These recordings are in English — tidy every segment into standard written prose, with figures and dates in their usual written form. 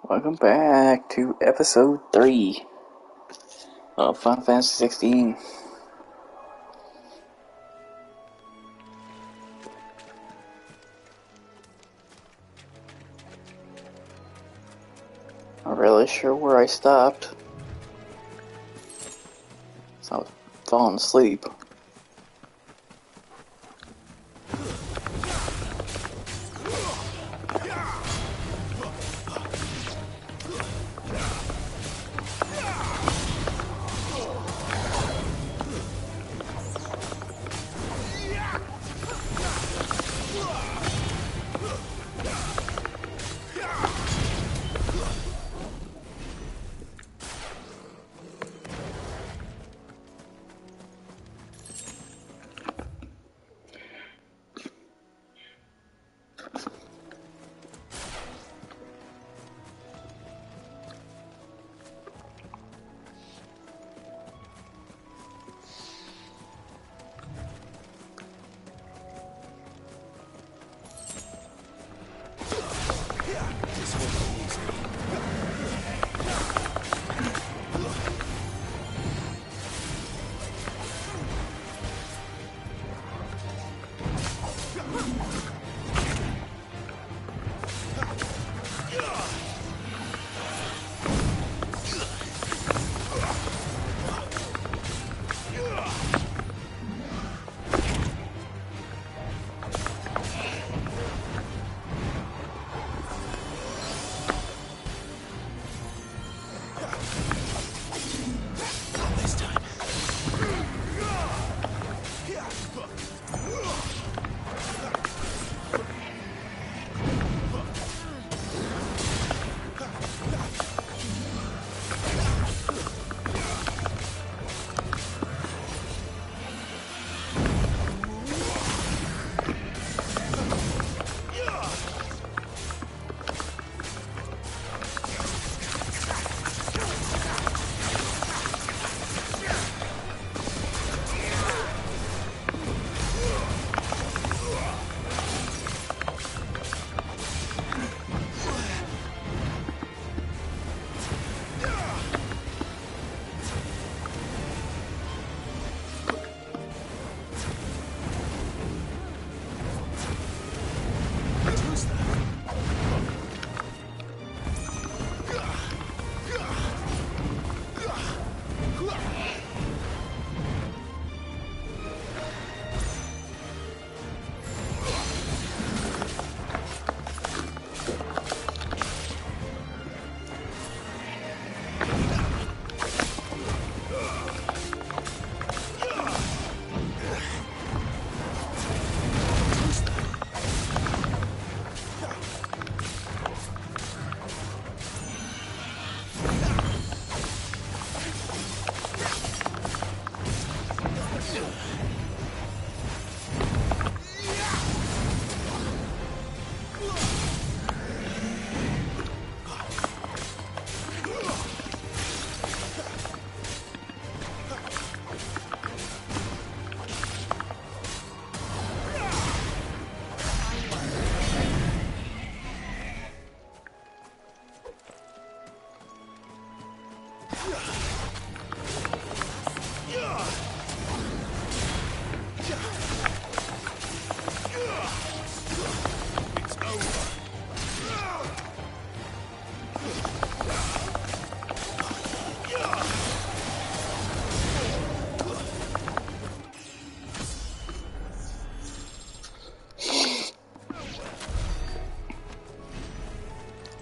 Welcome back to episode 3 of Final Fantasy 16. Not really sure where I stopped. So I was falling asleep.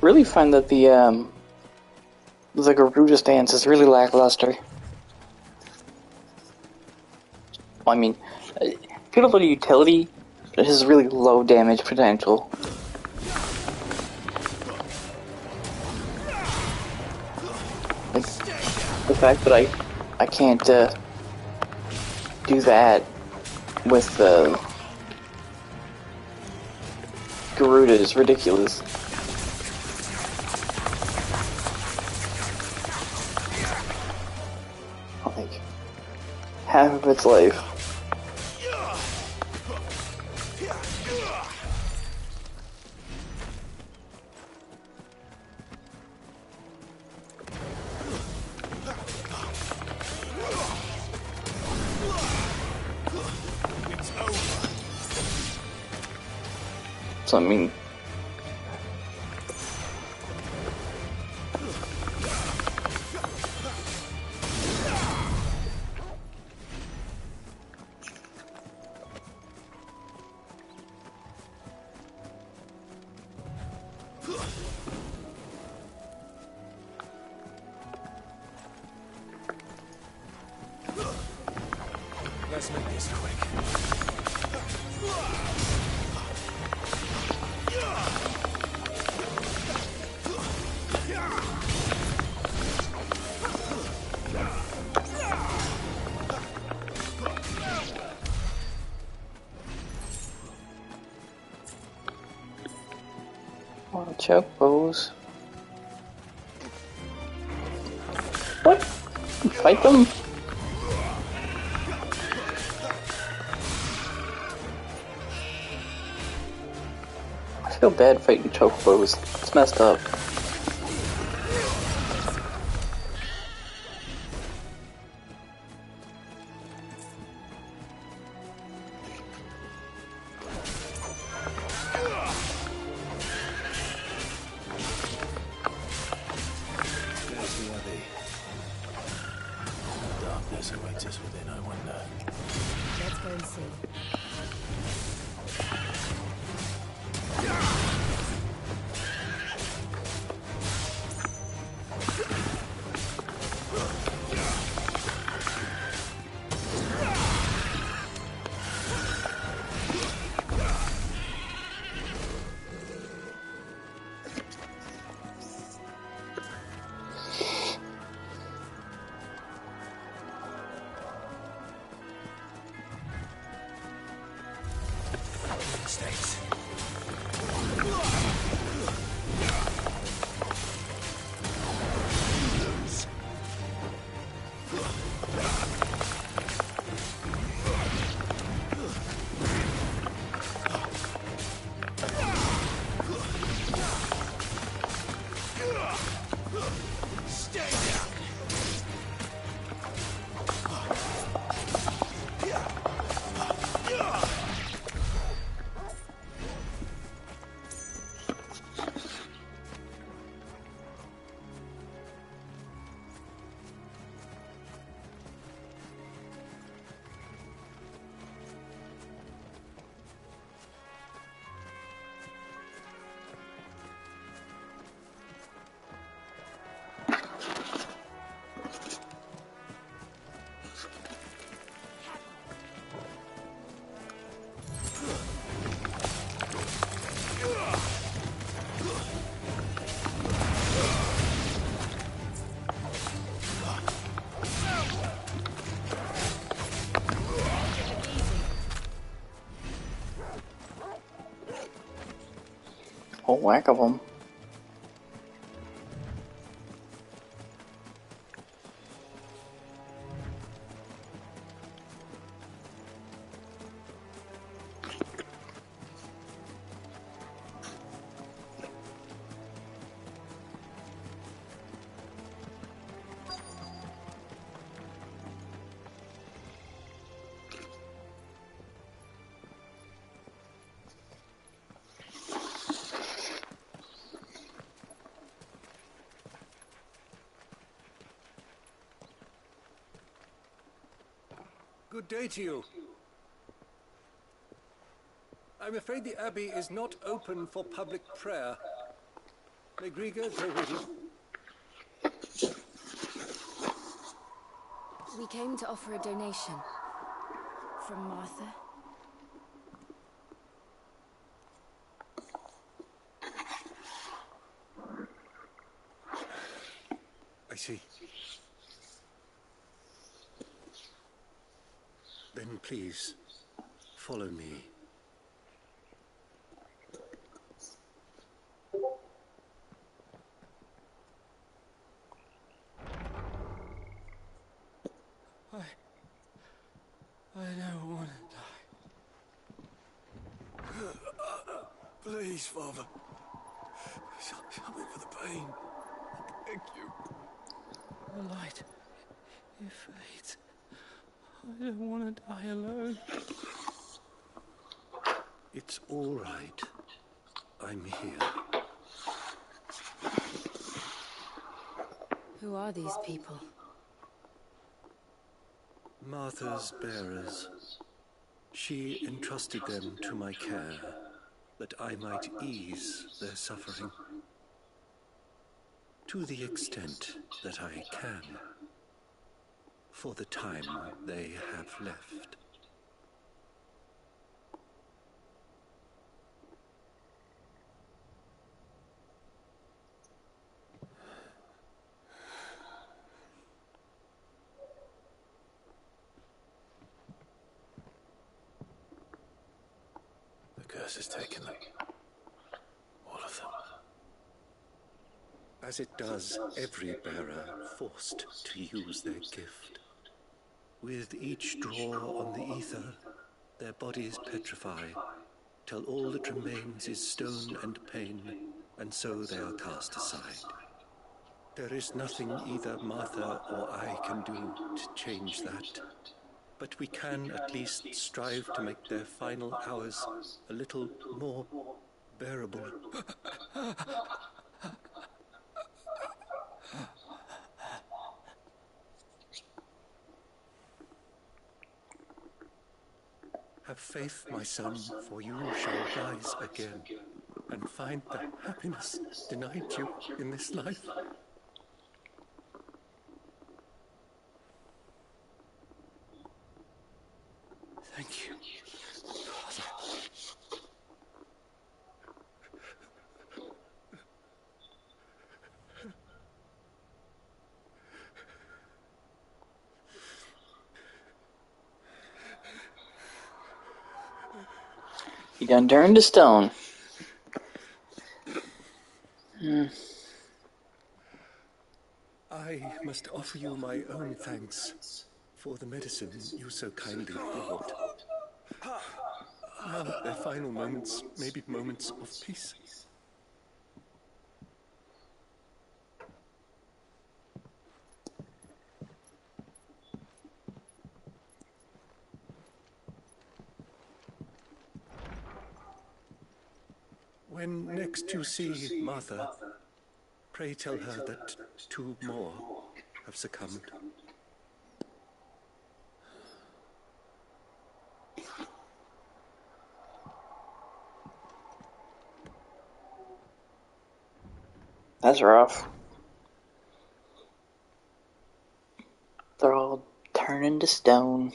Really find that the Garuda stance is really lackluster. I mean, good little utility, but it has really low damage potential. Like, the fact that I can't do that with the Garuda is ridiculous. Like, half of its life. So I mean, Let's make this quick. oh, chocobos. What? Fight them? I feel bad fighting chocobos. It's messed up. There's the abbey. Darkness awaits us within, I wonder. Let's go and see. States. Stay down. Whole whack of them. Good day to you. I'm afraid the Abbey is not open for public prayer. May Grieger go with you. We came to offer a donation. From Martha. I see. Then please, follow me. I don't want to die. Please, Father. Help me for the pain. Thank you. The light, it fades. I don't want to die alone. It's all right. I'm here. Who are these people? Martha's bearers. She entrusted them to my care, that I might ease their suffering. To the extent that I can, for the time they have left. The curse has taken them. All of them. As it does every bearer forced to use their gift. With each draw on the ether, their bodies petrify, till all that remains is stone and pain, and so they are cast aside. There is nothing either Martha or I can do to change that, but we can at least strive to make their final hours a little more bearable. Have faith, my son, for you shall rise again, and find the happiness denied you in this life. Thank you, Father. He done turned to stone. I must offer you my own thanks for the medicine you so kindly brought. Now their final moments may be moments of peace. When next you see Martha, pray tell her that 2 more have succumbed. That's rough. They're all turning to stone.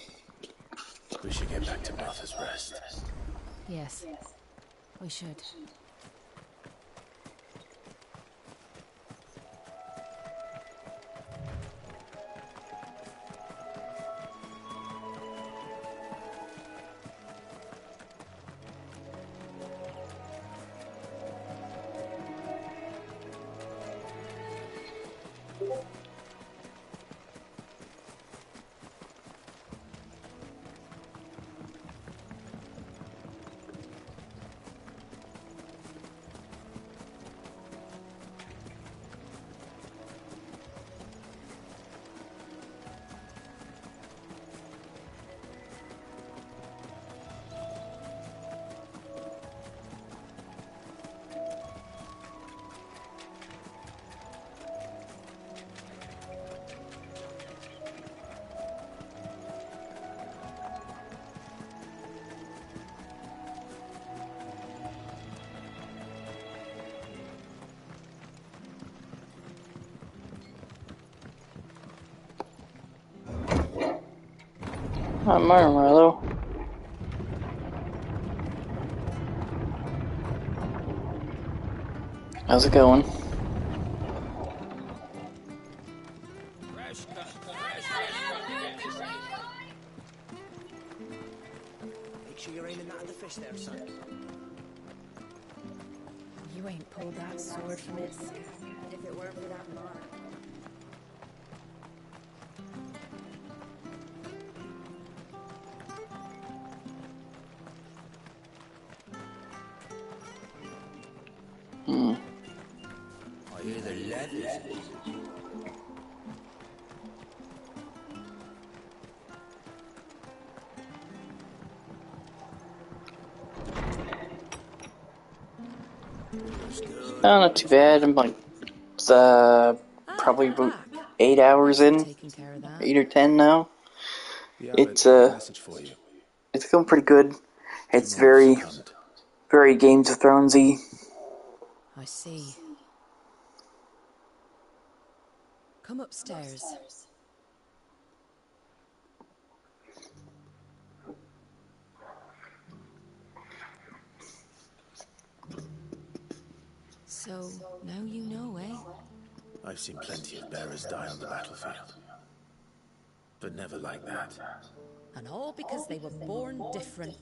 We should get back to Martha's Rest. Yes, we should. Hi, Marlo. How's it going? Make sure you're aiming that at the fish there, son. You ain't pulled that sword from its scabbard if it weren't for that mark. I hear the leathers. Oh, not too bad. I'm like, probably you're about back. 8 hours Thanks for in, taking care of that. 8 or 10 now. The abbot It's had a message for you. it's going pretty good. Two It's more have very, succumbed. very Games of Thronesy. I see. Come upstairs. So, now you know, eh? I've seen plenty of bearers die on the battlefield. But never like that. And all because they were born different.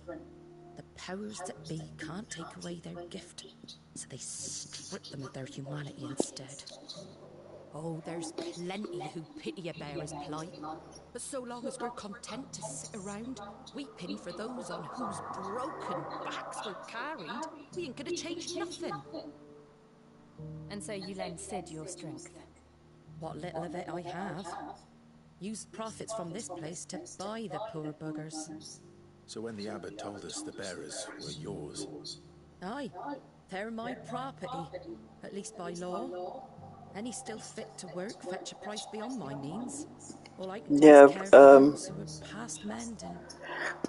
The powers that be can't take away their gift, so they strip them of their humanity instead. Oh, there's plenty who pity a bearer's plight. But so long as we're content to sit around, weeping for those on whose broken backs we're carried, we ain't gonna change nothing. And so you lend Sid your strength. What little of it I have. Used profits from this place to buy the poor buggers. So when the abbot told us the bearers were yours... Aye, they're my property, at least by law. Any still fit to work fetch a price beyond my means. All I can do is Yeah, care for those who are past mending.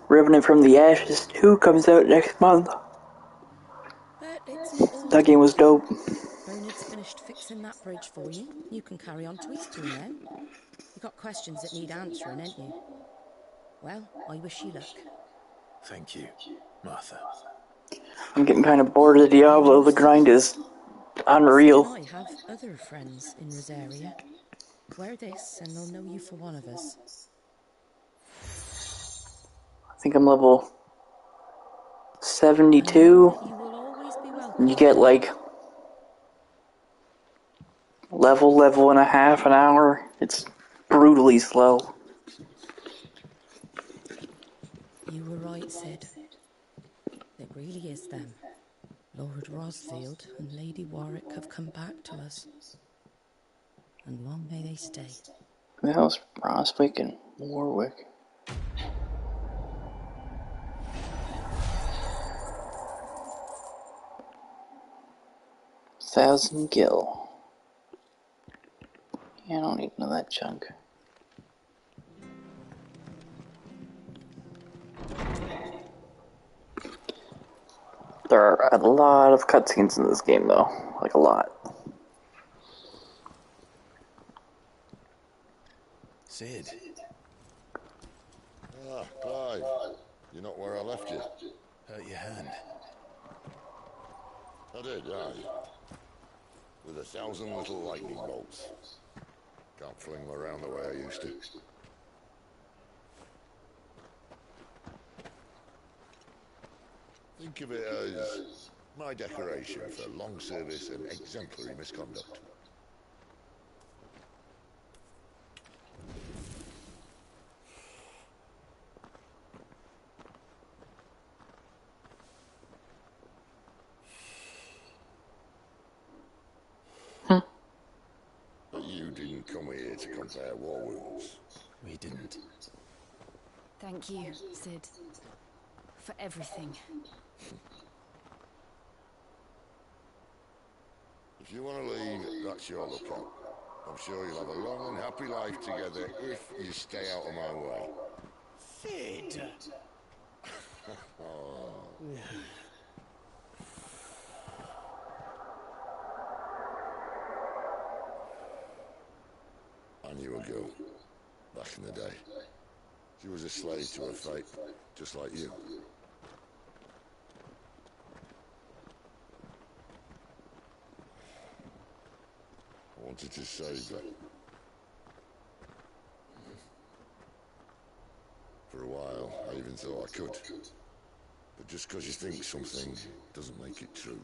Revenant from the Ashes 2 comes out next month. But it's not all That game was talk. dope. Bernard's finished fixing that bridge for you. You can carry on to E03 now. You got questions that need answering, ain't you? Well, I wish you luck. Thank you, Martha. I'm getting kind of bored of Diablo. The grind is Sid and unreal. I have other friends in Rosaria. Wear this and they'll know you for one of us. I think I'm level And know 72. that you will always be And welcome you get here. like level and a half an hour. It's brutally slow. You were right, Sid. It really is them. Lord Rosfield and Lady Warwick have come back to us. And long may they stay. Who the hell's Roswick and Warwick? Thousand Gil. Yeah, I don't need none of that junk. There are a lot of cutscenes in this game, though. Like, a lot. Sid. Ah, Clive. You're not where I left you. Hurt your hand. I did, aye. With 1,000 little lightning bolts. Can't fling them around the way I used to. Think of it as my decoration for long service and exemplary misconduct. But you didn't come here to compare war wounds. We didn't. Thank you, Sid. For everything. If you want to leave, that's your lookout. I'm sure you'll have a long and happy life together if you stay out of my way. Sid! I knew a girl, back in the day. She was a slave to her fate, just like you. I wanted to save her. For a while, I even thought I could. But just because you think something doesn't make it true.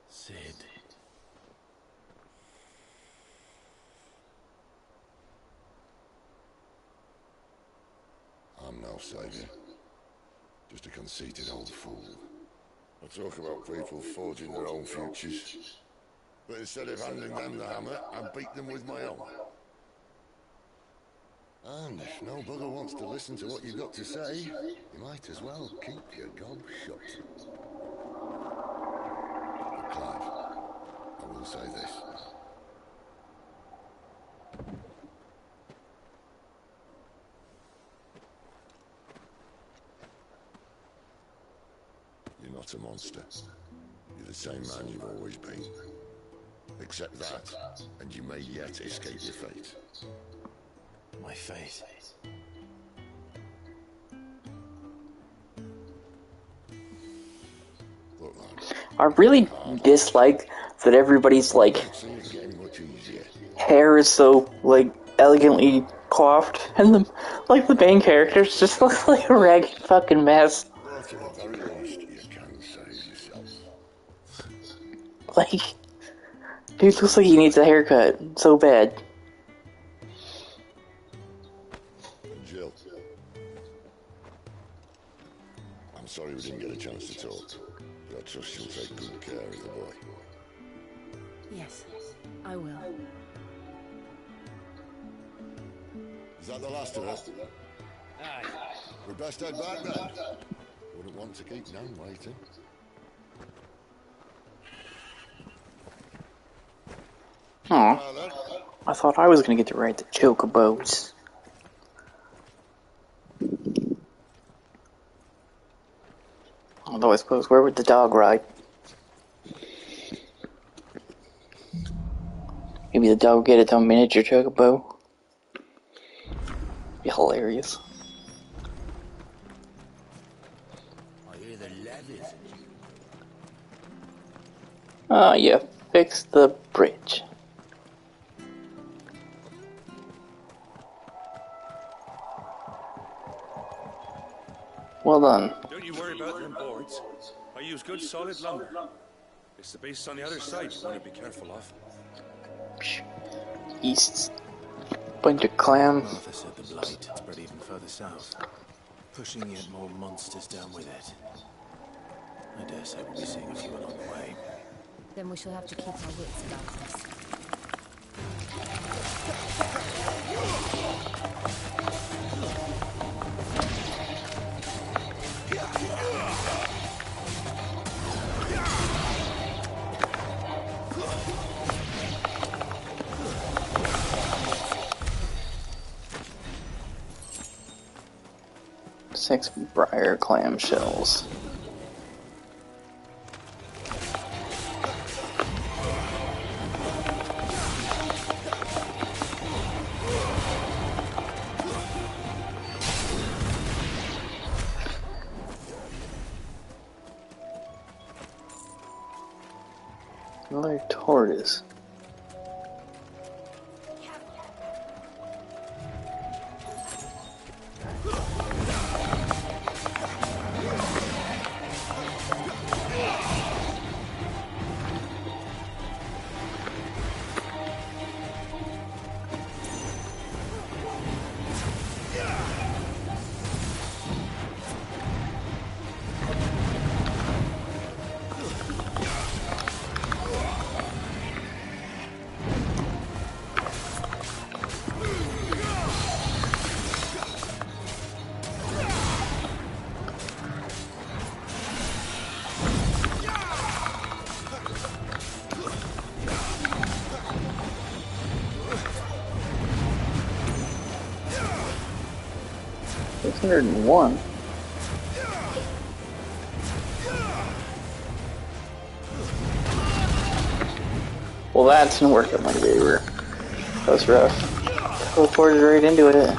Sid. I'm no savior. Just a conceited old fool. I talk about people forging their own futures. But instead of handing them the hammer, I beat them with my own. And if no bugger wants to listen to what you've got to say, you might as well keep your gob shut. say this. You're not a monster. You're the same man you've always been. Accept that, and you may yet escape your fate. My fate. Look, lad, I really dislike that everybody's like I don't see it getting much easier. hair is so like elegantly coiffed, and the main characters just look like a ragged fucking mess. But at the very least, you can save yourself. Like, dude looks like he needs a haircut so bad. And Jill, I'm sorry we didn't get a chance to talk, but I trust you'll take good care of the boy. Yes, I will. Is that the last of us? Aye. We best head back then. Wouldn't want to keep Nan waiting. Aw, Well then, I thought I was gonna get to ride the chocobos. Although I suppose, where would the dog ride? Maybe the dog would get its own miniature chocobo. Be hilarious. I hear the levies. Yeah, fix the bridge. Well done. Don't you worry about them boards. I use good solid lumber. It's the base on the other side you want to be careful of. East. Bunch of clam. Martha said the blight spread even further south, pushing yet more monsters down with it. I dare say we'll be seeing a few along the way. Then we shall have to keep our wits about us. Six briar clam shells. Another tortoise. $601. Well, that didn't work out my favor. That was rough. Teleported right into it.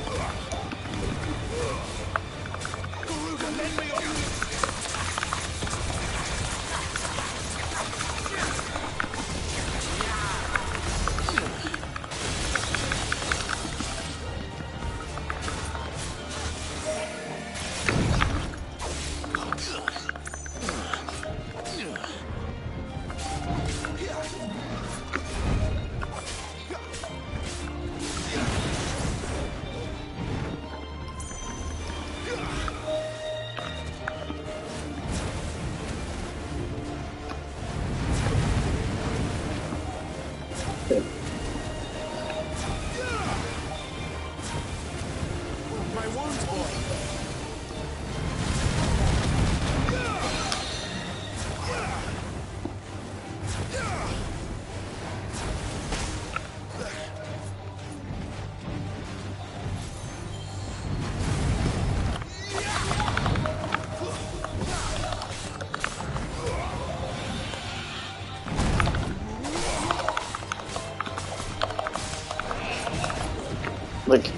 Like,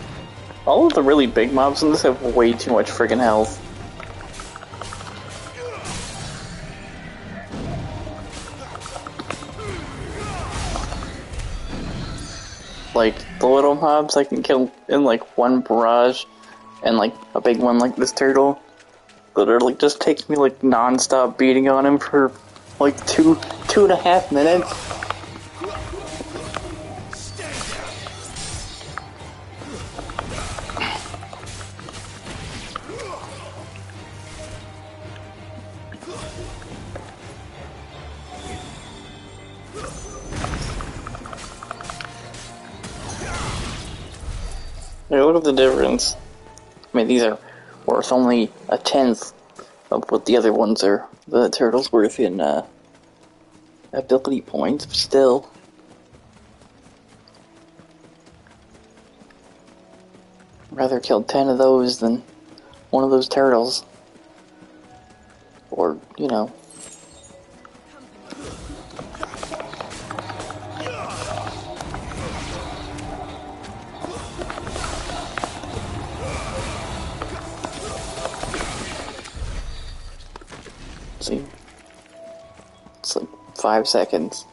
all of the really big mobs in this have way too much friggin' health. Like, the little mobs I can kill in like one barrage, and like a big one like this turtle, literally just takes me like non-stop beating on him for like two and a half minutes. Hey, look at the difference. I mean, these are worth only a tenth of what the other ones are. The turtle's worth in ability points, but still. I'd rather kill 10 of those than one of those turtles. Or, you know. See? It's like 5 seconds.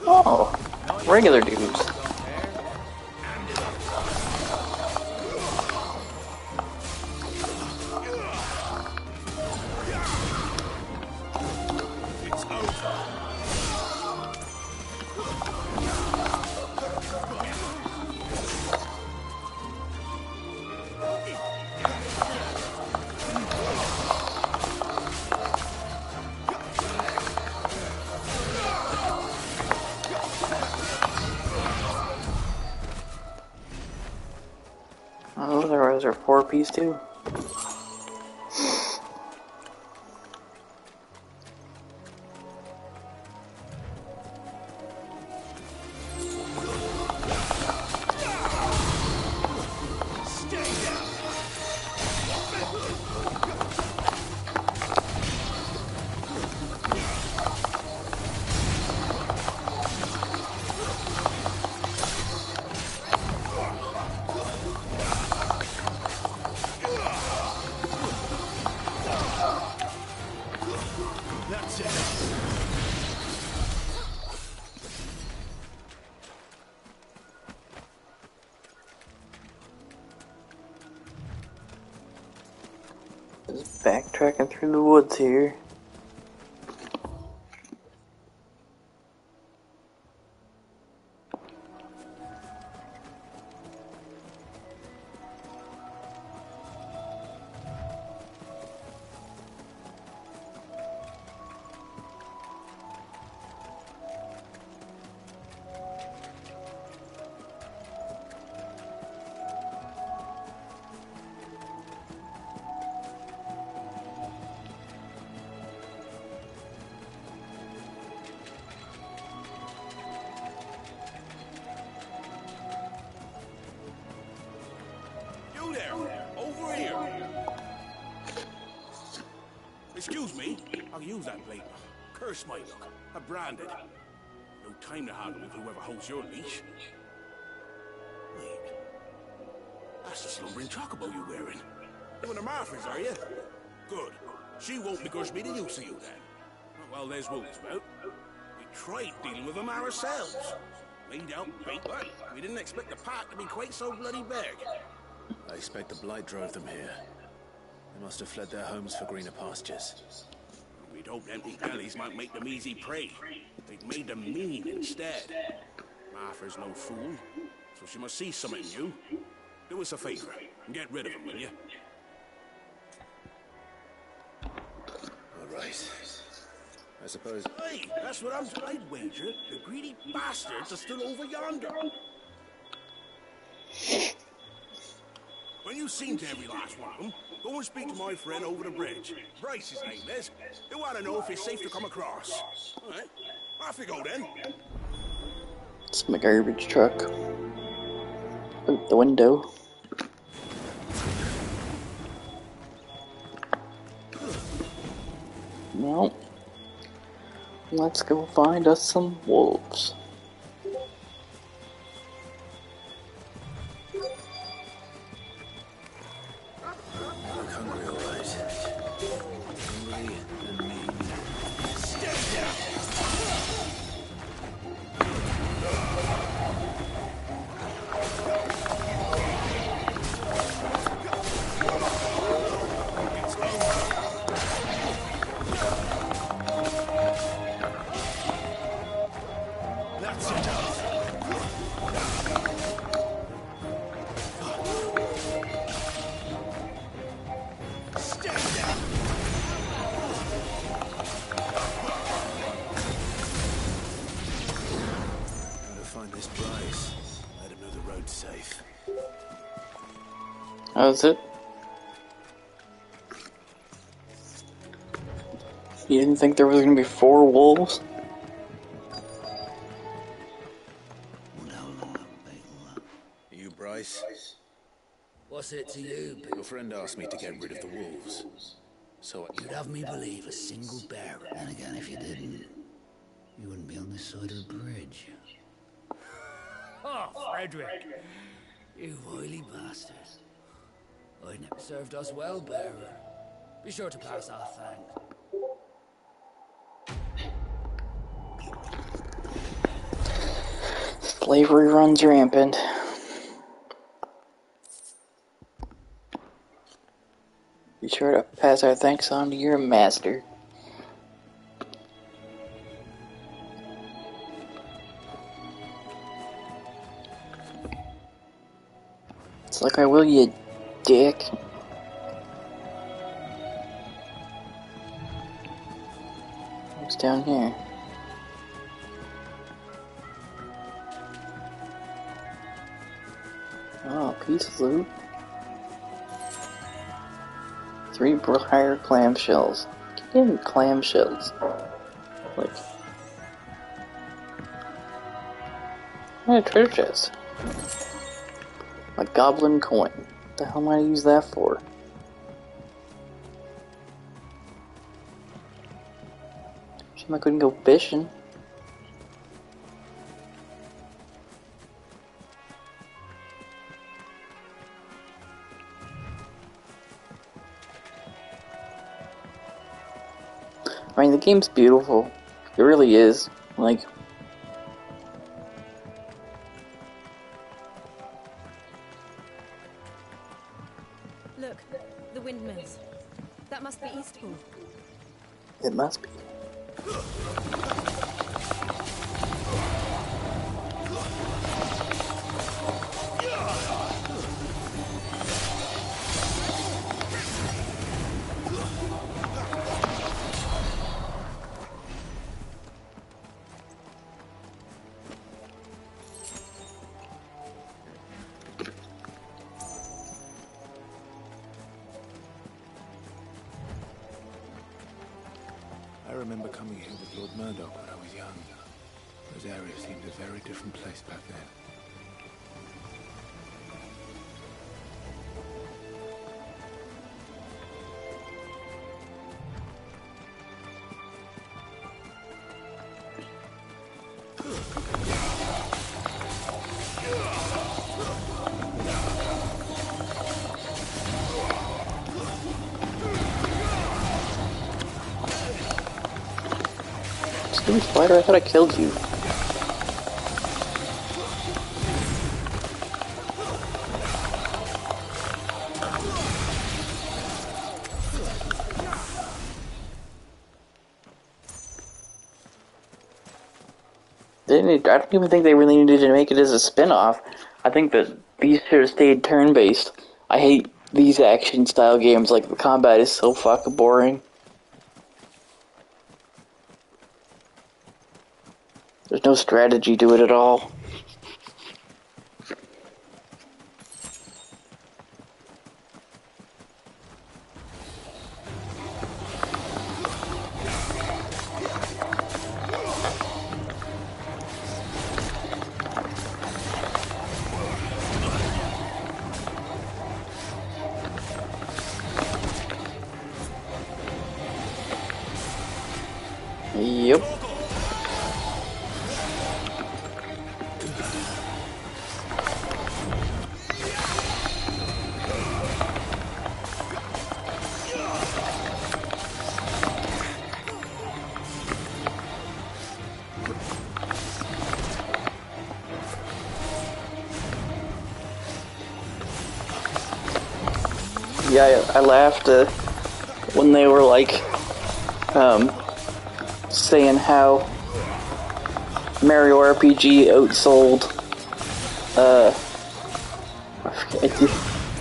Oh, regular dudes. Oh, there was a 4-piece too. That's it. Just backtracking through the woods here. You there! Over here! Excuse me, I'll use that blade. Curse my luck. I'm branded. No time to haggle with whoever holds your leash. Wait. That's the slumbering chocobo you're wearing. You're one of Martha's, are you? Good. She won't begrudge me the use of you then. Well, there's wolves about. We tried dealing with them ourselves. Laid out bait, but we didn't expect the pack to be quite so bloody big. I expect the blight drove them here. They must have fled their homes for greener pastures. We'd hoped empty bellies might make them easy prey. They'd made them mean instead. Martha's no fool, so she must see something in you. Do us a favor and get rid of them, will you? Bryce. I suppose... Hey, that's what I'd wager. The greedy bastards are still over yonder. When you seen to every last one of them, go and speak to my friend over the bridge. Bryce, his name is. He'll want to know if it's safe to come across. All right, off you go then. It's my garbage truck. Out the window. Well, let's go find us some wolves. Look hungry, all right. Hungry and mean. Stay down! That's enough. Stay down! Gotta find this Bryce. Let him know the road's safe. How's it? You didn't think there was gonna be 4 wolves? You Bryce? What's it to you, Your friend asked me to get rid of the wolves. So You'd have me believe a single bearer. And again, if you didn't, you wouldn't be on this side of the bridge. Oh, Frederick! You wily bastard. I never served us well, bearer. Be sure to pass our thanks. Slavery runs rampant. Be sure to pass our thanks on to your master. It's like I will, you dick. What's down here? Oh, piece of loot. 3 briar clamshells. Get in clamshells. Like, a treasure chest. A goblin coin. What the hell might I use that for? Shame I couldn't go fishing. I mean, the game's beautiful. It really is. Like, Look, the windmills. That must be Eastpool. it must be. I remember coming here with Lord Murdoch when I was young. Those areas seemed a very different place back then. Stupid spider, I thought I killed you. I don't even think they really needed to make it as a spin-off. I think that these should have stayed turn-based. I hate these action-style games, like the combat is so fucking boring. There's no strategy to it at all. Yep. Yeah, I laughed when they were like, saying how Mario RPG outsold,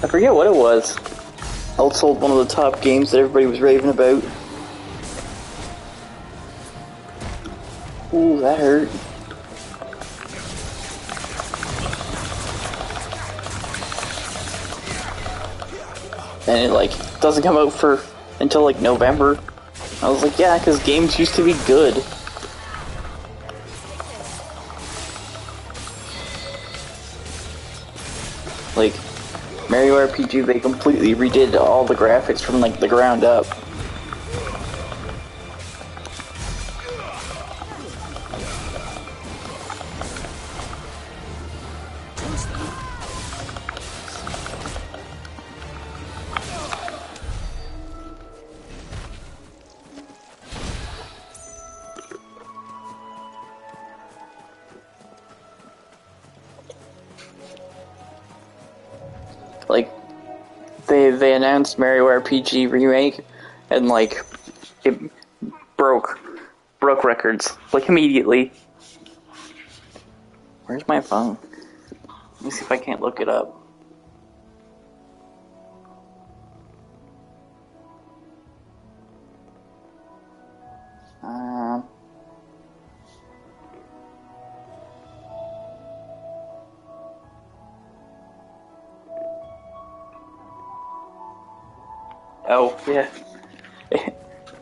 I forget what it was. Outsold one of the top games that everybody was raving about. Ooh, that hurt. And it like doesn't come out until like November. I was like, yeah, because games used to be good. Like Mario RPG, they completely redid all the graphics from like the ground up. Like they announced Mario RPG remake, and like it broke records like immediately. Where's my phone? Let me see if I can't look it up. Oh yeah,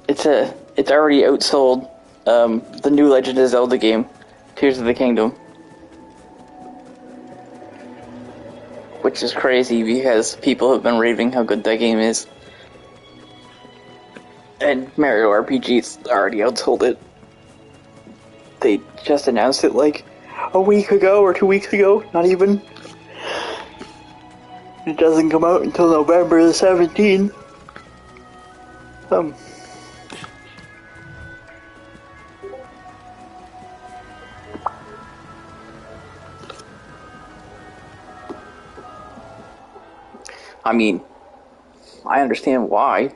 it's already outsold the new Legend of Zelda game, Tears of the Kingdom, which is crazy because people have been raving how good that game is, and Mario RPG's already outsold it. They just announced it like a week ago or 2 weeks ago, not even. It doesn't come out until November the 17th. I mean, I understand why.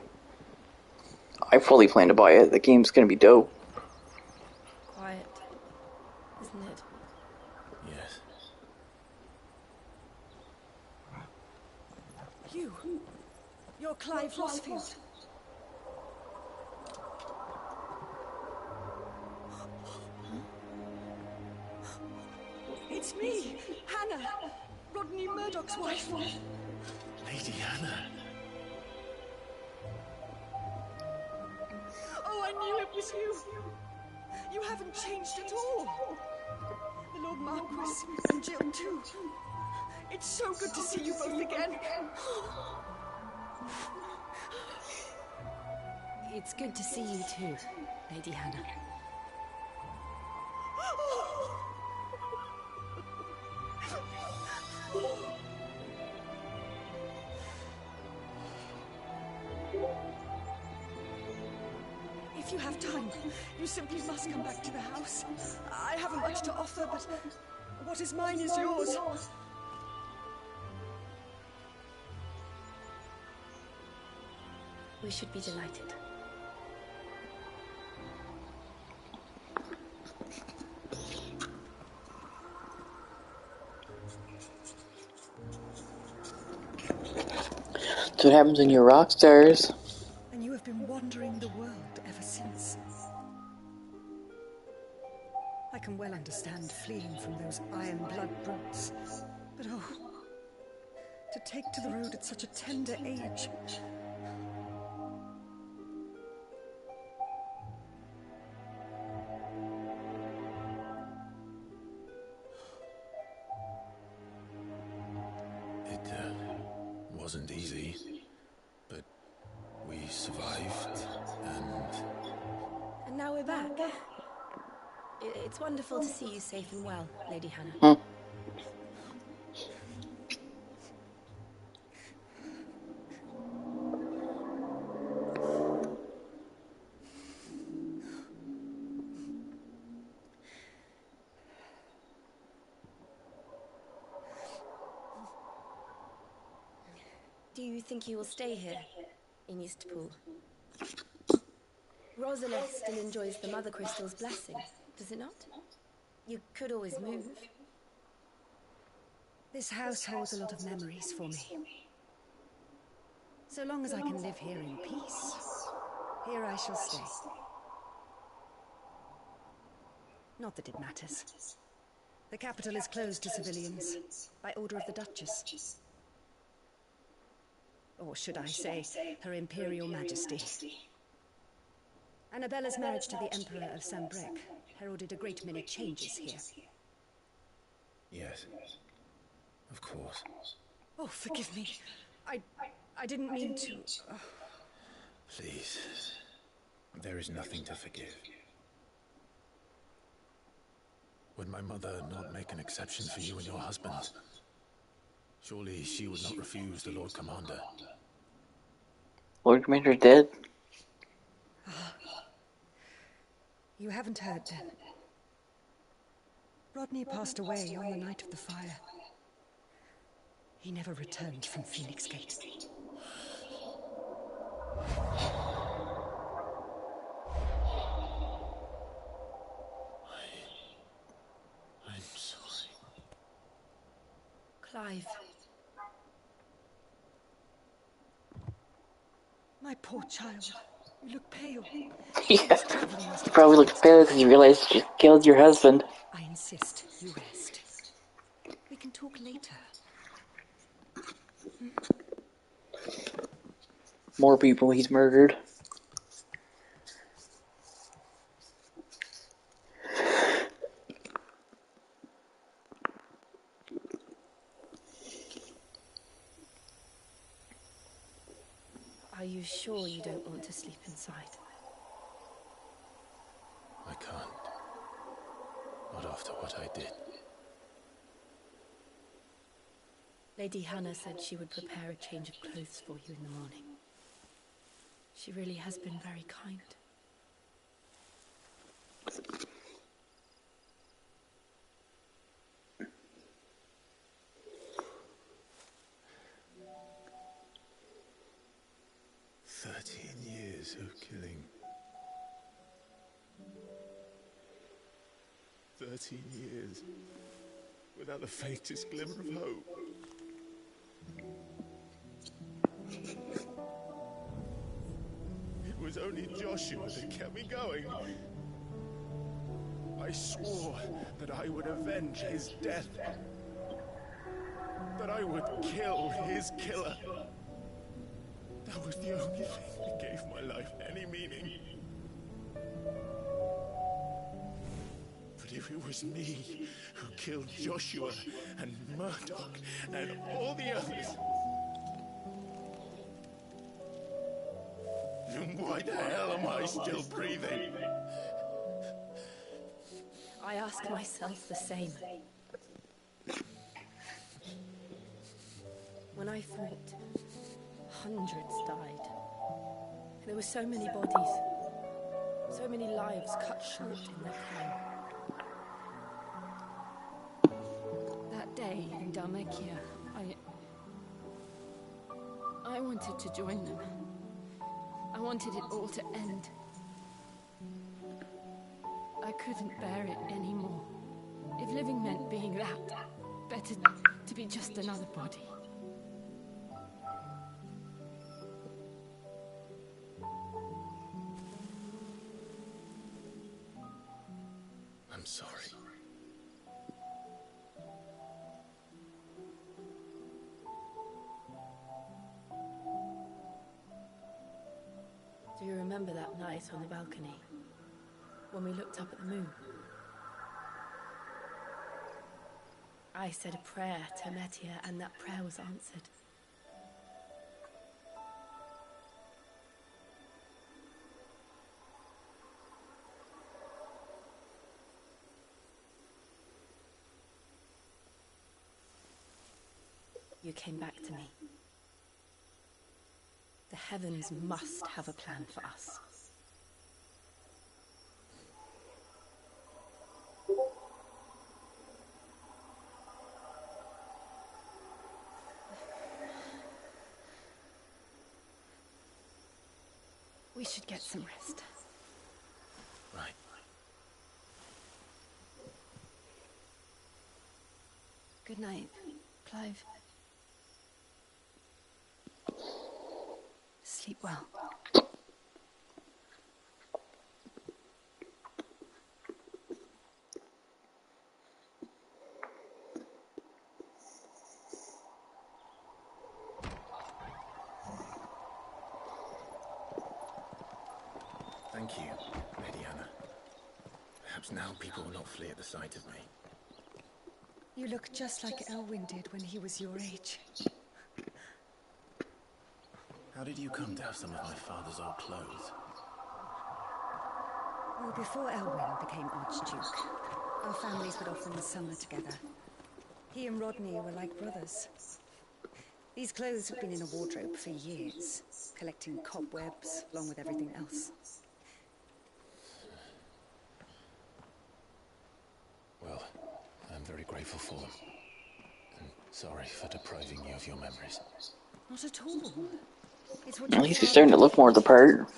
I fully plan to buy it. The game's gonna be dope. Quiet, isn't it? Yes. You're Clive Rossfield. It's me, Hannah, Rodney Murdoch's wife. Lady Hannah. Oh, I knew it was you. You haven't changed at all. The Lord Marquis and Jill too. It's so good to see you both again. It's good to see you too, Lady Hannah. If you have time, you simply must come back to the house. I haven't much to offer, but what is mine is yours. We should be delighted. That's what happens when you're rock stars. And you have been wandering the world ever since. I can well understand. to take to the road at such a tender age. It wasn't easy, but we survived, and... And now we're back. It's wonderful to see you safe and well, Lady Hannah. Hmm. Do you think you will stay here, in Eastpool? Rosalind still enjoys the Mother Crystal's blessing, does it not? You could always move. This house holds a lot of memories for me. So long as I can live here in peace, here I shall stay. Not that it matters. The capital is closed to civilians, by order of the Duchess. Or should I say, Her Imperial Majesty. Annabella's marriage to the Emperor of Sambrec heralded a great many changes here. Yes, of course. Oh, forgive me. I didn't mean to... Please, there is nothing to forgive. Would my mother not make an exception for you and your husband? Surely she would not refuse the Lord Commander. Lord Commander's dead? You haven't heard, then. Rodney passed away on the night of the fire. He never returned from Phoenix Gate. I'm sorry. Clive. My poor child. You look pale. Yeah. You probably look pale because you realized you killed your husband. I insist you rest. We can talk later. More people he's murdered. Are you sure you don't want to sleep inside? I can't. Not after what I did. Lady Hannah said she would prepare a change of clothes for you in the morning. She really has been very kind. Years of killing. 13 years without the faintest glimmer of hope. It was only Joshua that kept me going. I swore that I would avenge his death. That I would kill his killer. That was the only thing that gave my life any meaning. But if it was me who killed Joshua and Murdoch and all the others, then why the hell am I still breathing? I ask myself the same. When I fought, hundreds died. There were so many bodies, so many lives cut short in their prime. That day in Dalmekia, I wanted to join them. I wanted it all to end. I couldn't bear it anymore. If living meant being that, better to be just another body. I'm sorry. remember that night on the balcony, when we looked up at the moon? I said a prayer to Metia, and that prayer was answered. You came back to me. The heavens must have a plan for us. We should get some rest. Right. Good night, Clive. Sleep well. Thank you, Lady Anna. Perhaps now people will not flee at the sight of me. You look just like Elwyn did when he was your age. How did you come to have some of my father's old clothes? Well, before Elwyn became Archduke, our families would often summer together. He and Rodney were like brothers. These clothes have been in a wardrobe for years, collecting cobwebs along with everything else. Well, I'm very grateful for them. And sorry for depriving you of your memories. Not at all. It's what At your least he's father starting to look did. more the part.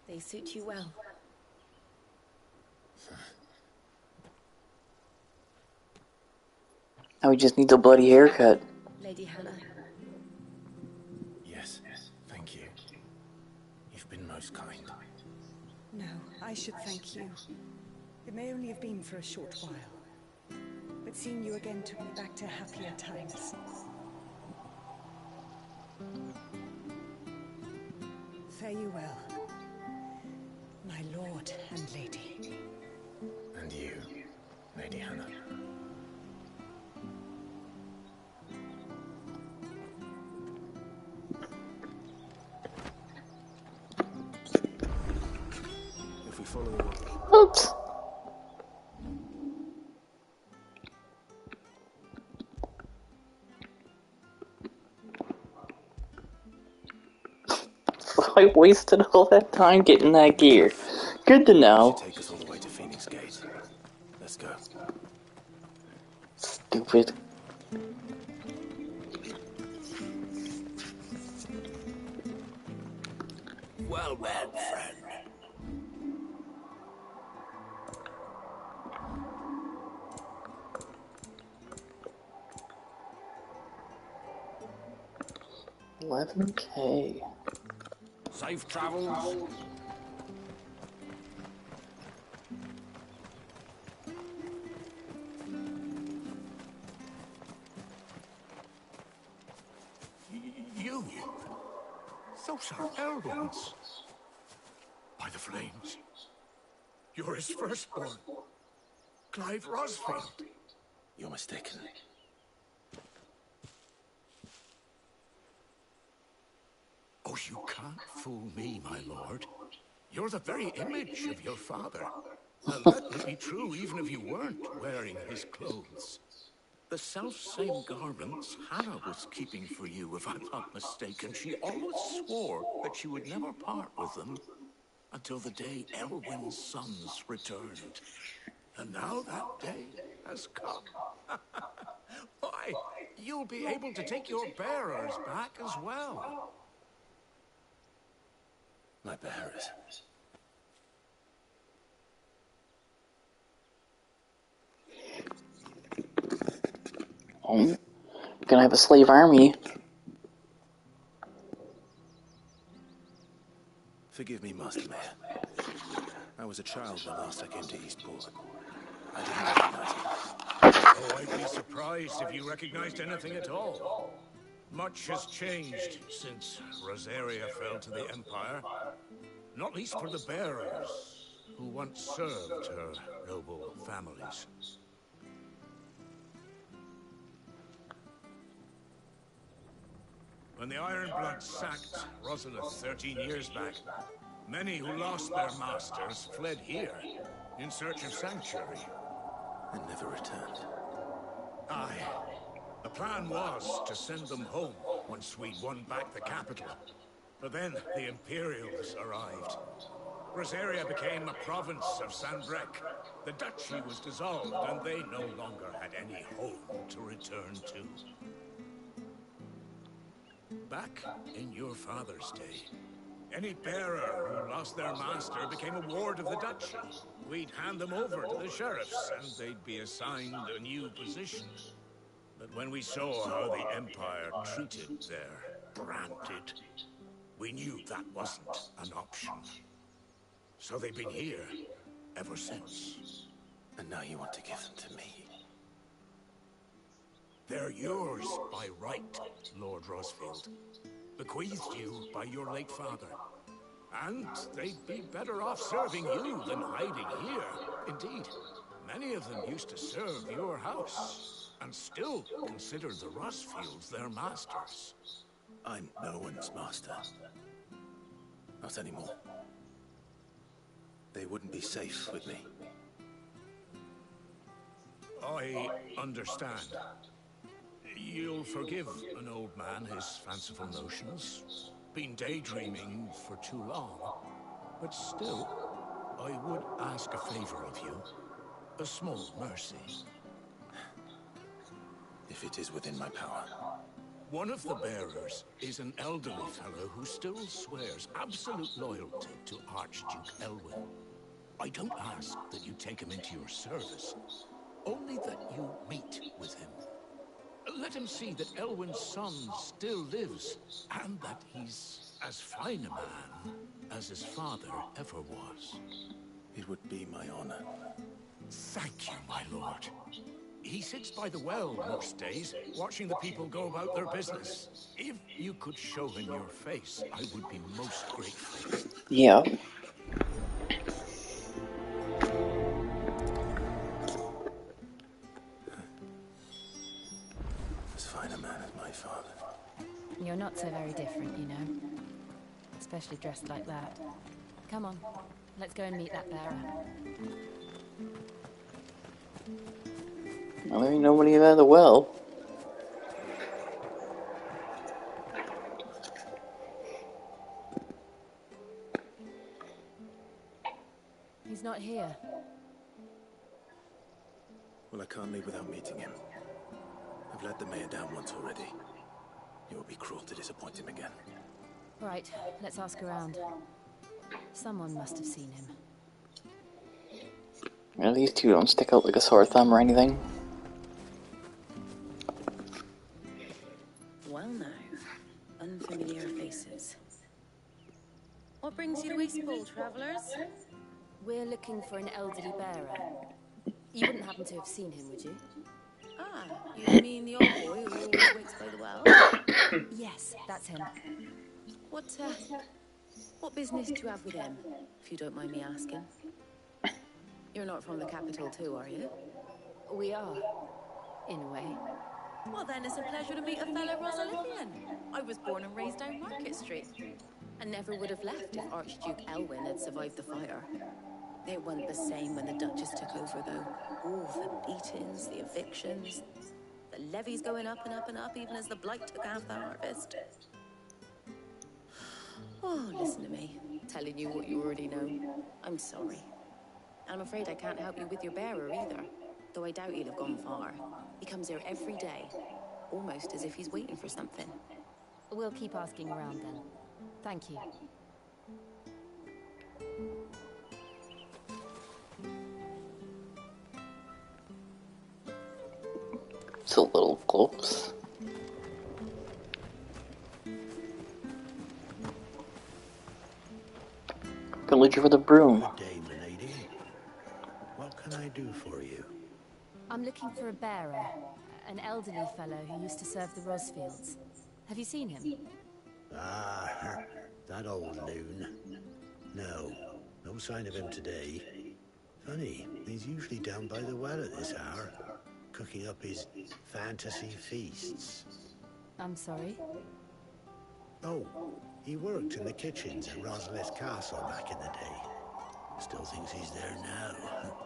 They suit you well. Now he just needs a bloody haircut. Lady Hannah. Yes, thank you. You've been most kind. No, I should thank you. It may only have been for a short while, but seeing you again took me back to happier times. Fare you well, my lord and lady. And you, Lady Hannah. If we follow the... Oops. I wasted all that time getting that gear. Good to know. Should take us all the way to Phoenix Gate. Let's go. Stupid. Well met, friend. $11K. Safe travels. You? Those are Elrond's. By the flames. You're his firstborn. Clive Rosfield. You're mistaken. Oh, you can't fool me, my lord. You're the very image of your father. And that would be true even if you weren't wearing his clothes. The self-same garments Hannah was keeping for you, if I'm not mistaken. She always swore that she would never part with them until the day Elwyn's sons returned. And now that day has come. Why, you'll be able to take your bearers back as well. My bearers. Oh, gonna have a slave army. Forgive me, Master Mayor. I was a child when last I came to Eastport. I didn't recognize you. Oh, I'd be surprised if you recognized anything at all. Much has changed since Rosaria fell to the Empire. Not least for the bearers, who once served her noble families. When the Ironbloods sacked Rosalith 13 years back, many who lost their masters fled here in search of sanctuary. And never returned. Aye. The plan was to send them home once we'd won back the capital. But then the Imperials arrived. Rosaria became a province of Sanbreque. The duchy was dissolved, and they no longer had any home to return to. Back in your father's day, any bearer who lost their master became a ward of the duchy. We'd hand them over to the sheriffs, and they'd be assigned a new position. But when we saw how the Empire treated their branded, we knew that wasn't an option. So they've been here ever since. And now you want to give them to me? They're yours by right, Lord Rosfield. Bequeathed you by your late father. And they'd be better off serving you than hiding here. Indeed, many of them used to serve your house, and still consider the Rosfields their masters. I'm no one's master. Not anymore. They wouldn't be safe with me. I understand. You'll forgive an old man his fanciful notions. Been daydreaming for too long. But still, I would ask a favor of you. A small mercy. If it is within my power. One of the bearers is an elderly fellow who still swears absolute loyalty to Archduke Elwyn. I don't ask that you take him into your service, only that you meet with him. Let him see that Elwyn's son still lives, and that he's as fine a man as his father ever was. It would be my honor. Thank you, my lord. He sits by the well most days, watching the people go about their business. If you could show him your face, I would be most grateful. Yeah. As fine a man as my father. You're not so very different, you know. Especially dressed like that. Come on, let's go and meet that bearer. Well, there ain't nobody at the well. He's not here. Well, I can't leave without meeting him. I've let the mayor down once already. It would be cruel to disappoint him again. Right, let's ask around. Someone must have seen him. Well, these two don't stick out like a sore thumb or anything. Well now, unfamiliar faces. What brings you to Eastpool, travellers? We're looking for an elderly bearer. You wouldn't happen to have seen him, would you? Ah, you mean the old boy who always waits by the well? Yes, that's him. What business do you have with him, if you don't mind me asking? You're not from the capital too, are you? We are, in a way. Well then, it's a pleasure to meet a fellow Rosalithian. I was born and raised down Market Street. And never would have left if Archduke Elwyn had survived the fire. It wasn't the same when the Duchess took over, though. Oh, the beatings, the evictions, the levies going up and up and up, even as the blight took half the harvest. Oh, listen to me, telling you what you already know. I'm sorry. I'm afraid I can't help you with your bearer either, though I doubt he'll have gone far. He comes here every day, almost as if he's waiting for something. We'll keep asking around then. Thank you. It's a little close. Villager with a broom. Good day, milady. What can I do for you? I'm looking for a bearer, an elderly fellow who used to serve the Rosfields. Have you seen him? Ah, that old loon. No sign of him today. Funny, he's usually down by the well at this hour, cooking up his fantasy feasts. I'm sorry? Oh, he worked in the kitchens at Rosalith Castle back in the day. Still thinks he's there now.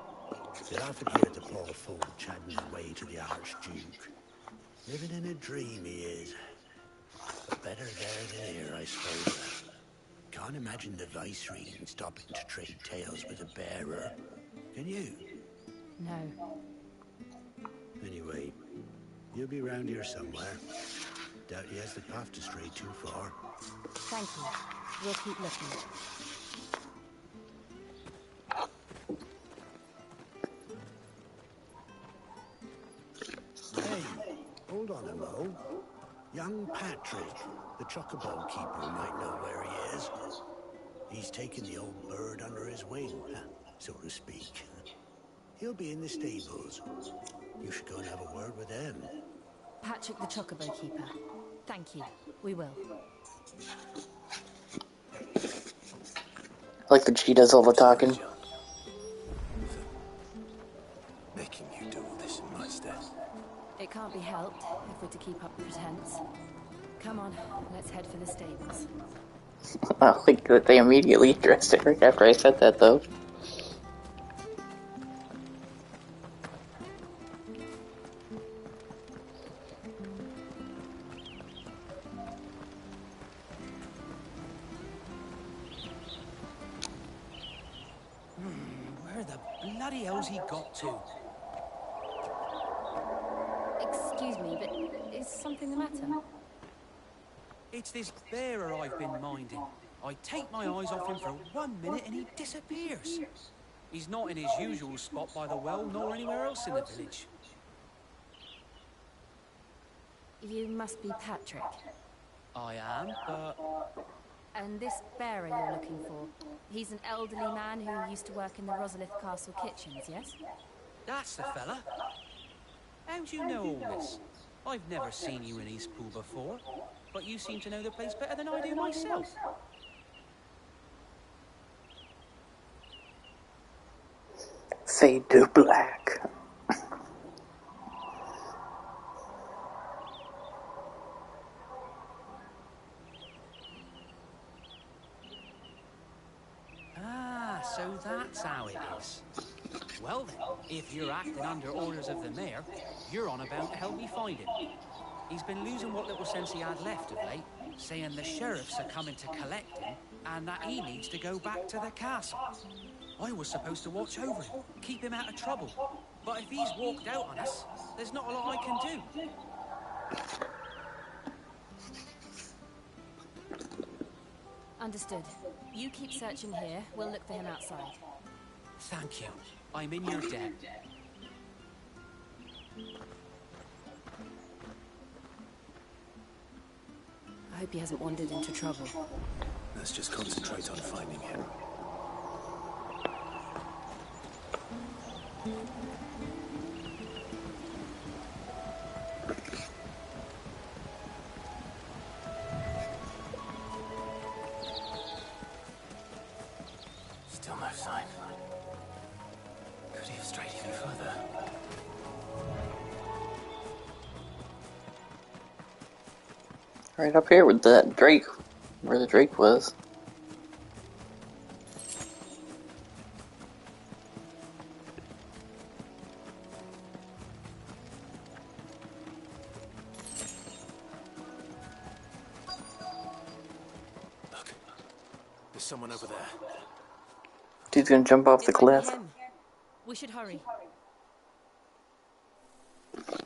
You'll often hear the poor fool chatting away to the Archduke. Living in a dream he is. But better there than here, I suppose. Can't imagine the Viceregent stopping to trade tales with a bearer. Can you? No. Anyway, he'll be round here somewhere. Doubt he has the path to stray too far. Thank you. We'll keep looking. Hey, hold on a mo. Young Patrick, the chocobo keeper, might know where he is. He's taken the old bird under his wing, so to speak. He'll be in the stables. You should go and have a word with him. Patrick the Chocobo Keeper. Thank you. We will. Like the G does all the talking. Making you do all this in my stead. It can't be helped if we're to keep up pretense. Come on, let's head for the stables. I like that they immediately addressed it right after I said that, though. Where the bloody hell's he got to? Excuse me, but is something the matter? It's this bearer I've been minding. I take my eyes off him for 1 minute and he disappears. He's not in his usual spot by the well, nor anywhere else in the village. You must be Patrick. I am, but... And this bearer you're looking for, he's an elderly man who used to work in the Rosalith Castle kitchens, yes? That's the fella. How do you know all this? I've never seen you in Eastpool before, but you seem to know the place better than I do myself. Fade to black. So that's how it is. Well then, if you're acting under orders of the mayor, you're on about to help me find him. He's been losing what little sense he had left of late, saying the sheriffs are coming to collect him, and that he needs to go back to the castle. I was supposed to watch over him, keep him out of trouble. But if he's walked out on us, there's not a lot I can do. Understood. You keep searching here, we'll look for him outside. Thank you. I'm in your debt. I hope he hasn't wandered into trouble. Let's just concentrate on finding him. Still no sign. Could he have strayed even further? Right up here with that Drake, where the Drake was. Look, there's someone over there. Dude's gonna jump off the cliff. We should hurry.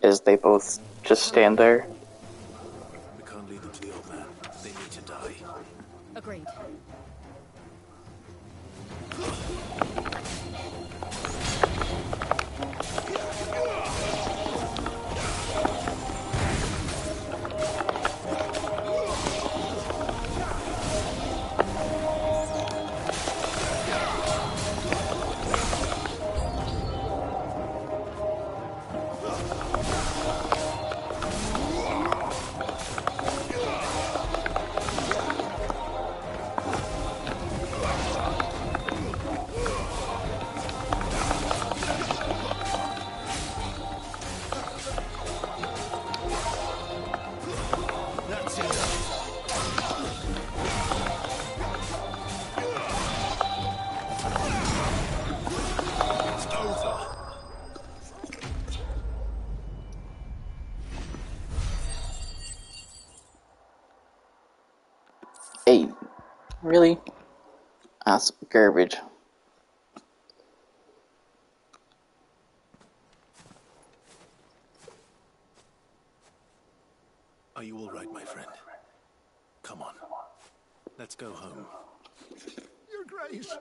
As they both just stand there. We can't lead them to the old man. They need to die. Agreed. Really? That's garbage. Are you all right, my friend? Come on. Let's go home. Your Grace,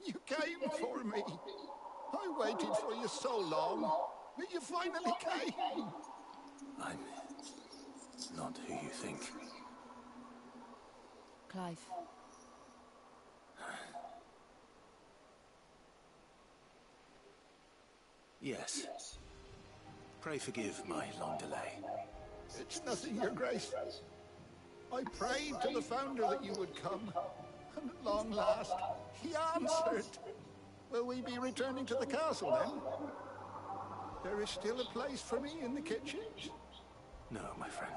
you came for me. I waited for you so long, but you finally came. I'm not who you think. Clive. Yes. Pray forgive my long delay. It's nothing, Your Grace. I prayed to the Founder that you would come, and at long last, he answered. Will we be returning to the castle, then? There is still a place for me in the kitchens? No, my friend.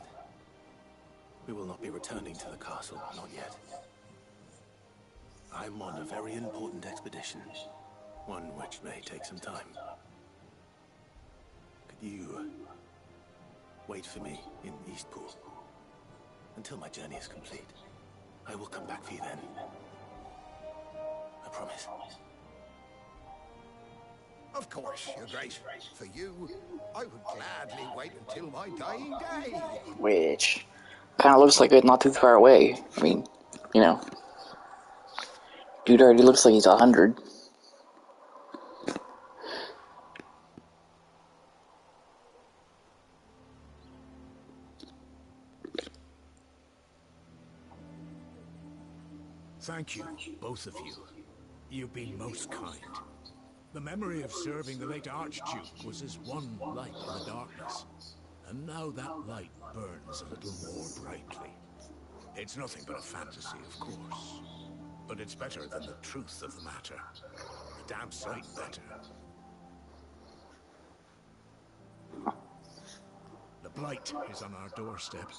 We will not be returning to the castle, not yet. I'm on a very important expedition, one which may take some time. Could you wait for me in Eastpool until my journey is complete? I will come back for you then. I promise. Of course, Your Grace. For you, I would gladly wait until my dying day. Which kind of looks like it's not too far away. I mean, you know, dude already looks like he's 100. Thank you, both of you. You've been most kind. The memory of serving the late Archduke was as one light in the darkness. And now that light burns a little more brightly. It's nothing but a fantasy, of course. But it's better than the truth of the matter. A damn sight better. The blight is on our doorstep.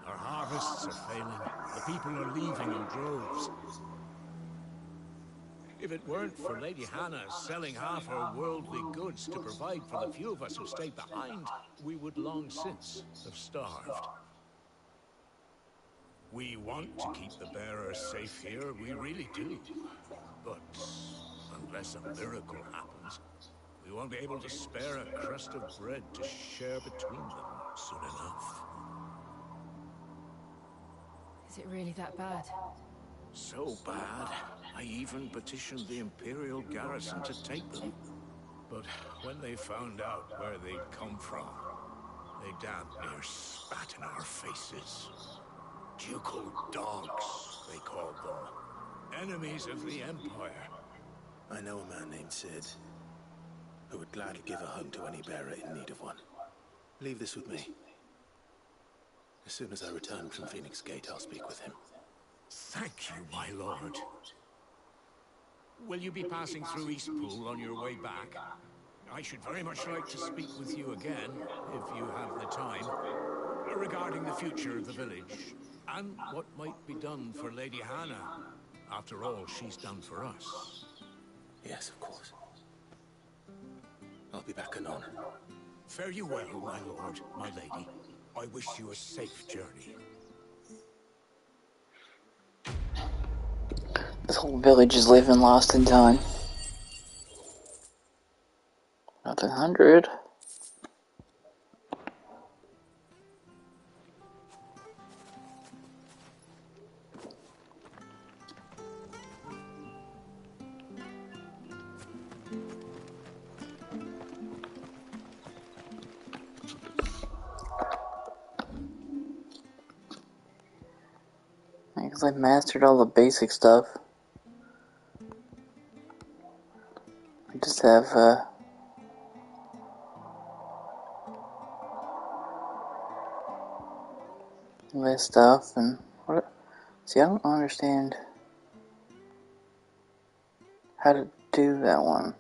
Our harvests are failing. The people are leaving in droves. If it weren't for Lady Hannah selling half her worldly goods to provide for the few of us who stayed behind, we would long since have starved. We want to keep the bearers safe here, we really do. But unless a miracle happens, we won't be able to spare a crust of bread to share between them soon enough. Is it really that bad? So bad, I even petitioned the Imperial garrison to take them. But when they found out where they'd come from, they damn near spat in our faces. Ducal dogs, they called them. Enemies of the Empire. I know a man named Sid, who would gladly give a home to any bearer in need of one. Leave this with me. As soon as I return from Phoenix Gate, I'll speak with him. Thank you, my lord. Will you be passing through Eastpool on your way back? I should very much like to speak with you again, if you have the time, regarding the future of the village, and what might be done for Lady Hannah, after all she's done for us. Yes, of course. I'll be back anon. Fare you well, my lord, my lady. I wish you a safe journey. This whole village is living lost in time. Nothing 100. Because I've mastered all the basic stuff. I just have, this stuff, and what? See, I don't understand how to do that one.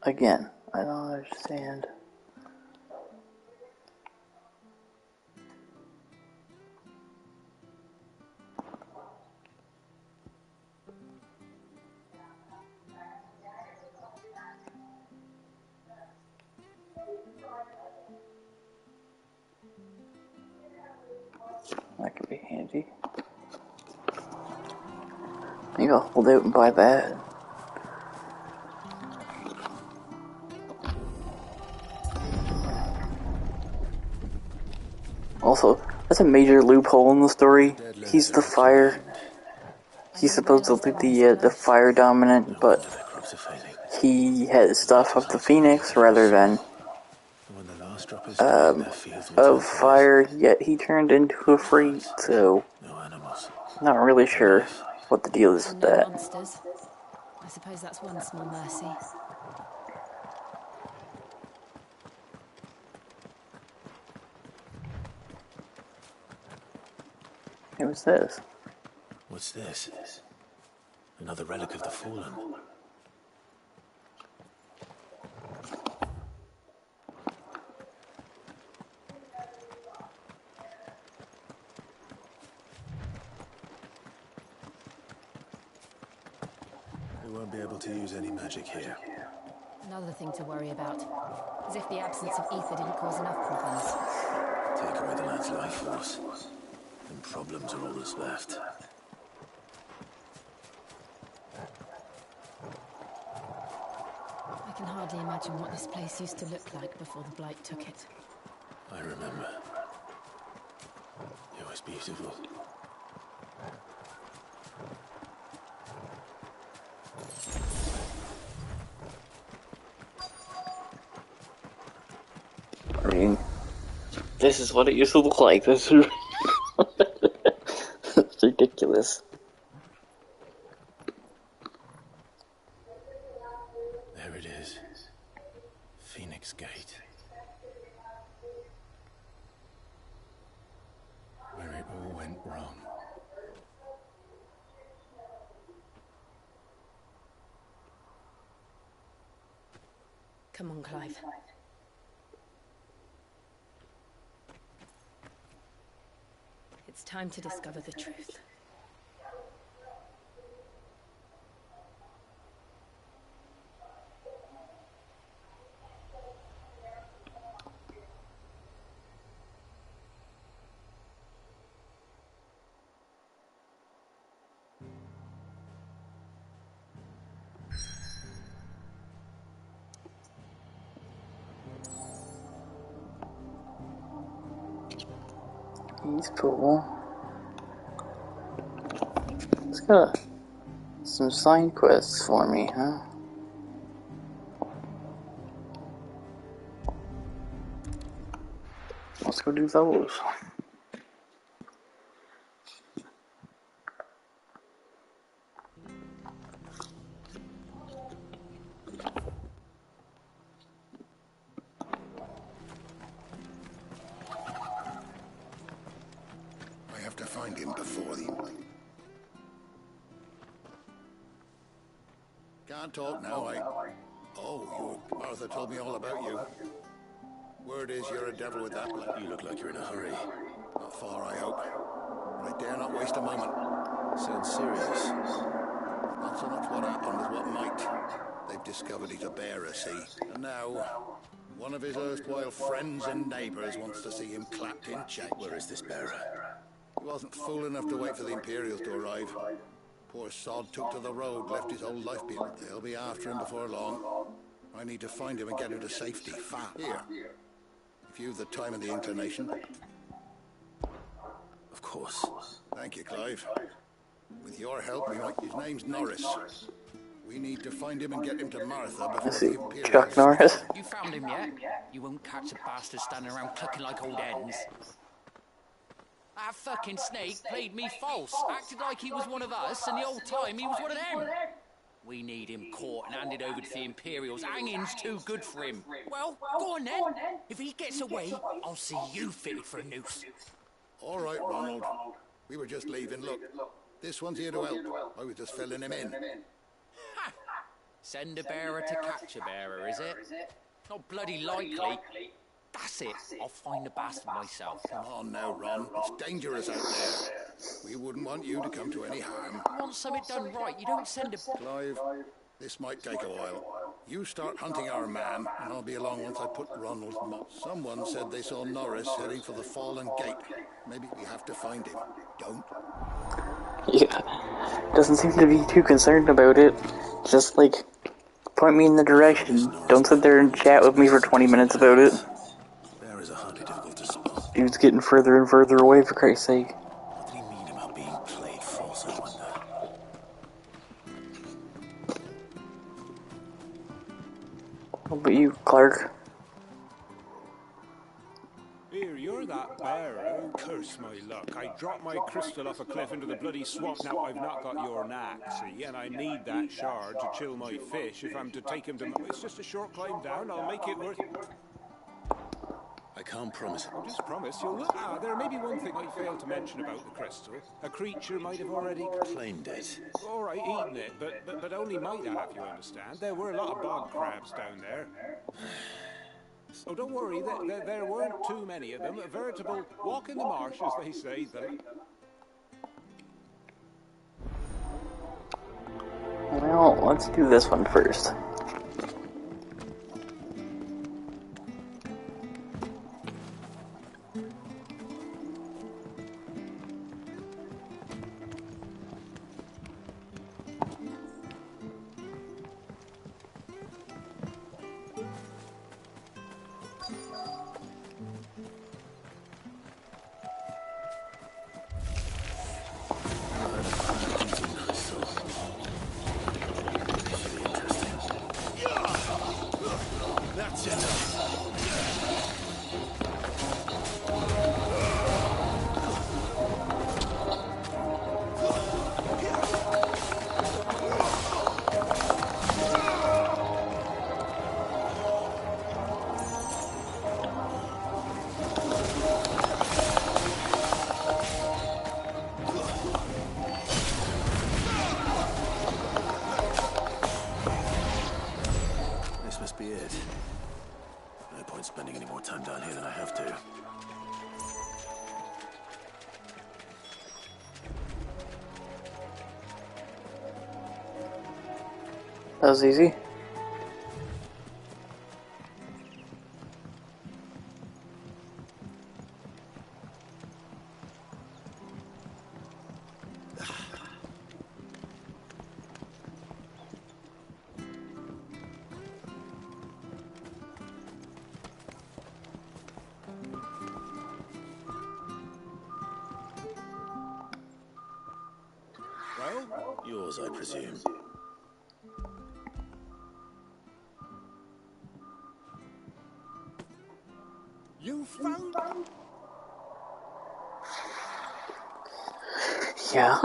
Again, I don't understand. That could be handy. Maybe I'll hold out and buy that. Also, that's a major loophole in the story. He's the fire. He's supposedly the fire dominant, but he has stuff of the Phoenix rather than of fire. Yet he turned into a freak, so not really sure what the deal is with No that. monsters. I suppose that's one small mercy. Hey, what's this? What's this? Another relic of the fallen. We won't be able to use any magic here. Another thing to worry about. As if the absence of ether didn't cause enough problems. Take away the lad's life force, and problems are all that's left. I can hardly imagine what this place used to look like before the Blight took it. I remember. It was beautiful. I mean, this is what it used to look like. This is it's ridiculous. There it is. Phoenix Gate. Where it all went wrong. Come on, Clive. It's time to discover the truth. He's cool. It's got some side quests for me, huh? Let's go do those. I have to find him before the... Can't talk now, Oh, Martha told me all about you. Word is you're a devil with that blood. You look like you're in a hurry. Not far, I hope. But I dare not waste a moment. Sounds serious. Not so much what happened as what might. They've discovered he's a bearer, see? And now, one of his erstwhile friends and neighbors wants to see him clapped in check. Where is this bearer? He wasn't fool enough to wait for the Imperials to arrive. Poor sod took to the road, left his whole life behind. They'll be after him before long. I need to find him and get him to safety, fast. Here. If you've the time and the inclination. Of course. Thank you, Clive. With your help, we might... His name's Norris. We need to find him and get him to Martha before Let's see, the Imperials... Chuck Norris. You found him yet? You won't catch a bastard standing around clucking like old hens. That fucking snake played me false, acted like he was one of us, and the whole time he was one of them. We need him caught and handed over to the Imperials. Hanging's too good for him. Well, go on then. If he gets away, I'll see you fitted for a noose. All right, Ronald. We were just leaving. Look, this one's here to help. I was just filling him in. Ha! Send a bearer to catch a bearer, is it? Not bloody likely. That's it. I'll find the bastard myself. Come on now, Ron. It's dangerous out there. We wouldn't want you to come to any harm. You want something done right, you don't send a... Clive, this might take a while. You start hunting our man, and I'll be along once I put Ronald's Someone said they saw Norris heading for the Fallen Gate. Maybe we have to find him. Don't? Yeah. Doesn't seem to be too concerned about it. Just, like, point me in the direction. Don't sit there and chat with me for 20 minutes about it. Bearers are hardly difficult to spot. Dude's getting further and further away, for Christ's sake. What did he mean about being played false, I wonder? What about you, Clark? Here, you're that bearer. Curse my luck. I dropped my crystal off a cliff into the bloody swamp. Now I've not got your knack, see, and I need that shard to chill my fish if I'm to take him to... It's just a short climb down. I'll make it worth... I can't promise it. Well, just promise you'll look. There may be one thing I failed to mention about the crystal. A creature might have already... claimed it. All right, eaten it, but only might have, you understand. There were a lot of bog crabs down there. Oh, don't worry, there weren't too many of them. A veritable walk in the marsh, as they say, though. Well, let's do this one first. That was easy. Well, yours, I presume. You found... Yeah?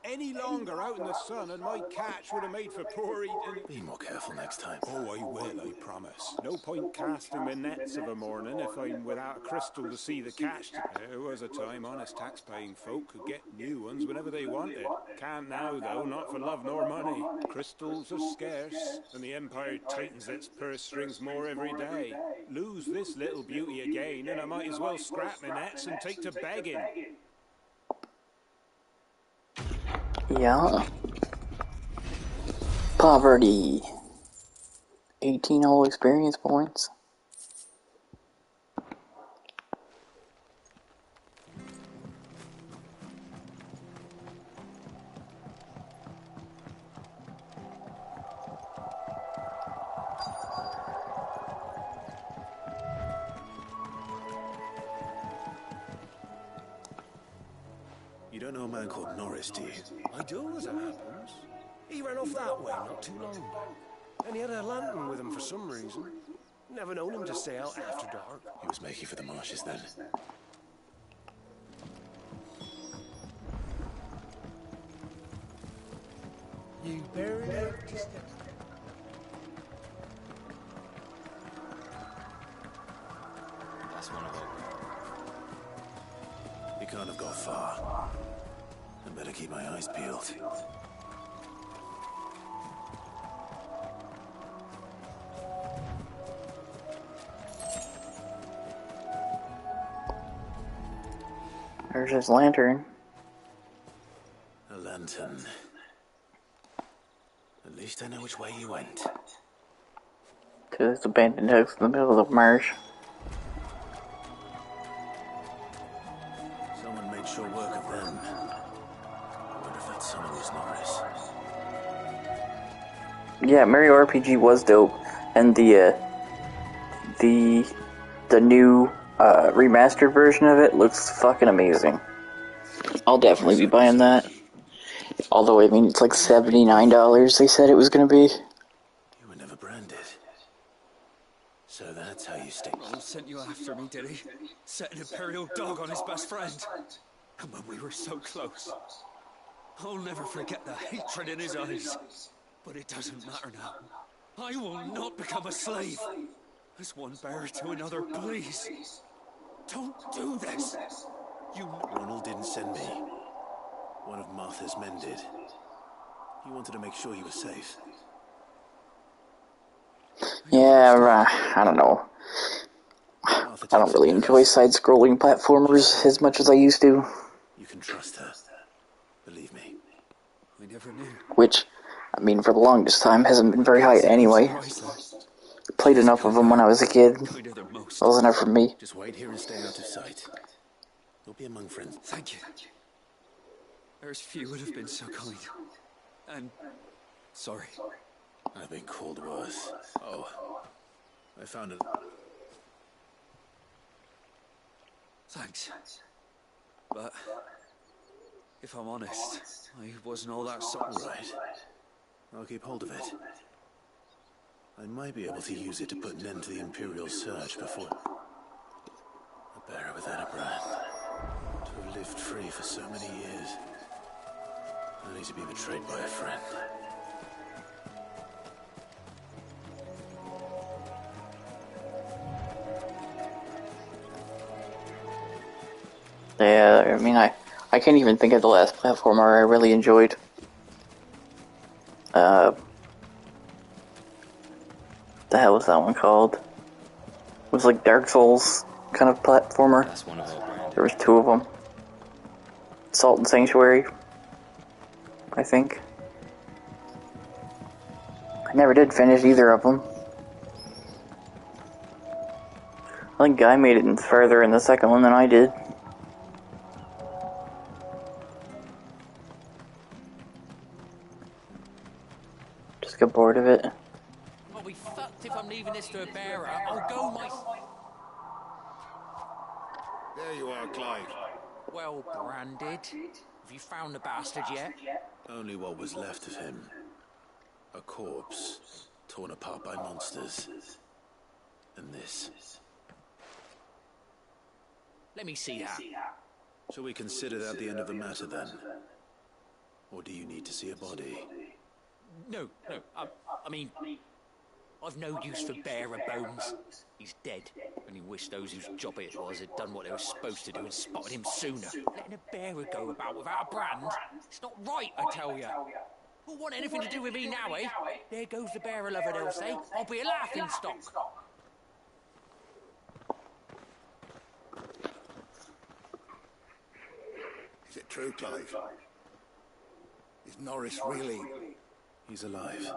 Any longer out in the sun and my catch would have made for poor eating... Be more careful next time. Oh, I will, I promise. No point casting my nets of a morning if I'm without a crystal to see the catch. There was a time honest tax-paying folk could get new ones whenever they wanted. Can't now, though, not for love nor money. Crystals are scarce, and the Empire tightens its purse strings more every day. Lose this little beauty again, and I might as well scrap my nets and take to begging. Yeah. Poverty. 18 whole experience points. You don't know a man called Norris, do you? I do, as it happens. He ran off that way not too long back. And he had a lantern with him for some reason. Never known him to stay out after dark. He was making for the marshes then. You buried it just now. That's one of them. Be can't have got far. I better keep my eyes peeled. There's his lantern. A lantern. At least I know which way you went. To this abandoned house in the middle of the marsh. Someone made short work of them. I wonder if that someone was Norris. Yeah, Mario RPG was dope, and the new remastered version of it looks fucking amazing. I'll definitely be buying that. Although, I mean, it's like $79 they said it was gonna be. You were never branded. So that's how you stick. Ronald sent you after me, did he? Set an Imperial dog on his best friend. And when we were so close. I'll never forget the hatred in his eyes. But it doesn't matter now. I will not become a slave. As one bearer to another, please. Don't do this. You... Ronald didn't send me. One of Martha's men did. He wanted to make sure you were safe. Yeah, I don't know. I don't really enjoy side-scrolling platformers as much as I used to. You can trust her. Believe me. I never knew. Which, I mean, for the longest time hasn't been very high anyway. Played enough of them when I was a kid. Wasn't it for me? Just wait here and stay out of sight. You'll be among friends. Thank you. There's few would have been so kind. And... sorry. I've been called worse. Oh. I found it. Thanks. But... if I'm honest, I wasn't all that sorry. Right. I'll keep hold of it. I might be able to use it to put an end to the Imperial Surge before... a bearer without a brand. To have lived free for so many years. Only to be betrayed by a friend. Yeah, I mean, I can't even think of the last platformer I really enjoyed. The hell was that one called? It was like Dark Souls kind of platformer. There was two of them. Salt and Sanctuary, I think. I never did finish either of them. I think Guy made it further in the second one than I did. Just got bored of it. I'll be fucked if I'm leaving this to a bearer. I'll go myself. There you are, Clive. Well branded. Have you found the bastard yet? Only what was left of him. A corpse, torn apart by monsters. And this. Let me see that. Shall we consider that the end of the matter, then? Or do you need to see a body? No. I mean... I've no use for bearer bones. He's dead. Only wish those whose job it was had done what they were supposed to do and spotted him sooner. Letting a bearer go about without a brand? It's not right, I tell you. Who'll want anything to do with me now, eh? There goes the bearer lover, they'll say. I'll be a laughing stock. Is it true, Clive? Is Norris really... He's alive.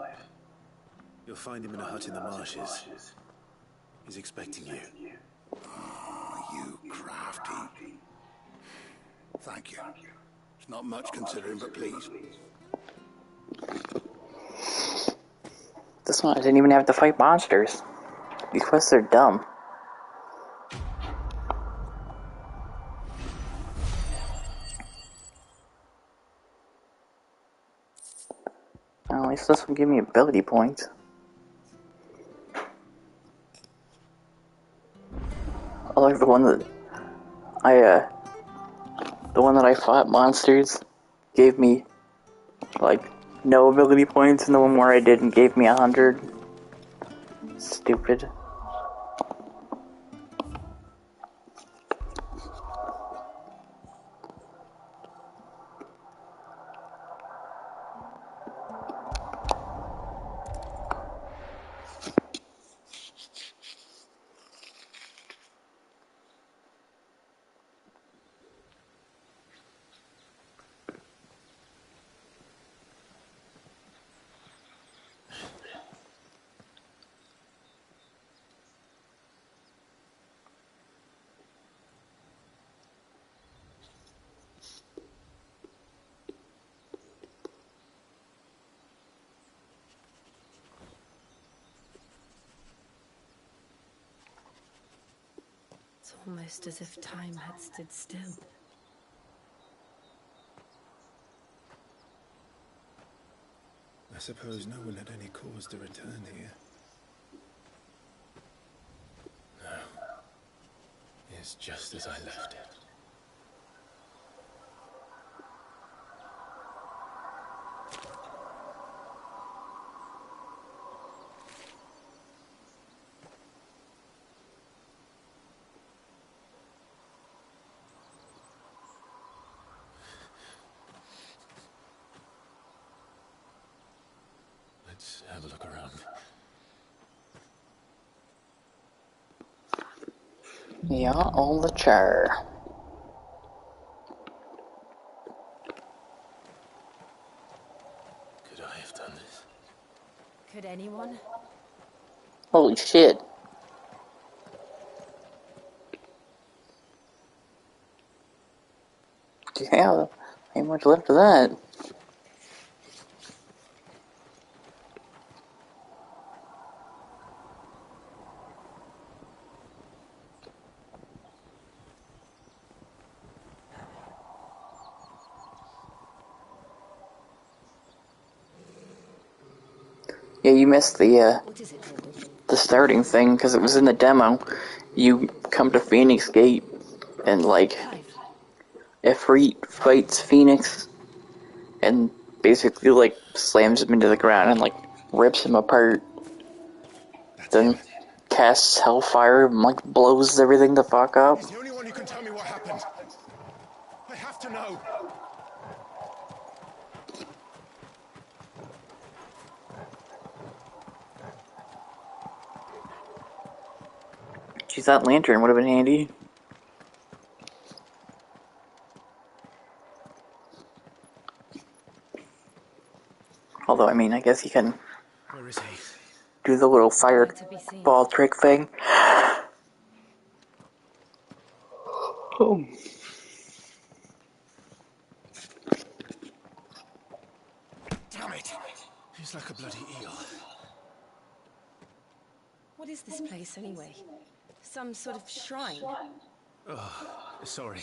You'll find him in a hut in the marshes. He's expecting you. Oh, you crafty. Thank you. It's not much considering, but please. This one I didn't even have to fight monsters. These quests are dumb. Well, at least this will give me ability points. I like the one that I fought monsters gave me like no ability points, and the one where I didn't gave me 100. Stupid. It's almost as if time had stood still. I suppose no one had any cause to return here. No. It's just as I left it. Let's have a look around. Yeah, on the chair. Could I have done this? Could anyone? Holy shit. Yeah, ain't much left of that. Yeah, you missed the starting thing, because it was in the demo. You come to Phoenix Gate, and, like, Ifrit fights Phoenix, and basically, like, slams him into the ground and, like, rips him apart. Then casts Hellfire and, like, blows everything the fuck up. He's the only one who can tell me what happened. I have to know. Geez, that lantern would have been handy. Although, I mean, I guess you can Where is he? do the little fireball trick thing. Oh. Damn it! He's like a bloody eel. What is this place, anyway? Some sort of shrine? Oh, sorry.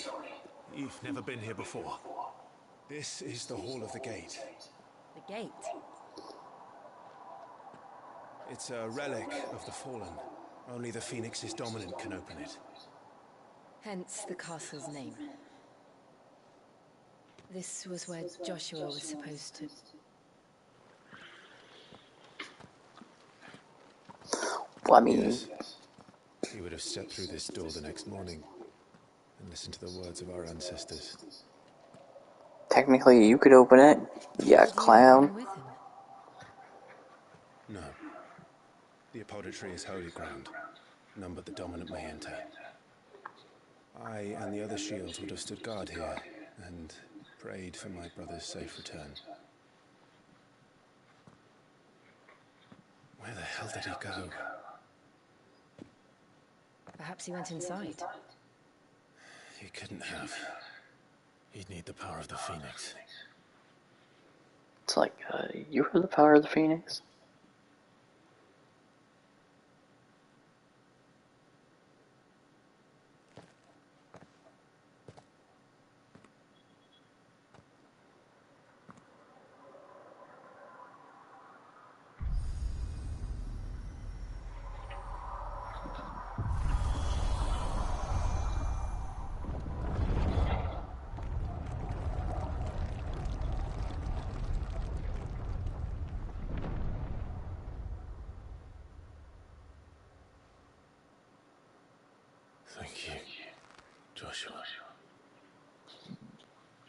You've never been here before. This is the Hall of the Gate. The gate? It's a relic of the Fallen. Only the Phoenix's dominant can open it. Hence the castle's name. This was where Joshua was supposed to... Well, I mean... Yes. He would have stepped through this door the next morning and listened to the words of our ancestors. Technically, you could open it. Yeah, clown. No. The apodatory is holy ground. None but the dominant may enter. I and the other shields would have stood guard here and prayed for my brother's safe return. Where the hell did he go? Perhaps he went inside. He couldn't have. He'd need the power of the Phoenix. It's like, you were the power of the Phoenix? Thank you, Joshua.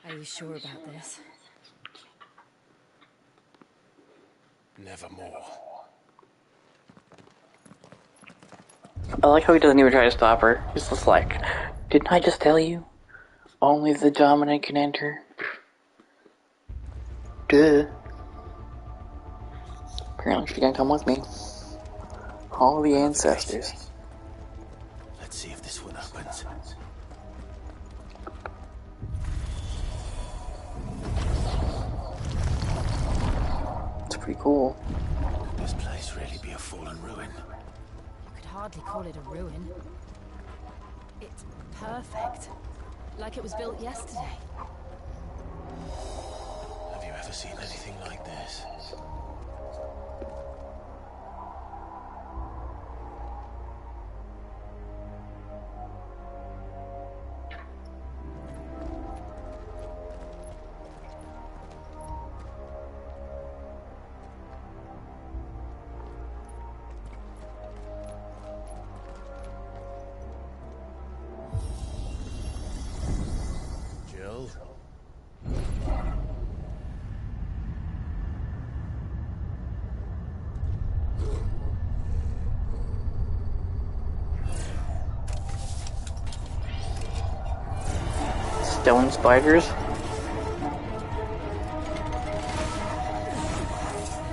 Are you sure about this? Nevermore. I like how he doesn't even try to stop her. He's just like, didn't I just tell you? Only the dominant can enter. Duh. Apparently she can come with me. All the ancestors. Let's see if this one opens. It's pretty cool. Could this place really be a fallen ruin? You could hardly call it a ruin. It's perfect. Like it was built yesterday. Have you ever seen anything like this? Jill? Stone spiders.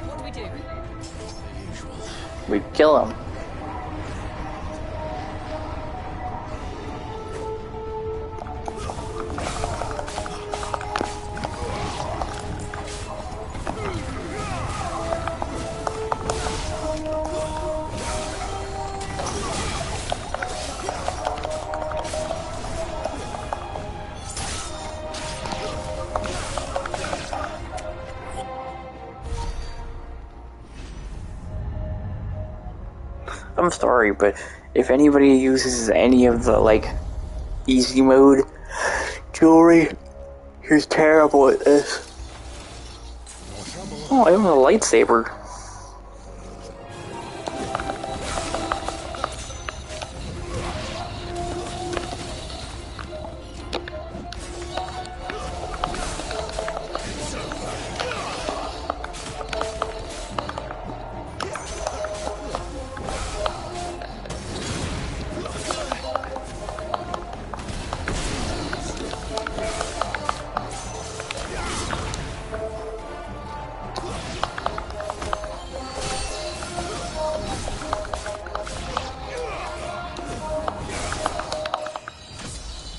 What do we do? The usual. We kill them. I'm sorry, but if anybody uses any of the, like, easy mode jewelry, he's terrible at this. Oh, I have a lightsaber.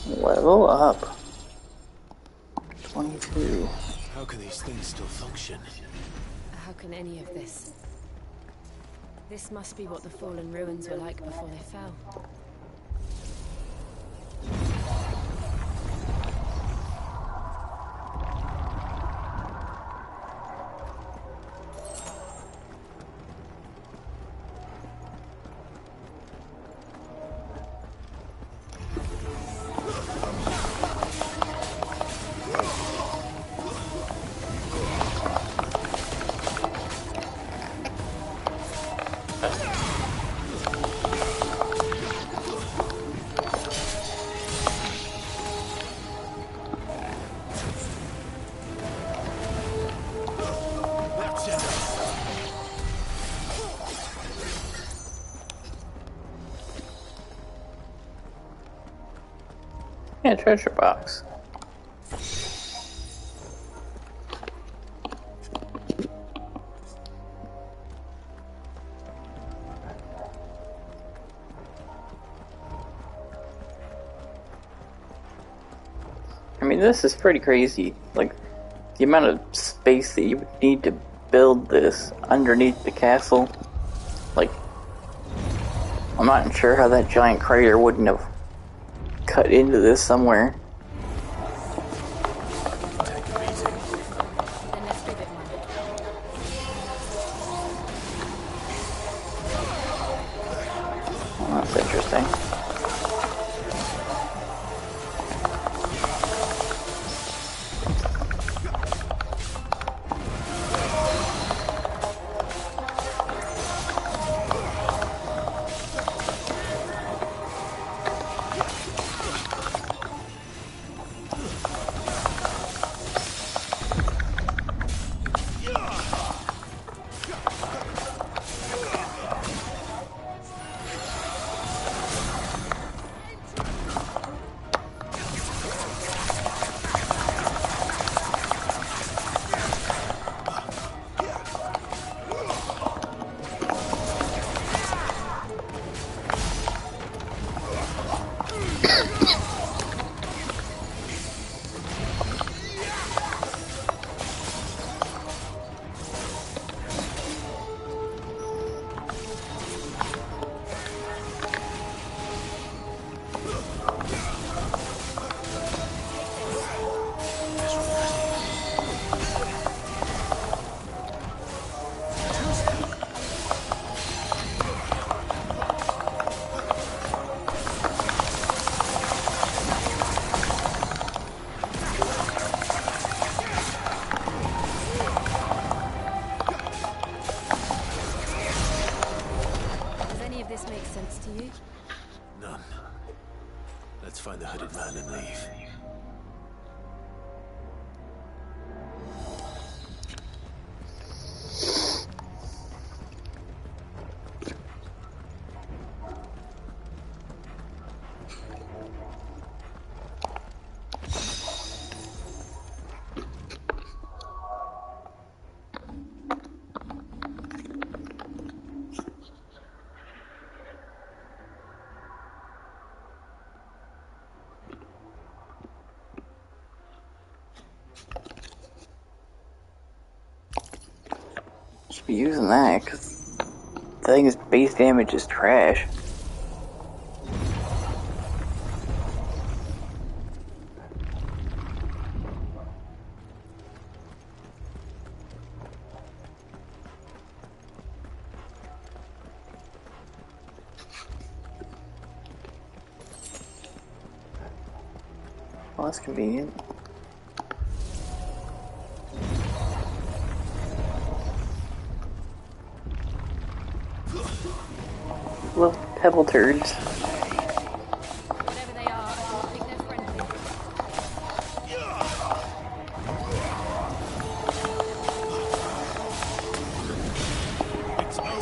Level up. 22. How can these things still function? How can any of this? This must be what the fallen ruins were like before they fell. Yeah, treasure box. I mean, this is pretty crazy. Like, the amount of space that you would need to build this underneath the castle. Like, I'm not sure how that giant crater wouldn't have cut into this somewhere. Well, that's interesting. Should be using that, because the thing's base damage is trash. Well, that's convenient. Little pebble turds. Whatever they are, I don't think they're friendly. It's over.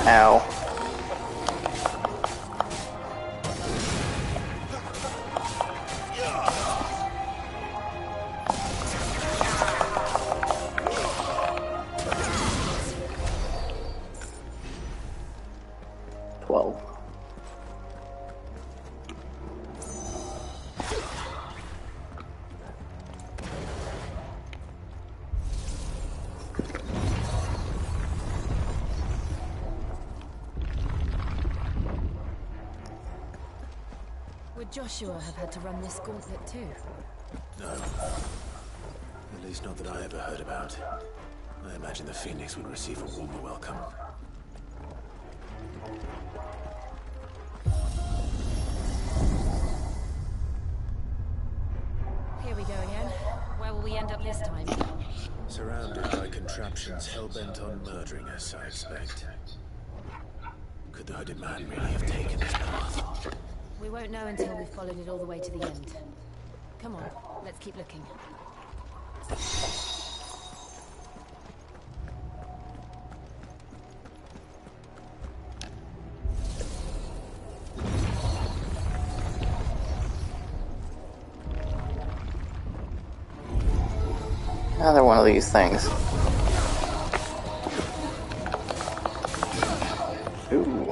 Ow. Would Joshua have had to run this gauntlet too? No. At least not that I ever heard about. I imagine the Phoenix would receive a warmer welcome. Here we go again. Where will we end up this time? Surrounded by contraptions hell-bent on murdering us, I expect. Could the hooded man really have taken this path? We won't know until we've followed it all the way to the end. Come on, let's keep looking. Another one of these things. Ooh.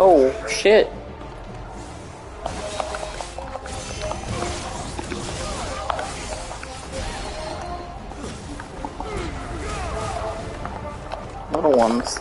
Oh, shit. Little ones.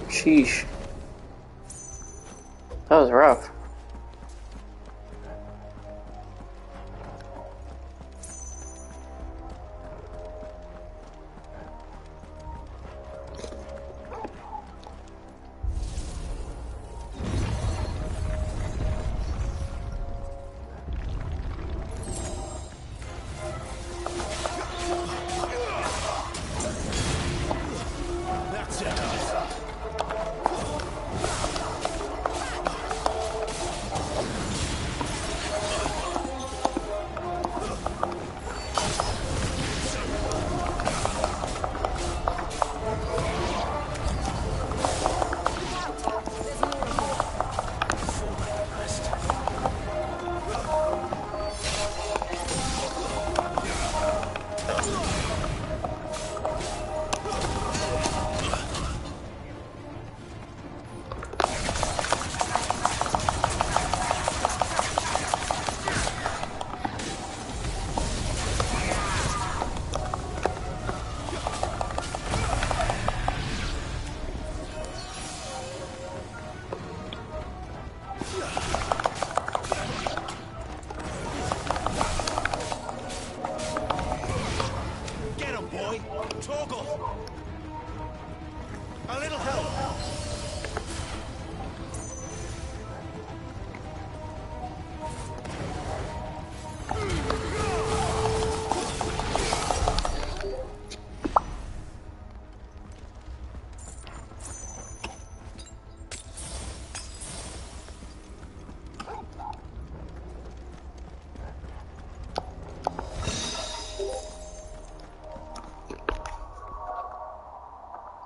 Sheesh. That was rough.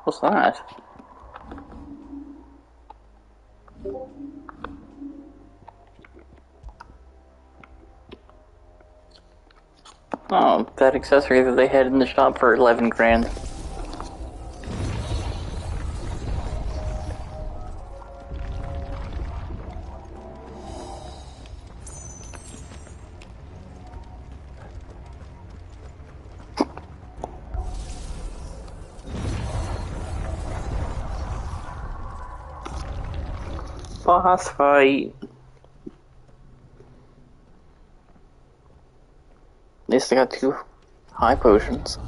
What's that? Oh, that accessory that they had in the shop for 11 grand. Boss fight. At least I got 2 high potions.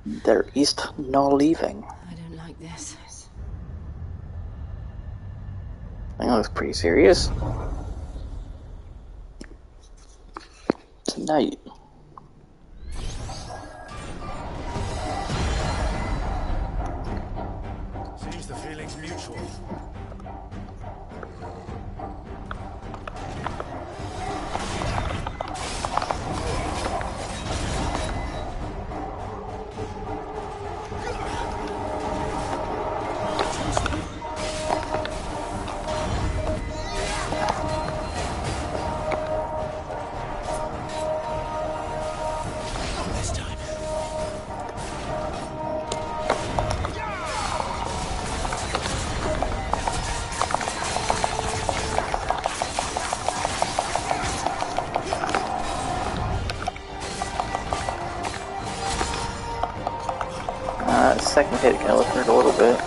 There is no leaving. I don't like this. I think that looks pretty serious. Tonight. Seems the feeling's mutual. Second hit kind of hurt a little bit.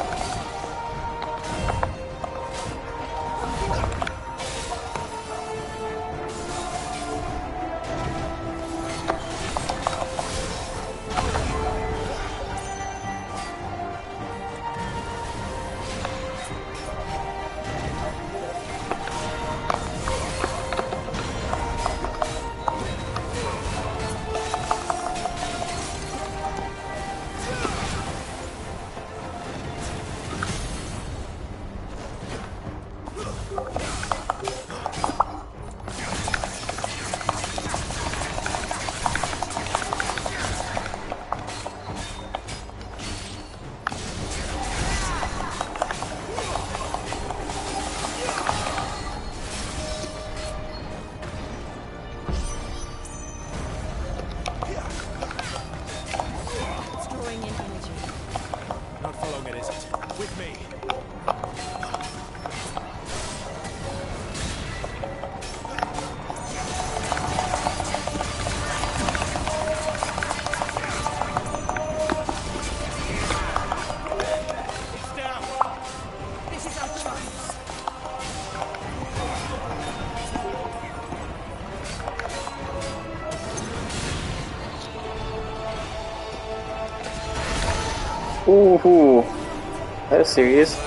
Ooh, that was serious.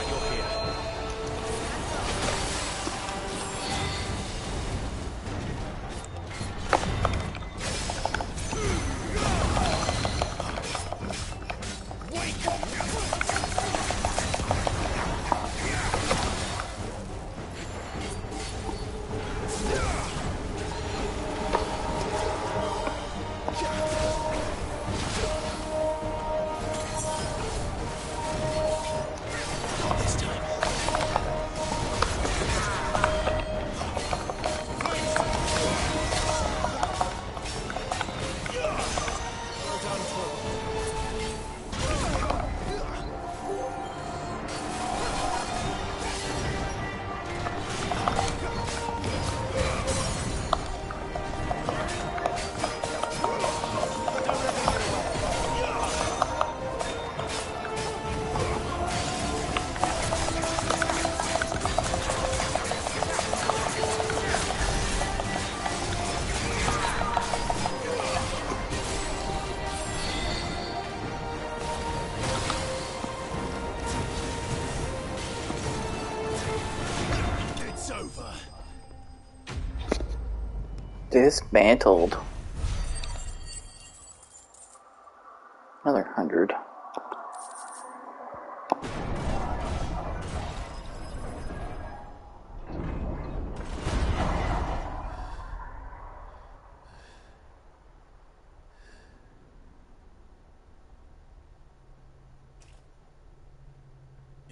Dismantled. Another 100.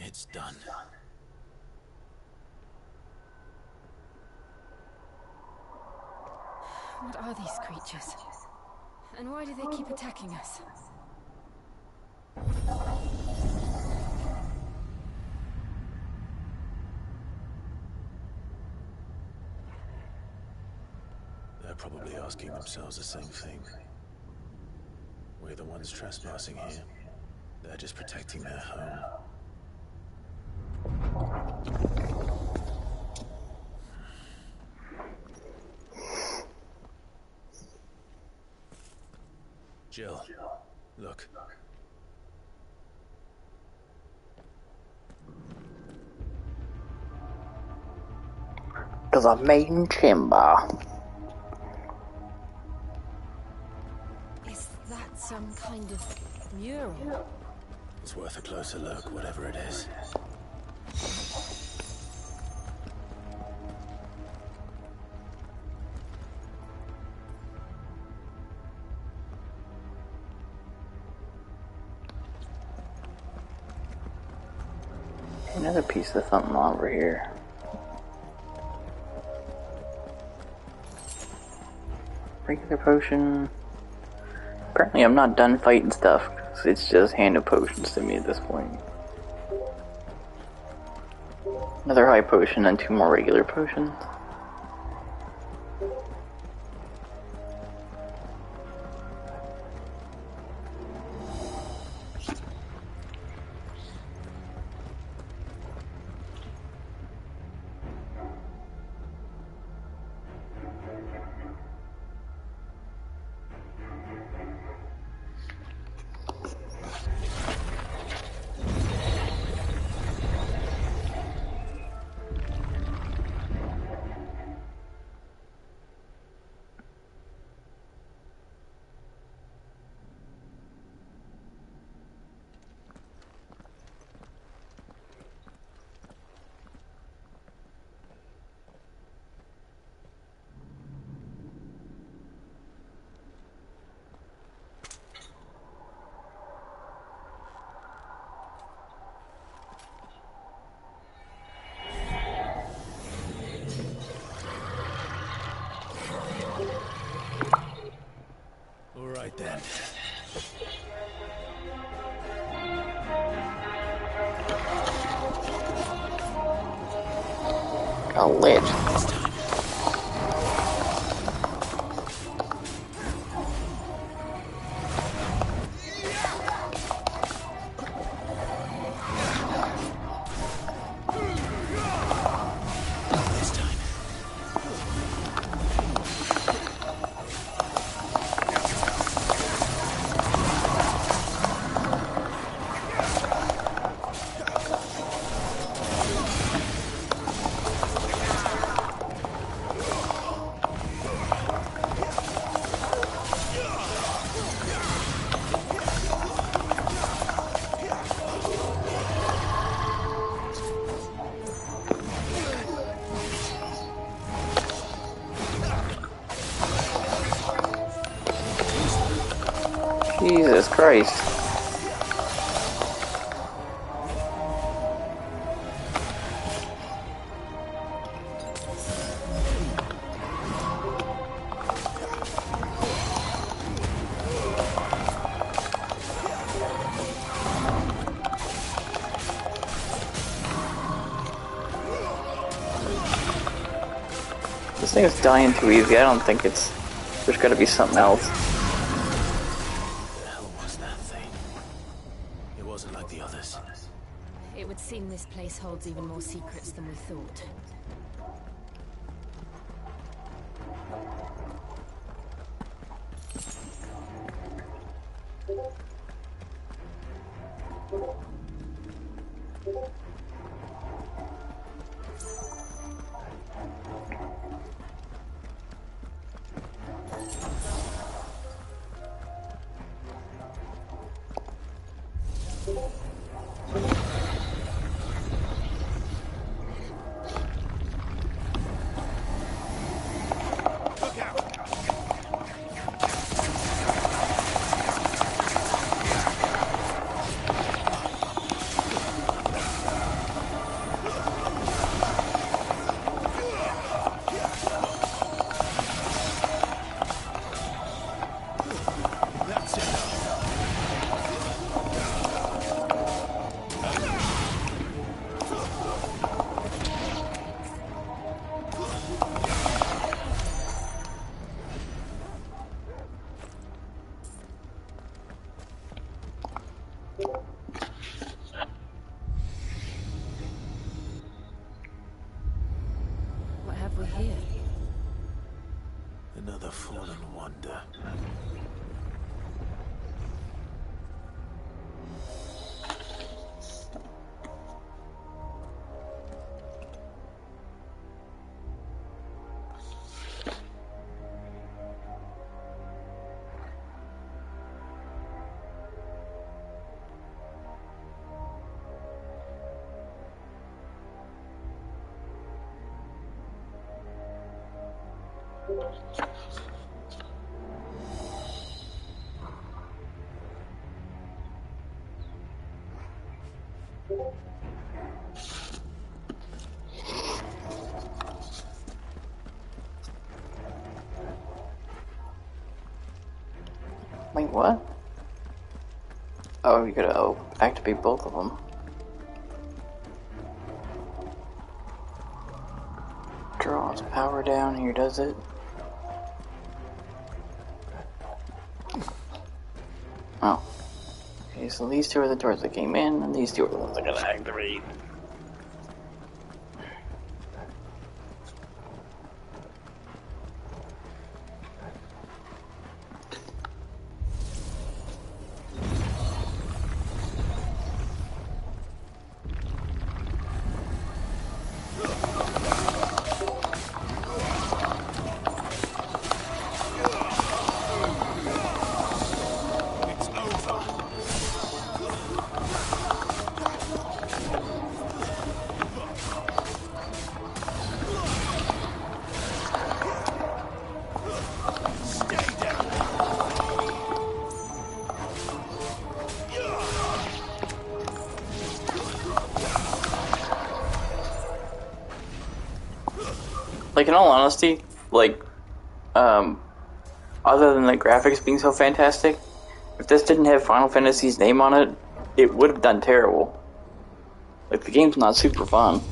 It's done. What are these creatures? And why do they keep attacking us? They're probably asking themselves the same thing. We're the ones trespassing here. They're just protecting their home. Jill, look. To the main chamber. Is that some kind of mural? It's worth a closer look, whatever it is. Another piece of something over here. Regular potion. Apparently I'm not done fighting stuff. It's just hand of potions to me at this point. Another high potion and 2 more regular potions. Alright then. A lich. Jesus Christ. This thing is dying too easy. I don't think it's... There's gotta be something else. What the hell was that thing? It wasn't like the others. It would seem this place holds even more secrets than we thought. Wait, what? Oh, you gotta activate both of them. Draws power down here, does it? Oh. Okay, so these two are the doors that came in, and these two are the ones I gotta activate. Like, in all honesty, like, other than the graphics being so fantastic, if this didn't have Final Fantasy's name on it, it would have done terrible. Like, the game's not super fun.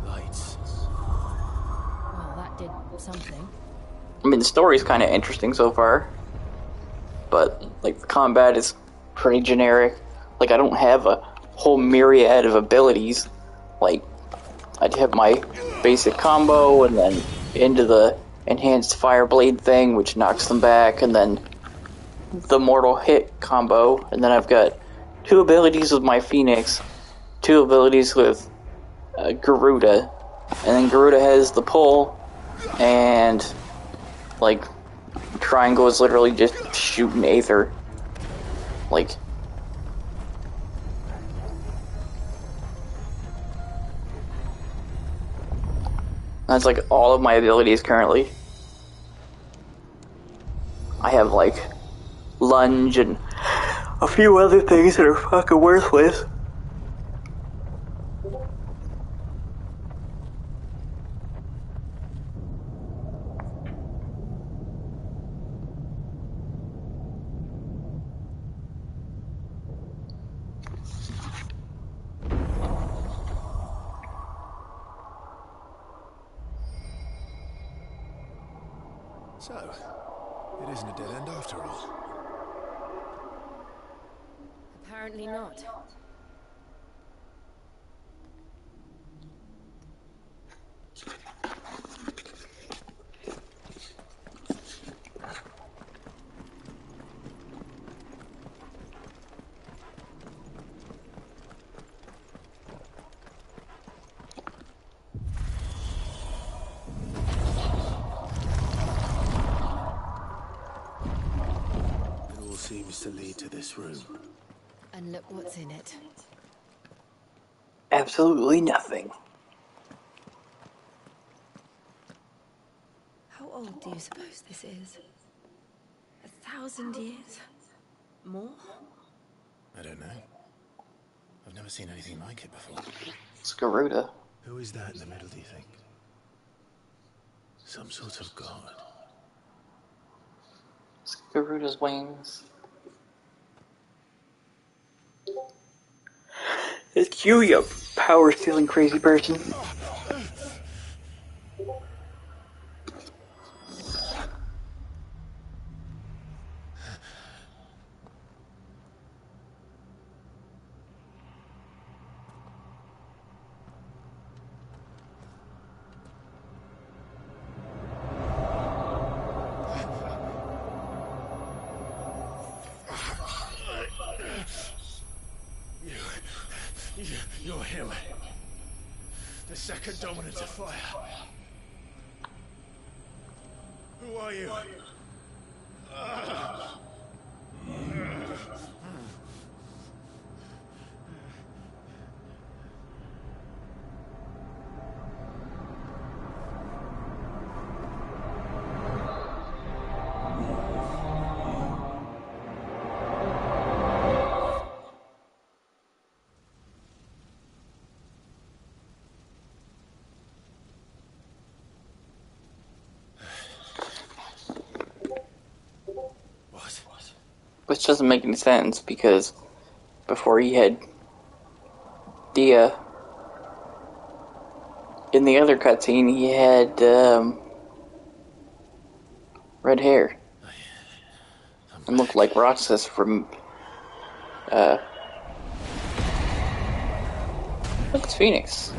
Lights. Well, that did something. I mean, the story's kind of interesting so far, but, like, the combat is pretty generic. Like, I don't have a whole myriad of abilities. Like, I'd have my basic combo, and then into the enhanced fire blade thing, which knocks them back, and then the mortal hit combo, and then I've got 2 abilities with my Phoenix, 2 abilities with Garuda, and then Garuda has the pull, and, like, Triangle is literally just shooting Aether. Like, that's like all of my abilities currently. I have like lunge and a few other things that are fucking worthless. So, it isn't a dead end after all. Apparently not. Seems to lead to this room. And look what's in it. Absolutely nothing. How old do you suppose this is? 1,000 years? More? I don't know. I've never seen anything like it before. It's Garuda. Who is that in the middle, do you think? Some sort of god. It's Garuda's wings. It's you power-stealing crazy person. You're him. The second dominant of fire. Who are you? which doesn't make any sense because before he had the in the other cutscene he had red hair and looked like Roxas from look, it's Phoenix.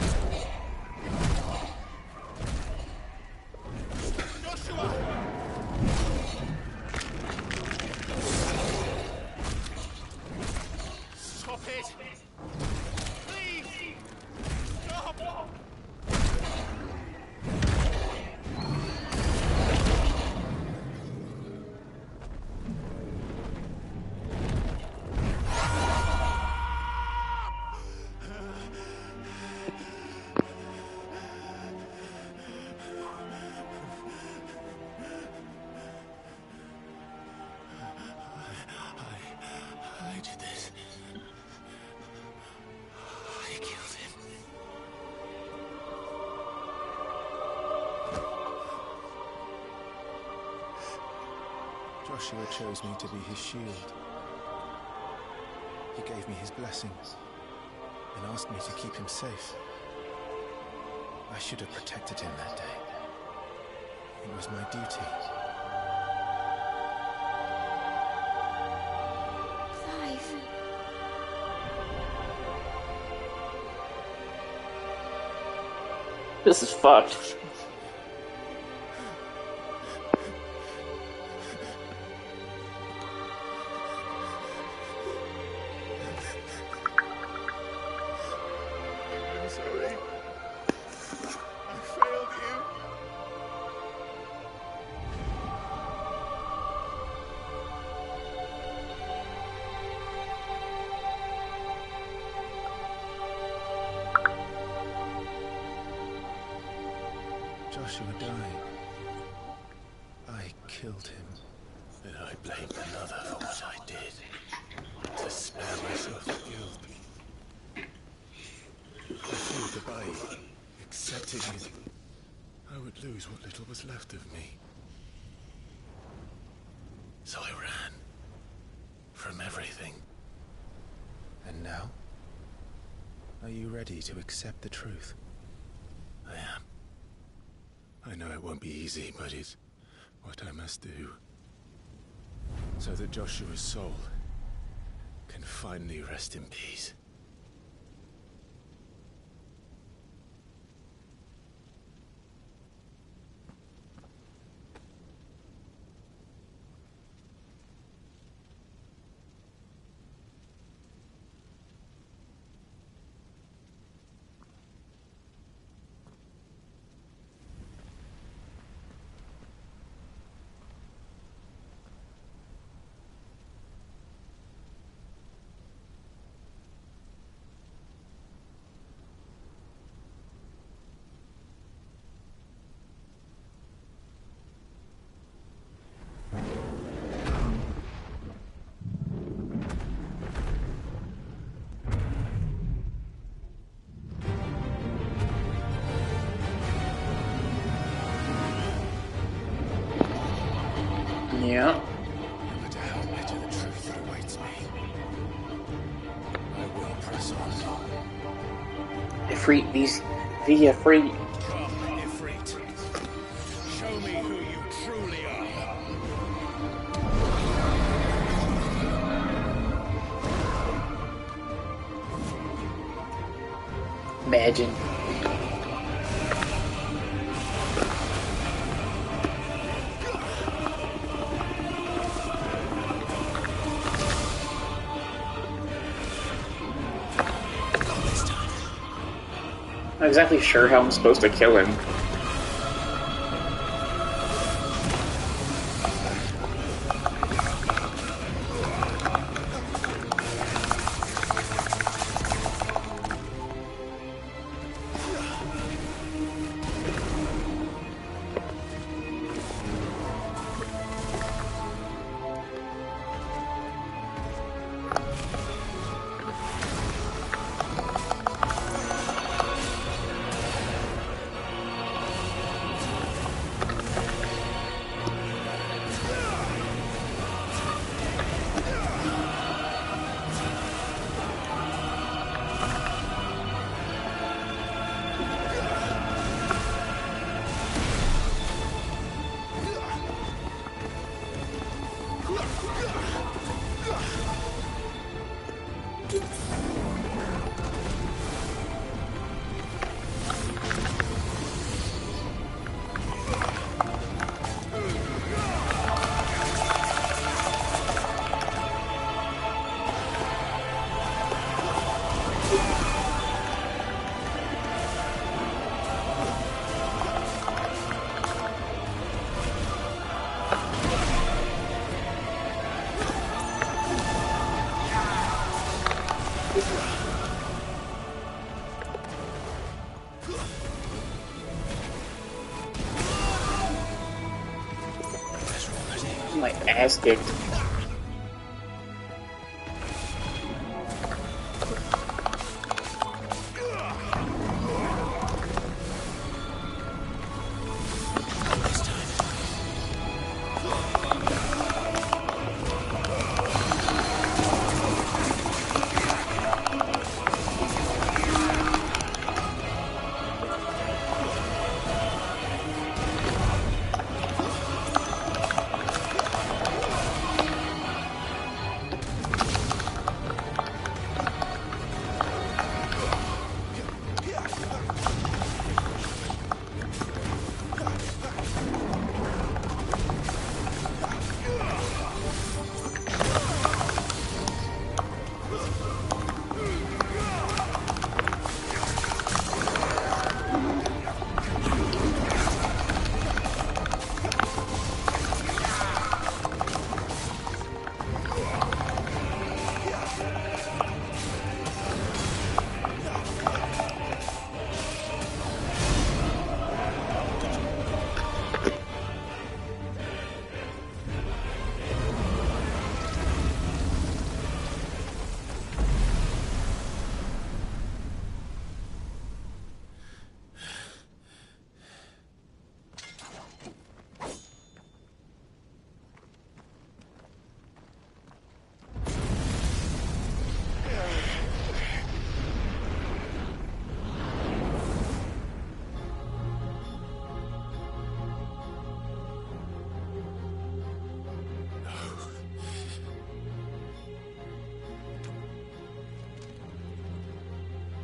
Stop it! Please! Stop! I did this. I killed him. Joshua chose me to be his shield. He gave me his blessing and asked me to keep him safe. I should have protected him that day. It was my duty. Clive. This is fucked. I'm sorry. I failed you. Joshua died. I killed him. Then I blamed another for what I did. To spare myself the guilt. I threw the bite, accepting it. I would lose what little was left of me. So I ran. From everything. And now? Are you ready to accept the truth? I am. I know it won't be easy, but it's what I must do. So that Joshua's soul can finally rest in peace. Yeah. No matter how bitter the truth that awaits me, I will press on. Ifrit, the Ifrit. Come, Ifrit. Show me who you truly are. Imagine. Not exactly sure how I'm supposed to kill him. My ass kicked.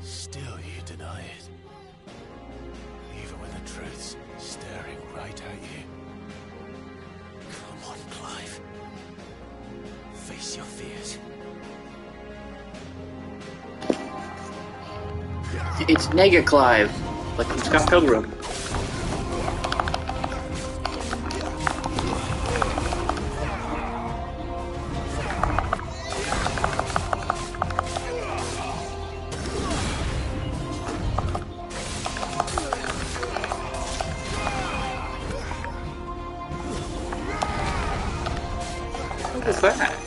Still you deny it. Even when the truth's staring right at you. Come on, Clive. Face your fears. It's Nega Clive, like from Scott Pilgrim. What was that?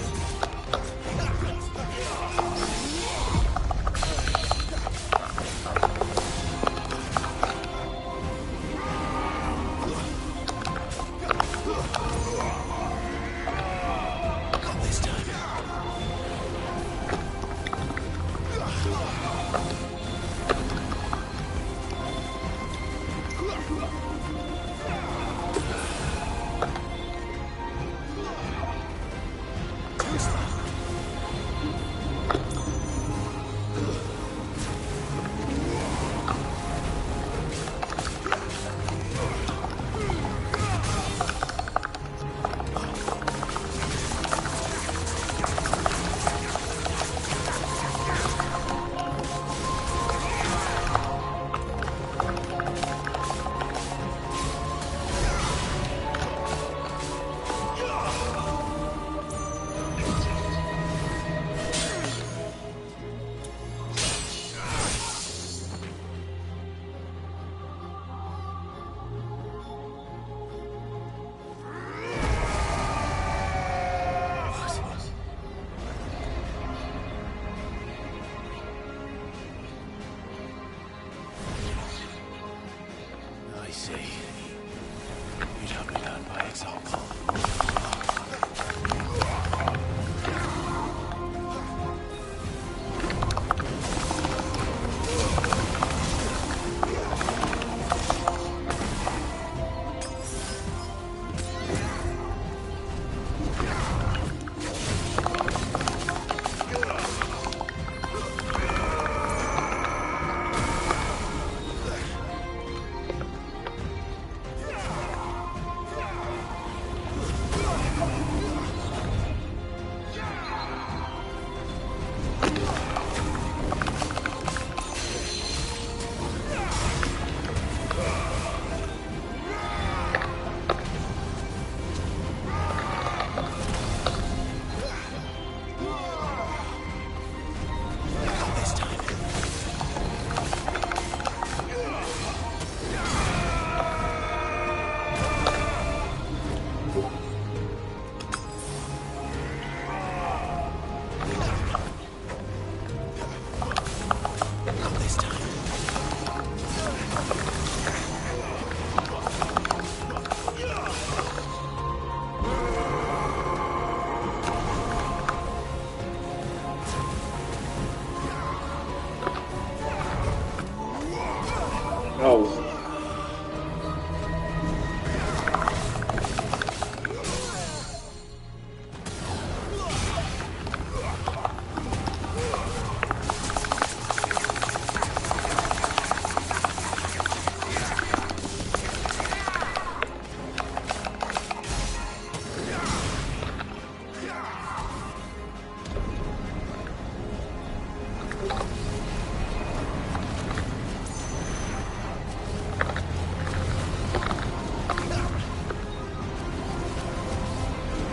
Oh.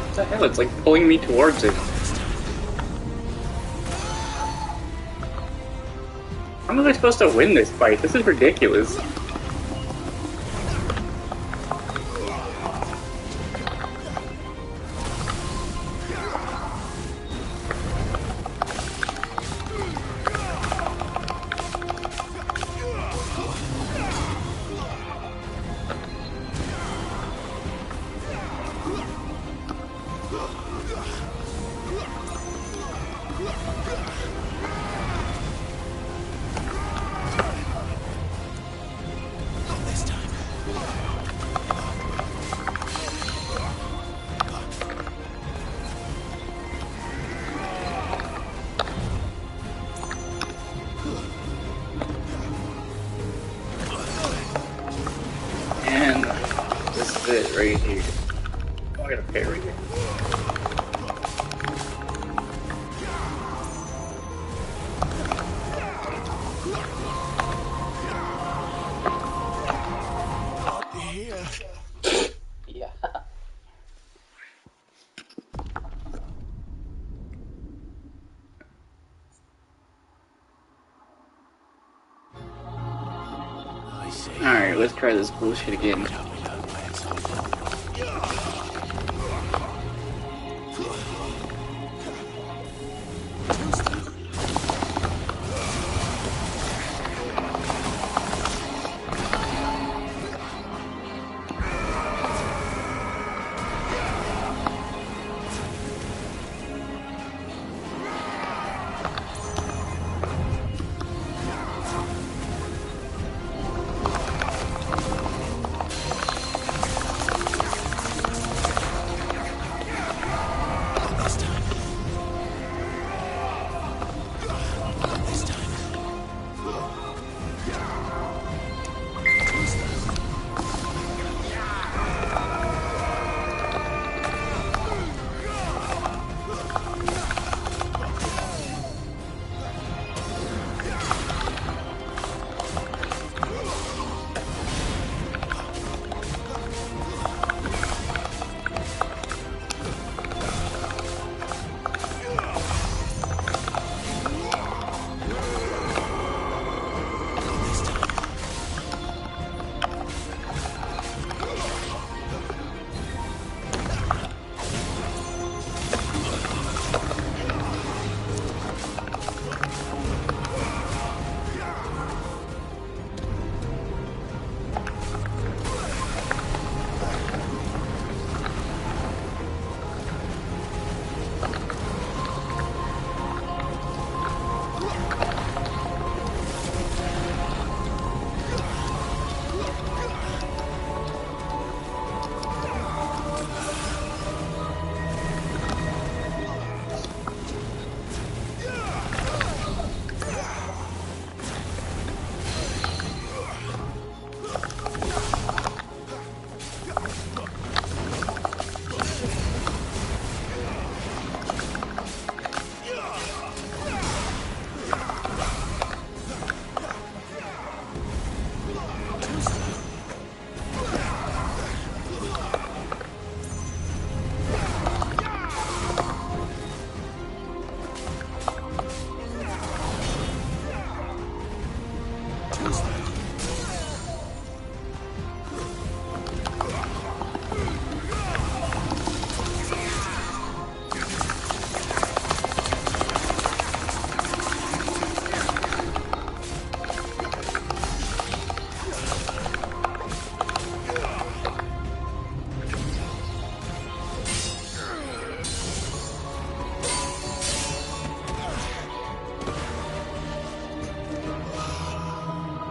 What the hell? It's like pulling me towards it. How am I supposed to win this fight? This is ridiculous. And this is it right here. Oh, I gotta parry it. Yeah. Alright, let's try this bullshit again.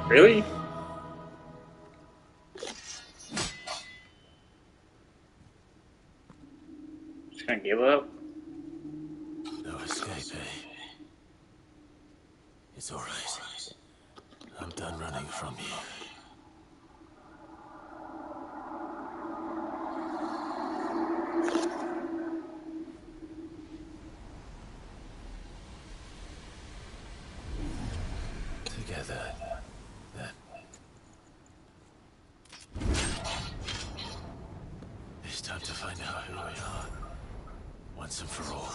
Really? give up? No escape, eh? It's alright. I'm done running from you. Together, then. It's time to find out who we are, once and for all.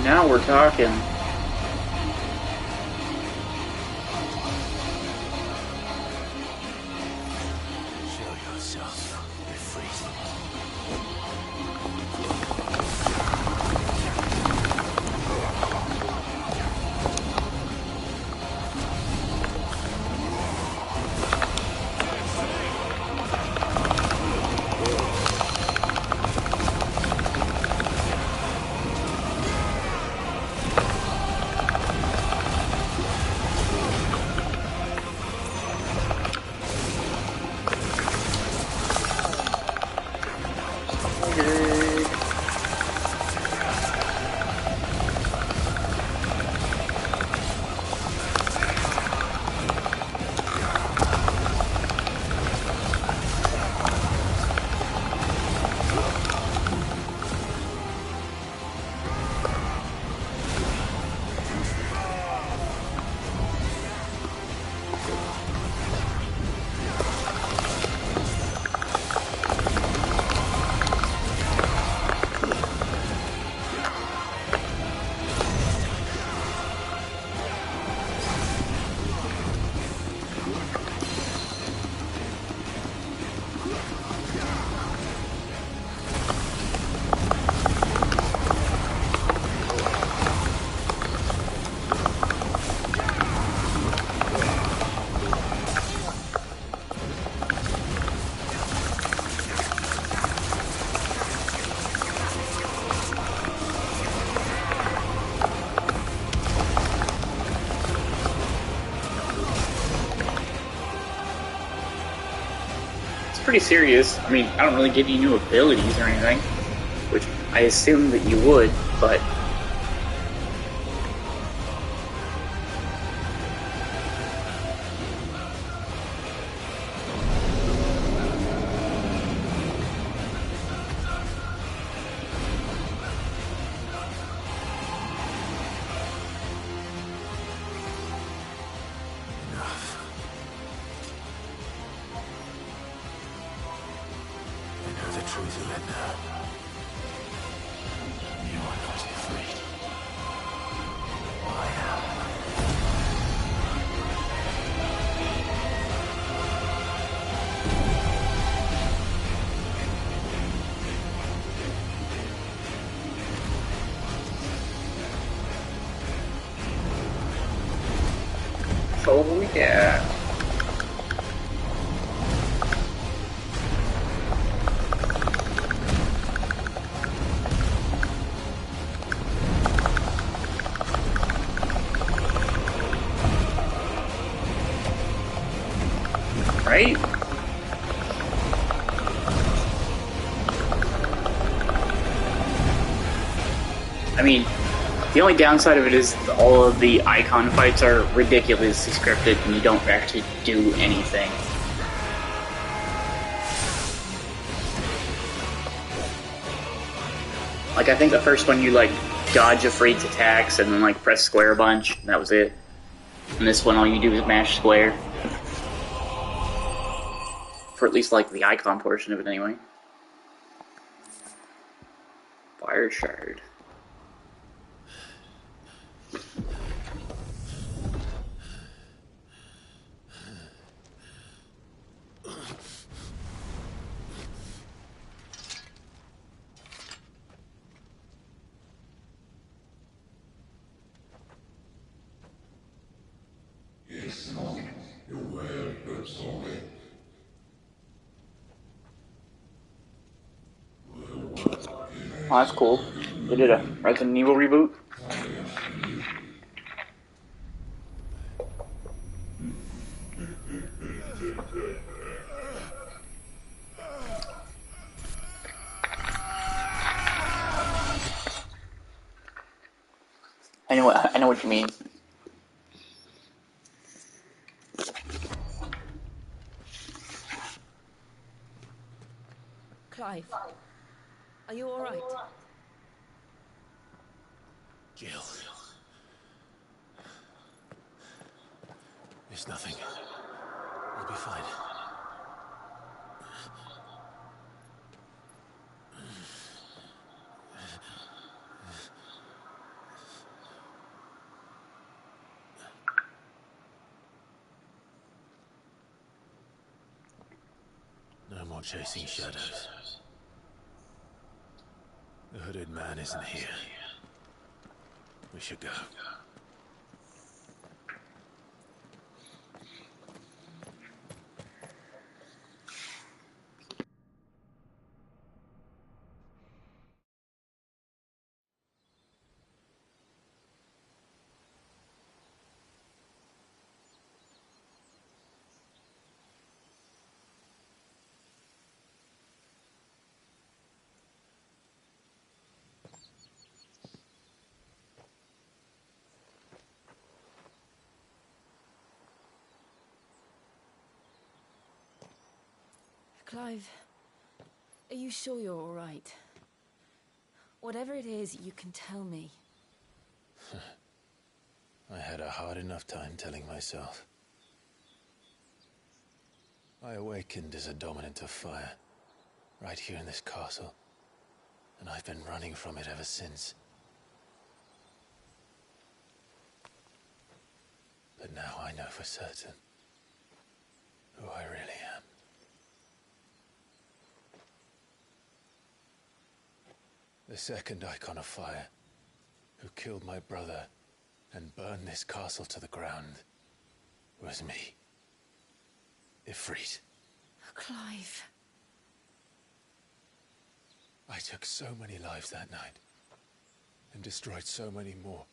Now we're talking. Show yourself, be free. Pretty serious. I mean, I don't really give you new abilities or anything, which I assumed that you would, but oh yeah. Right? I mean, the only downside of it is all of the icon fights are ridiculously scripted and you don't actually do anything. Like, I think the first one you, like, dodge a freak's attacks and then, like, press square a bunch, and that was it. And this one, all you do is mash square. For at least, like, the icon portion of it, anyway. Fire shard. Oh, that's cool. They did a Resident Evil reboot. I know what you mean. Clive, are you all right? Jill. It's nothing. We'll be fine. No more chasing shadows. The hooded man isn't here. We should go. Clive, are you sure you're all right? Whatever it is, you can tell me. I had a hard enough time telling myself. I awakened as a dominant of fire, right here in this castle, and I've been running from it ever since. But now I know for certain who I really am. The second icon of fire, who killed my brother and burned this castle to the ground, was me. E03. Clive. I took so many lives that night, and destroyed so many more,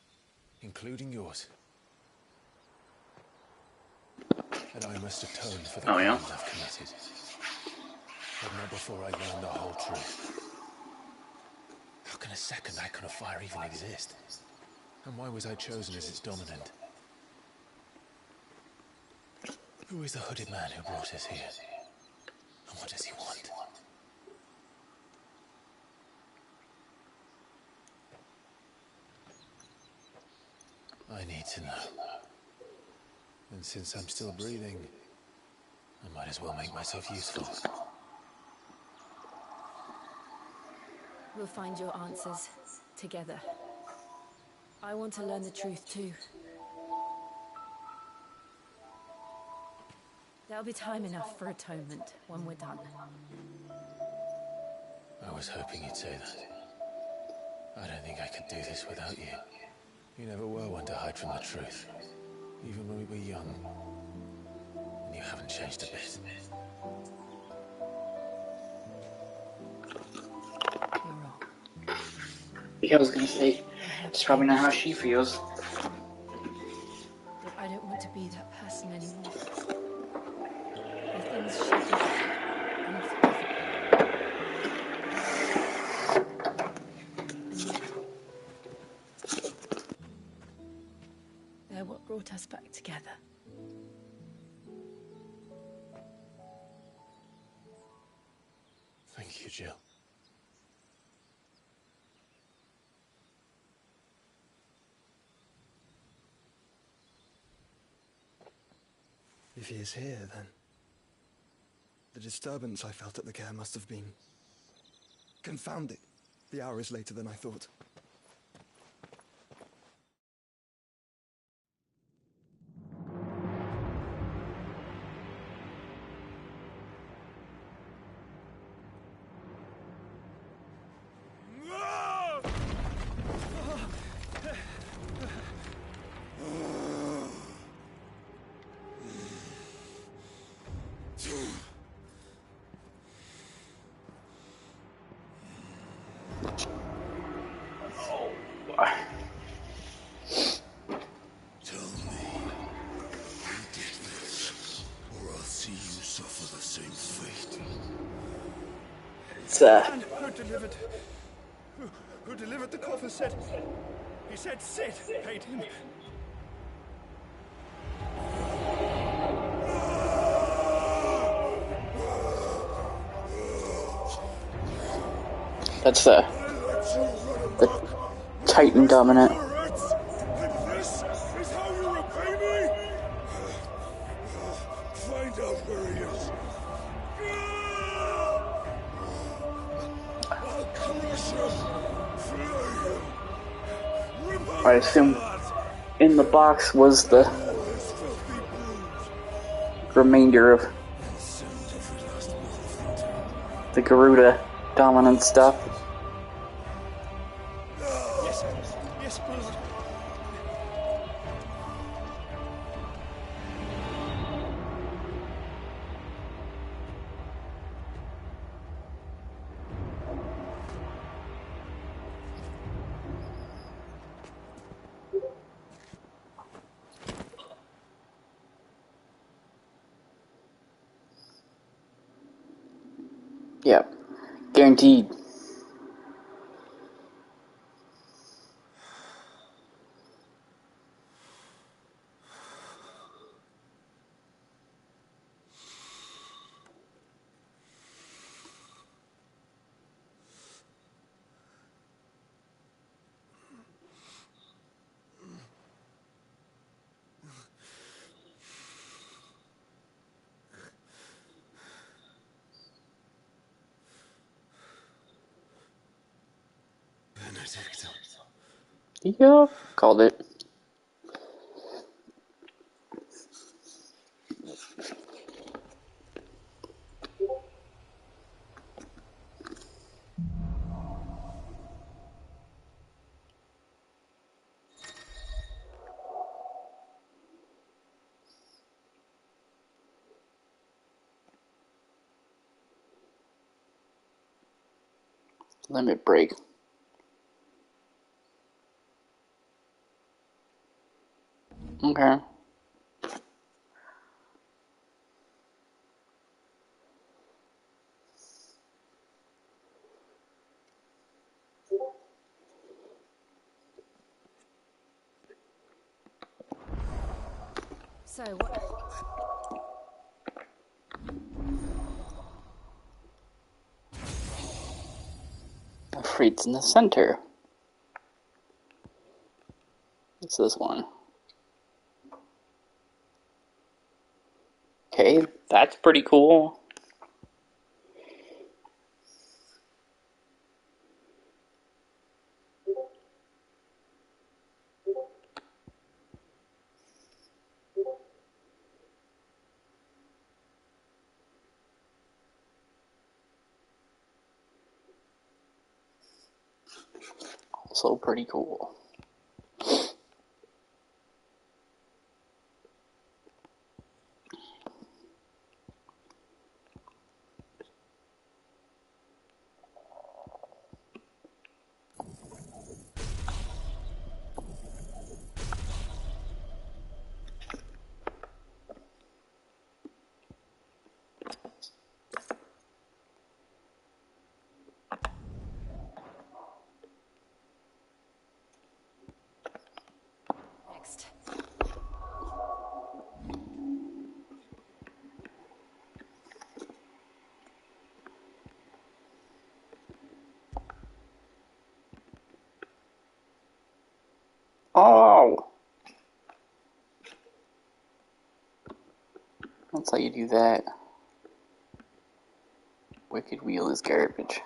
including yours. And I must atone for the crimes I've committed. But not before I learn the whole truth. How can a second icon of fire even exist? And why was I chosen as its dominant? Who is the hooded man who brought us here? And what does he want? I need to know. And since I'm still breathing, I might as well make myself useful. We'll find your answers together. I want to learn the truth too. There'll be time enough for atonement when we're done. I was hoping you'd say that. I don't think I could do this without you. You never were one to hide from the truth, even when we were young. And you haven't changed a bit. Yeah, I was gonna say, it's probably not how she feels. But I don't want to be that person anymore. The things she did, unforgivable. And yet, they're what brought us back together. Thank you, Jill. If he is here, then the disturbance I felt at the care must have been confounded. The hour is later than I thought. It's And who delivered the coffin said He said Sid paid him. That's the Titan dominant. This is how you repay me? Find out where he is. I'll crush him. Flay him. I assume in the box was the remainder of the Garuda dominant stuff. Yes, yes, my lord. Yep. Guaranteed. Yep. Called it. Limit break. Okay. So, what... Freed's in the center. It's this one. Okay, that's pretty cool. Also pretty cool. Next. Oh! That's how you do that. Wicked Wheel is garbage.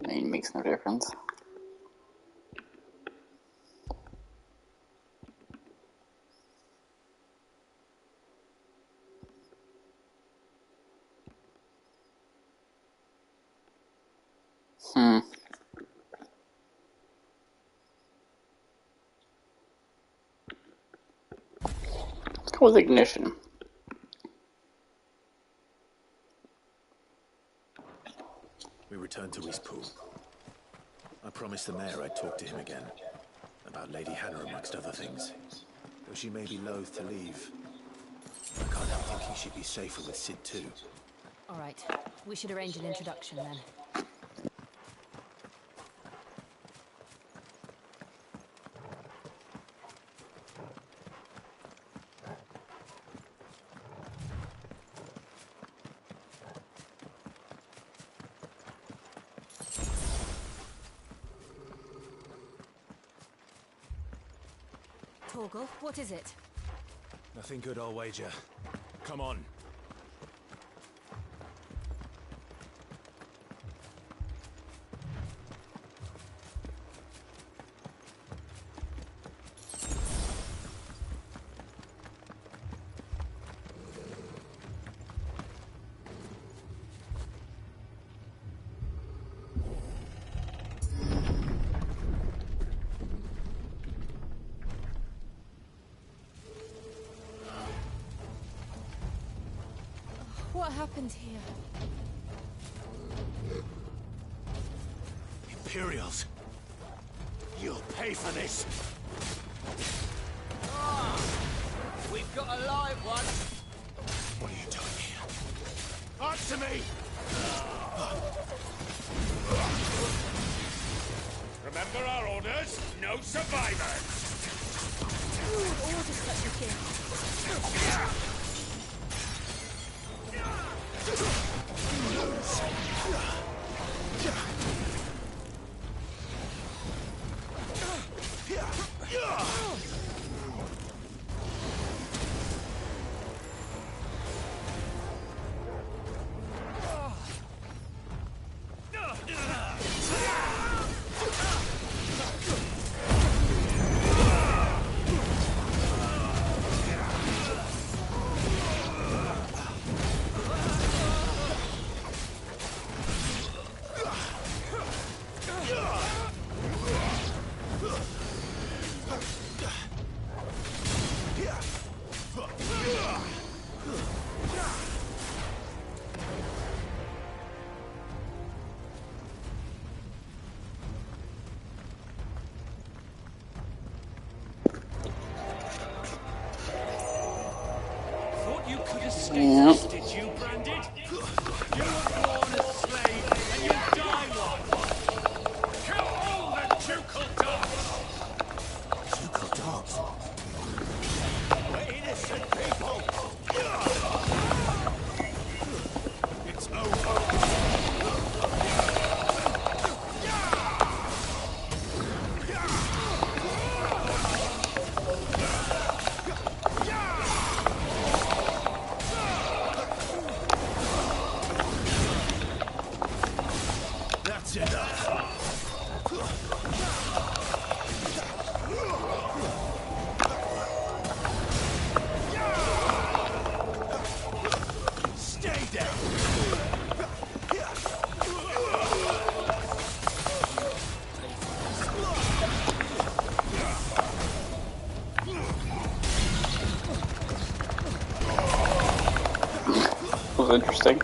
Name makes no difference. Let's go with ignition. we returned to Eastpool. I promised the mayor I'd talk to him again, about Lady Hannah amongst other things. Though she may be loath to leave, I can't help thinking she'd be safer with Sid too. All right, we should arrange an introduction then. Torgal, what is it? Nothing good, I'll wager. Come on. What happened here? Imperials! You'll pay for this! We've got a live one. What are you doing here? Answer me! Remember our orders? No survivors! Who would order such a thing? Yep. Did you, Branded? You were born a slave, and you'll die one. Kill all the ducal dogs! Ducal dogs? We're innocent people! It's over! Was interesting.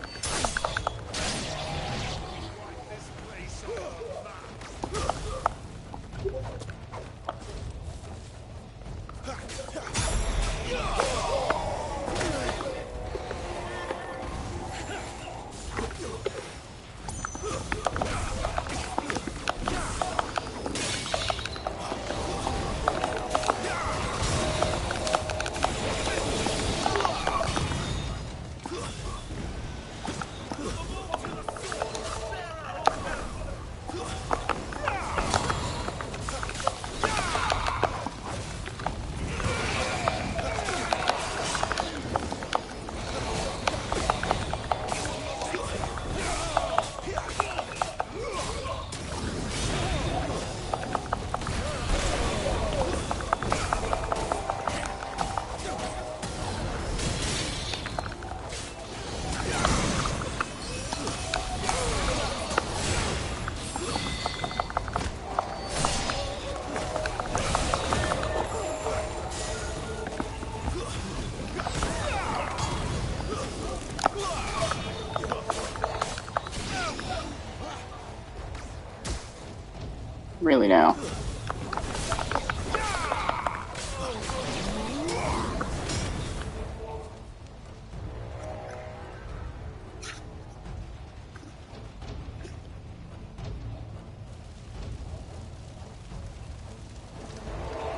Really now.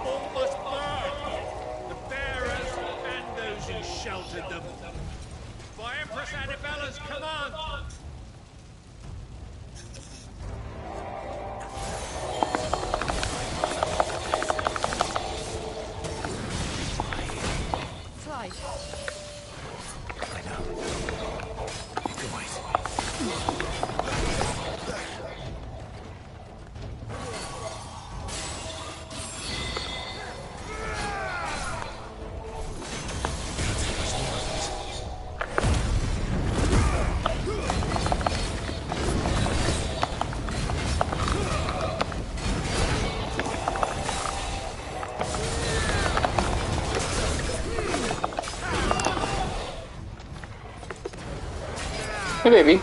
Almost burned. The bearers and those who sheltered them. By Empress Annabella's command. Fly. I know. You can wait. Hey, baby.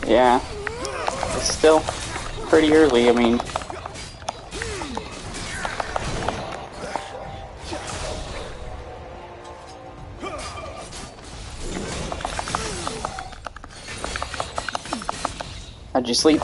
Yeah. It's still pretty early, I mean. How'd you sleep?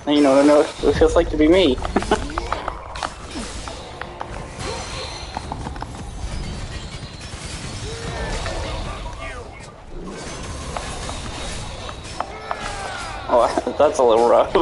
You know what it feels like to be me. Oh, that's a little rough.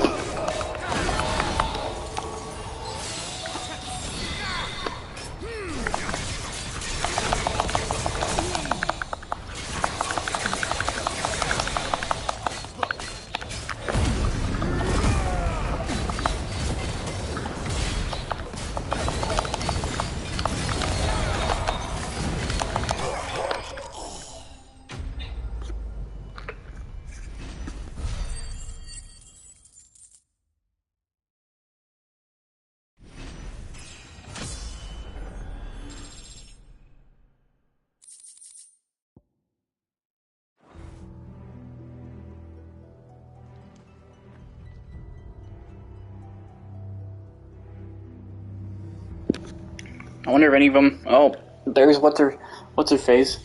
I wonder if any of them. Oh, there's what's her face.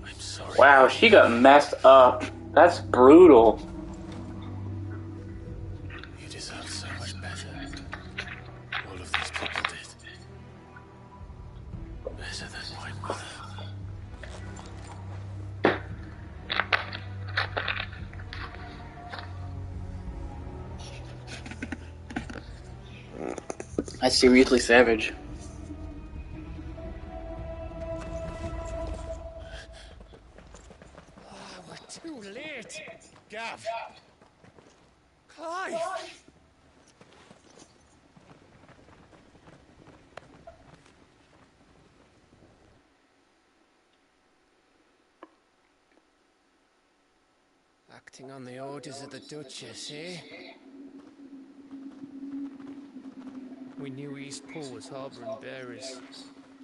I'm sorry. Wow, she got messed up. That's brutal. You deserve so much better. All of these people did. Better than my mother. That's seriously savage. We're too late. Gav. Clive. Acting on the orders of the Duchess, eh? We knew Eastpool was harbouring bearers.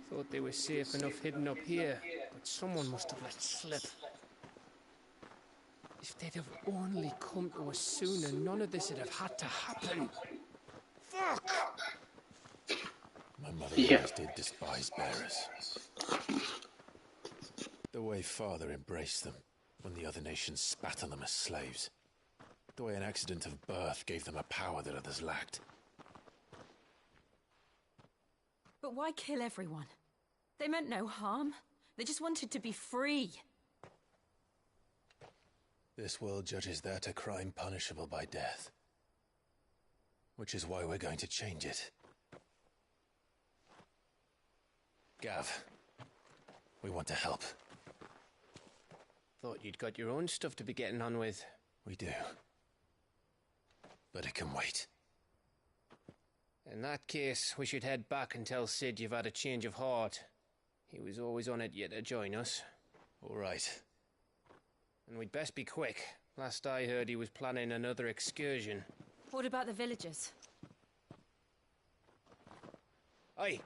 Thought they were safe enough hidden up here, but someone must have let slip. If they'd have only come to us sooner, none of this would have had to happen. Fuck! My mother always did despise bearers. The way Father embraced them when the other nations spat on them as slaves. The way an accident of birth gave them a power that others lacked. But why kill everyone? They meant no harm. They just wanted to be free. This world judges that a crime punishable by death. Which is why we're going to change it. Gav, we want to help. Thought you'd got your own stuff to be getting on with. We do. But it can wait. In that case, we should head back and tell Sid you've had a change of heart. He was always on it yet to join us. All right. And we'd best be quick. Last I heard, he was planning another excursion. What about the villagers? Aye.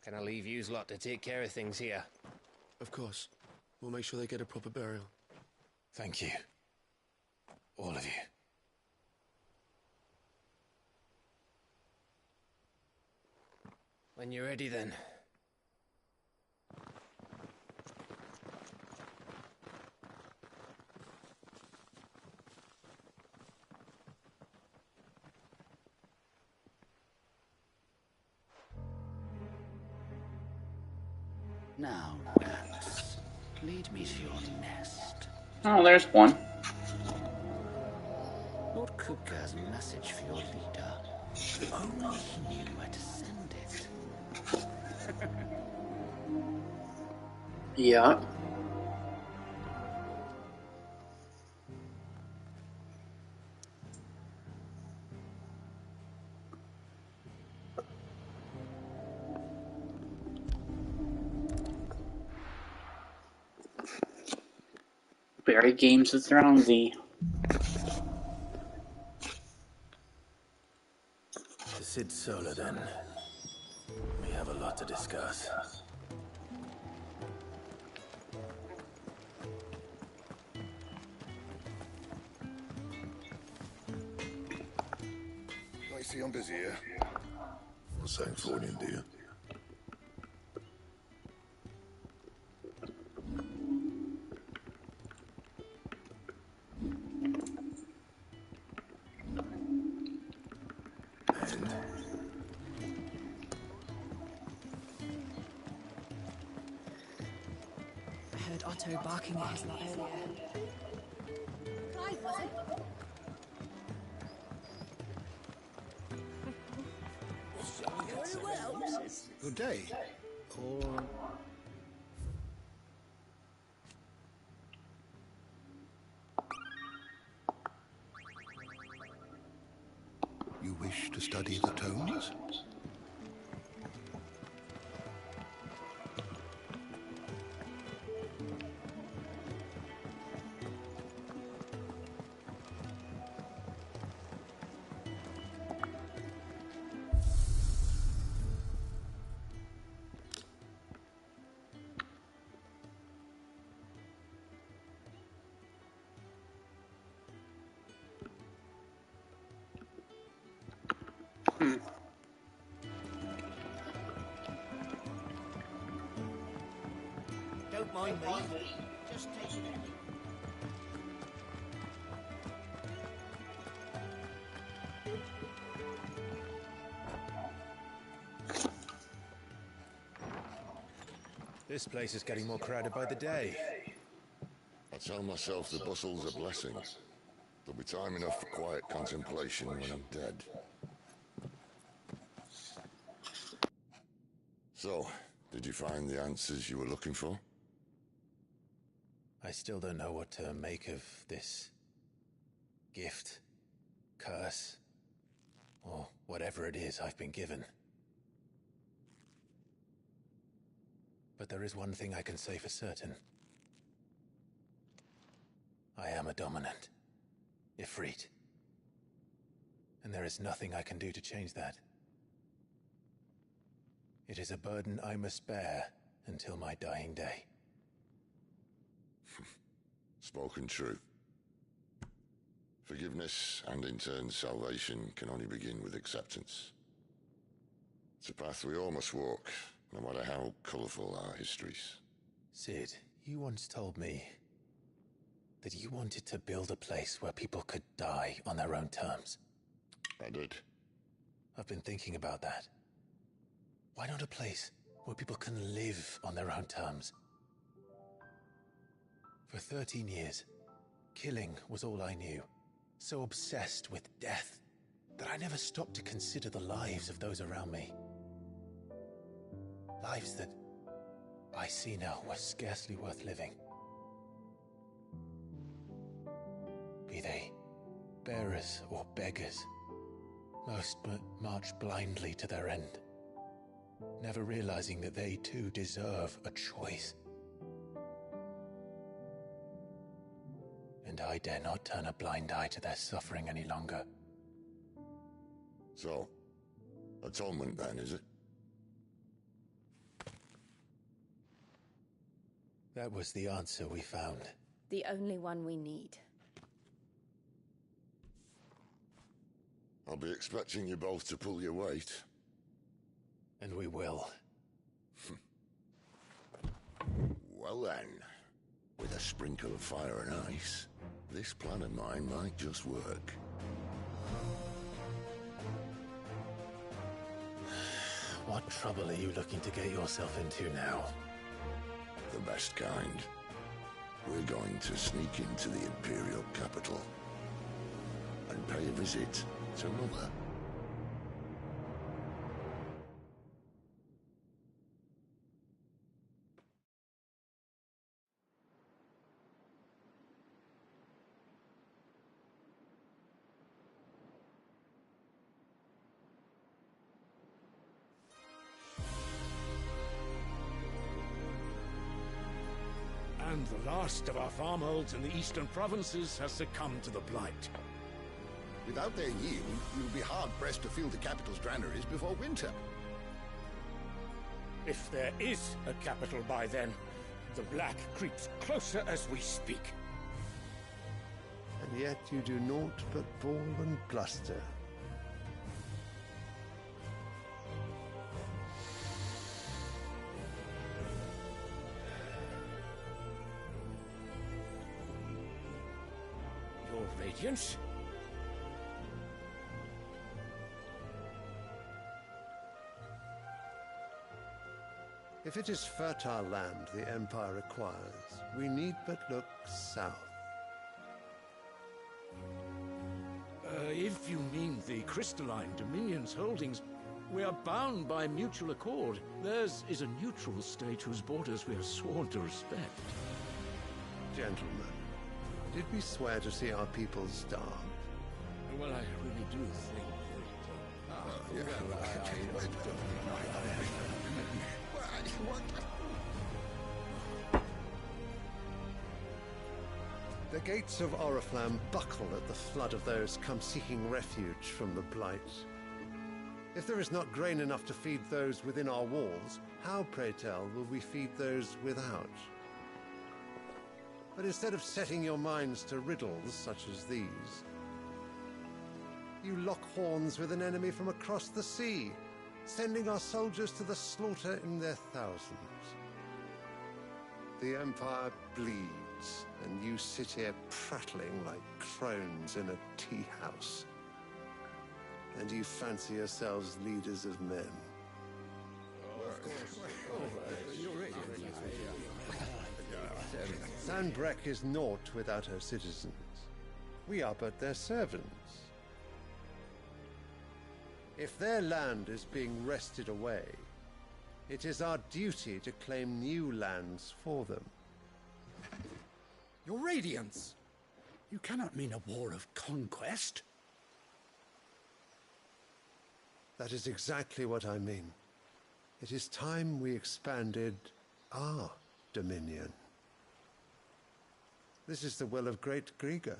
Can I leave yous lot to take care of things here? Of course. We'll make sure they get a proper burial. Thank you. All of you. When you're ready, then. Now, rats, lead me to your nest. Oh, there's one. Lord Cook has a message for your leader. Only he knew where to send it. Yeah. Very Games of Thronesy. To Sid Solar, then. We have a lot to discuss. I see I'm busy here. The same for an India. I heard Otto barking at his lot earlier. Clive, was it? Good day. Or... You wish to study the tones? Don't mind me. Just take it in. This place is getting more crowded by the day. I tell myself the bustle's a blessing. There'll be time enough for quiet contemplation when I'm dead. So, did you find the answers you were looking for? I still don't know what to make of this gift, curse, or whatever it is I've been given. But there is one thing I can say for certain. I am a dominant, Ifrit. And there is nothing I can do to change that. It is a burden I must bear until my dying day. Spoken true. Forgiveness and in turn salvation can only begin with acceptance. It's a path we all must walk, no matter how colourful our histories. Sid, you once told me that you wanted to build a place where people could die on their own terms. I did. I've been thinking about that. Why not a place where people can live on their own terms? For 13 years, killing was all I knew. So obsessed with death that I never stopped to consider the lives of those around me. Lives that I see now were scarcely worth living. Be they bearers or beggars, most march blindly to their end, never realizing that they too deserve a choice. And I dare not turn a blind eye to their suffering any longer. So, atonement then, is it? That was the answer we found. The only one we need. I'll be expecting you both to pull your weight. And we will. Well then, with a sprinkle of fire and ice, this plan of mine might just work. What trouble are you looking to get yourself into now? The best kind. We're going to sneak into the Imperial capital and pay a visit to Mother. And the last of our farmholds in the eastern provinces has succumbed to the blight. Without their yield, you'll be hard-pressed to fill the capital's granaries before winter. If there is a capital by then, the black creeps closer as we speak. And yet you do naught but bawl and bluster. Your Radiance? If it is fertile land the Empire requires, we need but look south. If you mean the crystalline Dominion's holdings, we are bound by mutual accord. Theirs is a neutral state whose borders we are sworn to respect. Gentlemen, did we swear to see our people starve? Well, I really do think The gates of Oriflamme buckle at the flood of those come seeking refuge from the Blight. If there is not grain enough to feed those within our walls, how, pray tell, will we feed those without? But instead of setting your minds to riddles such as these, you lock horns with an enemy from across the sea, sending our soldiers to the slaughter in their thousands. The Empire bleeds, and you sit here prattling like crones in a tea house. And you fancy yourselves leaders of men. Sanbreque is naught without her citizens. We are but their servants. If their land is being wrested away, it is our duty to claim new lands for them. Your Radiance! You cannot mean a war of conquest. That is exactly what I mean. It is time we expanded our dominion. This is the will of great Grieger.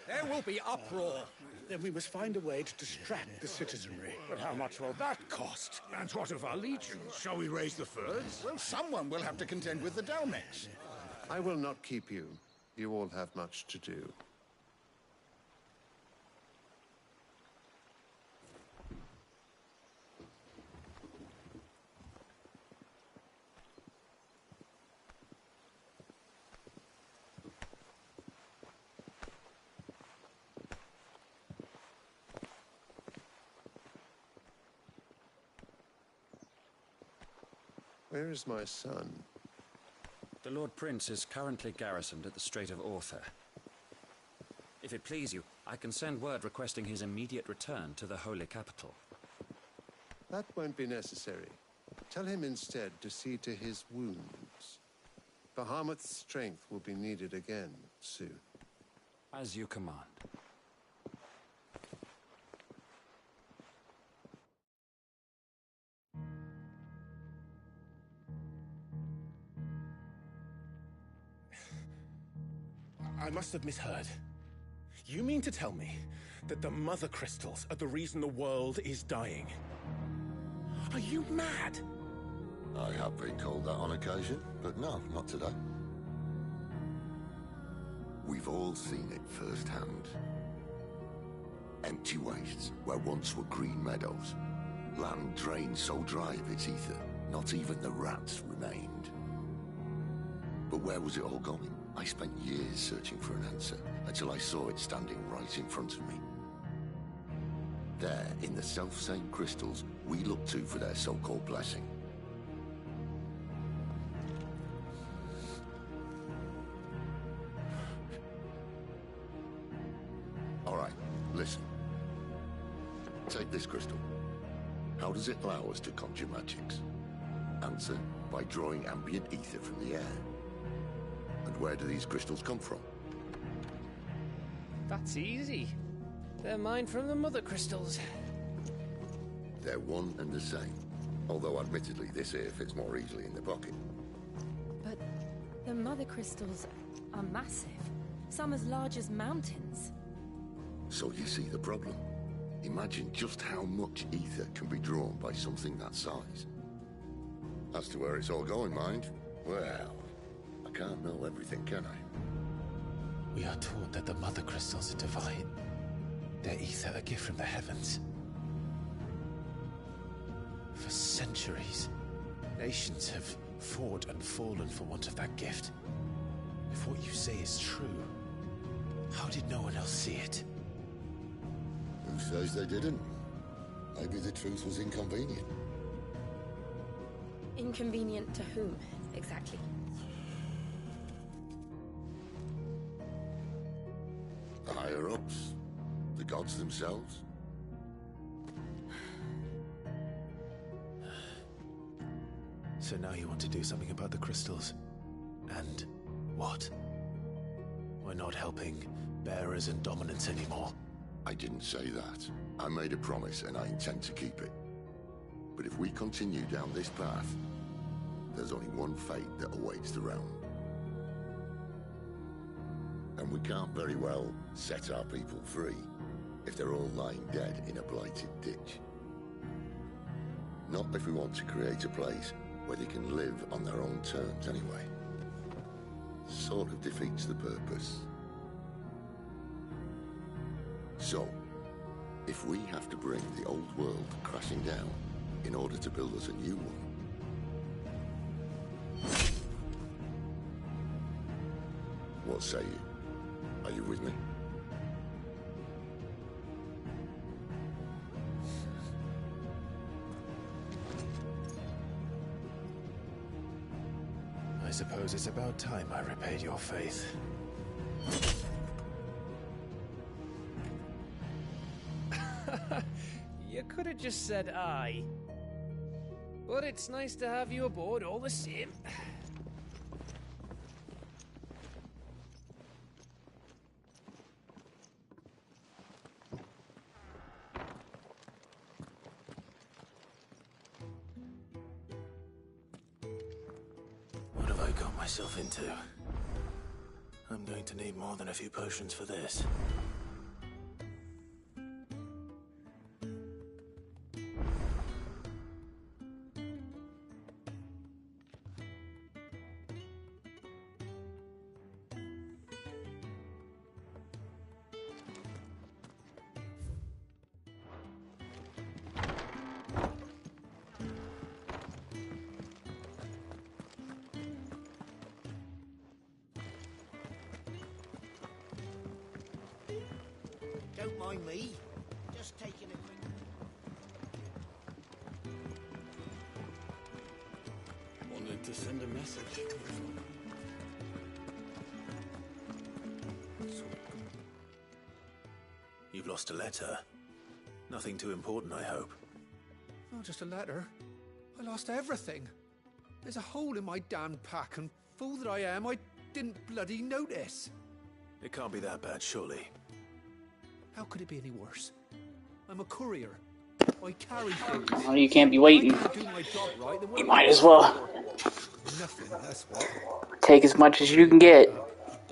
There will be uproar. Then we must find a way to distract the citizenry. But how much will that cost? And what of our legions? Shall we raise the furs? Well, someone will have to contend with the Dalmex. I will not keep you. You all have much to do. Where is my son? The Lord Prince is currently garrisoned at the Strait of Arthur. If it please you, I can send word requesting his immediate return to the Holy Capital. That won't be necessary. Tell him instead to see to his wounds. Bahamut's strength will be needed again soon. As you command. I must have misheard. You mean to tell me that the Mother Crystals are the reason the world is dying? Are you mad? I have been called that on occasion, but no, not today. We've all seen it firsthand. Empty wastes where once were green meadows. Land drained so dry of its ether, not even the rats remained. But where was it all going? I spent years searching for an answer, until I saw it standing right in front of me. There, in the self-same crystals we look to for their so-called blessing. All right, listen. Take this crystal. How does it allow us to conjure magics? Answer, by drawing ambient ether from the air. And where do these crystals come from? That's easy. They're mine from the Mother Crystals. They're one and the same. Although admittedly this here fits more easily in the pocket. But the Mother Crystals are massive. Some as large as mountains. So you see the problem. Imagine just how much ether can be drawn by something that size. As to where it's all going, mind, well, I can't know everything, can I? We are taught that the Mother Crystals are divine. Their ether a gift from the heavens. For centuries, nations have fought and fallen for want of that gift. If what you say is true, how did no one else see it? Who says they didn't? Maybe the truth was inconvenient. Inconvenient to whom, exactly? The higher-ups? The gods themselves? So now you want to do something about the crystals. And what? We're not helping bearers and dominants anymore. I didn't say that. I made a promise and I intend to keep it. But if we continue down this path, there's only one fate that awaits the realm. And we can't very well set our people free if they're all lying dead in a blighted ditch. Not if we want to create a place where they can live on their own terms anyway. Sort of defeats the purpose. So, if we have to bring the old world crashing down in order to build us a new one, what say you? Are you with me? I suppose it's about time I repaid your faith. You could have just said aye. But it's nice to have you aboard all the same. What have I got myself into? I'm going to need more than a few potions for this. Don't mind me. Just taking a quick... to send a message. You've lost a letter. Nothing too important, I hope. Not just a letter. I lost everything. There's a hole in my damn pack, and fool that I am, I didn't bloody notice. It can't be that bad, surely. How could it be any worse? I'm a courier. I carry things. Well, you can't be waiting. I can't do my job right, then what You am I might as good well. for? Nothing, that's what. Take as much as you can get.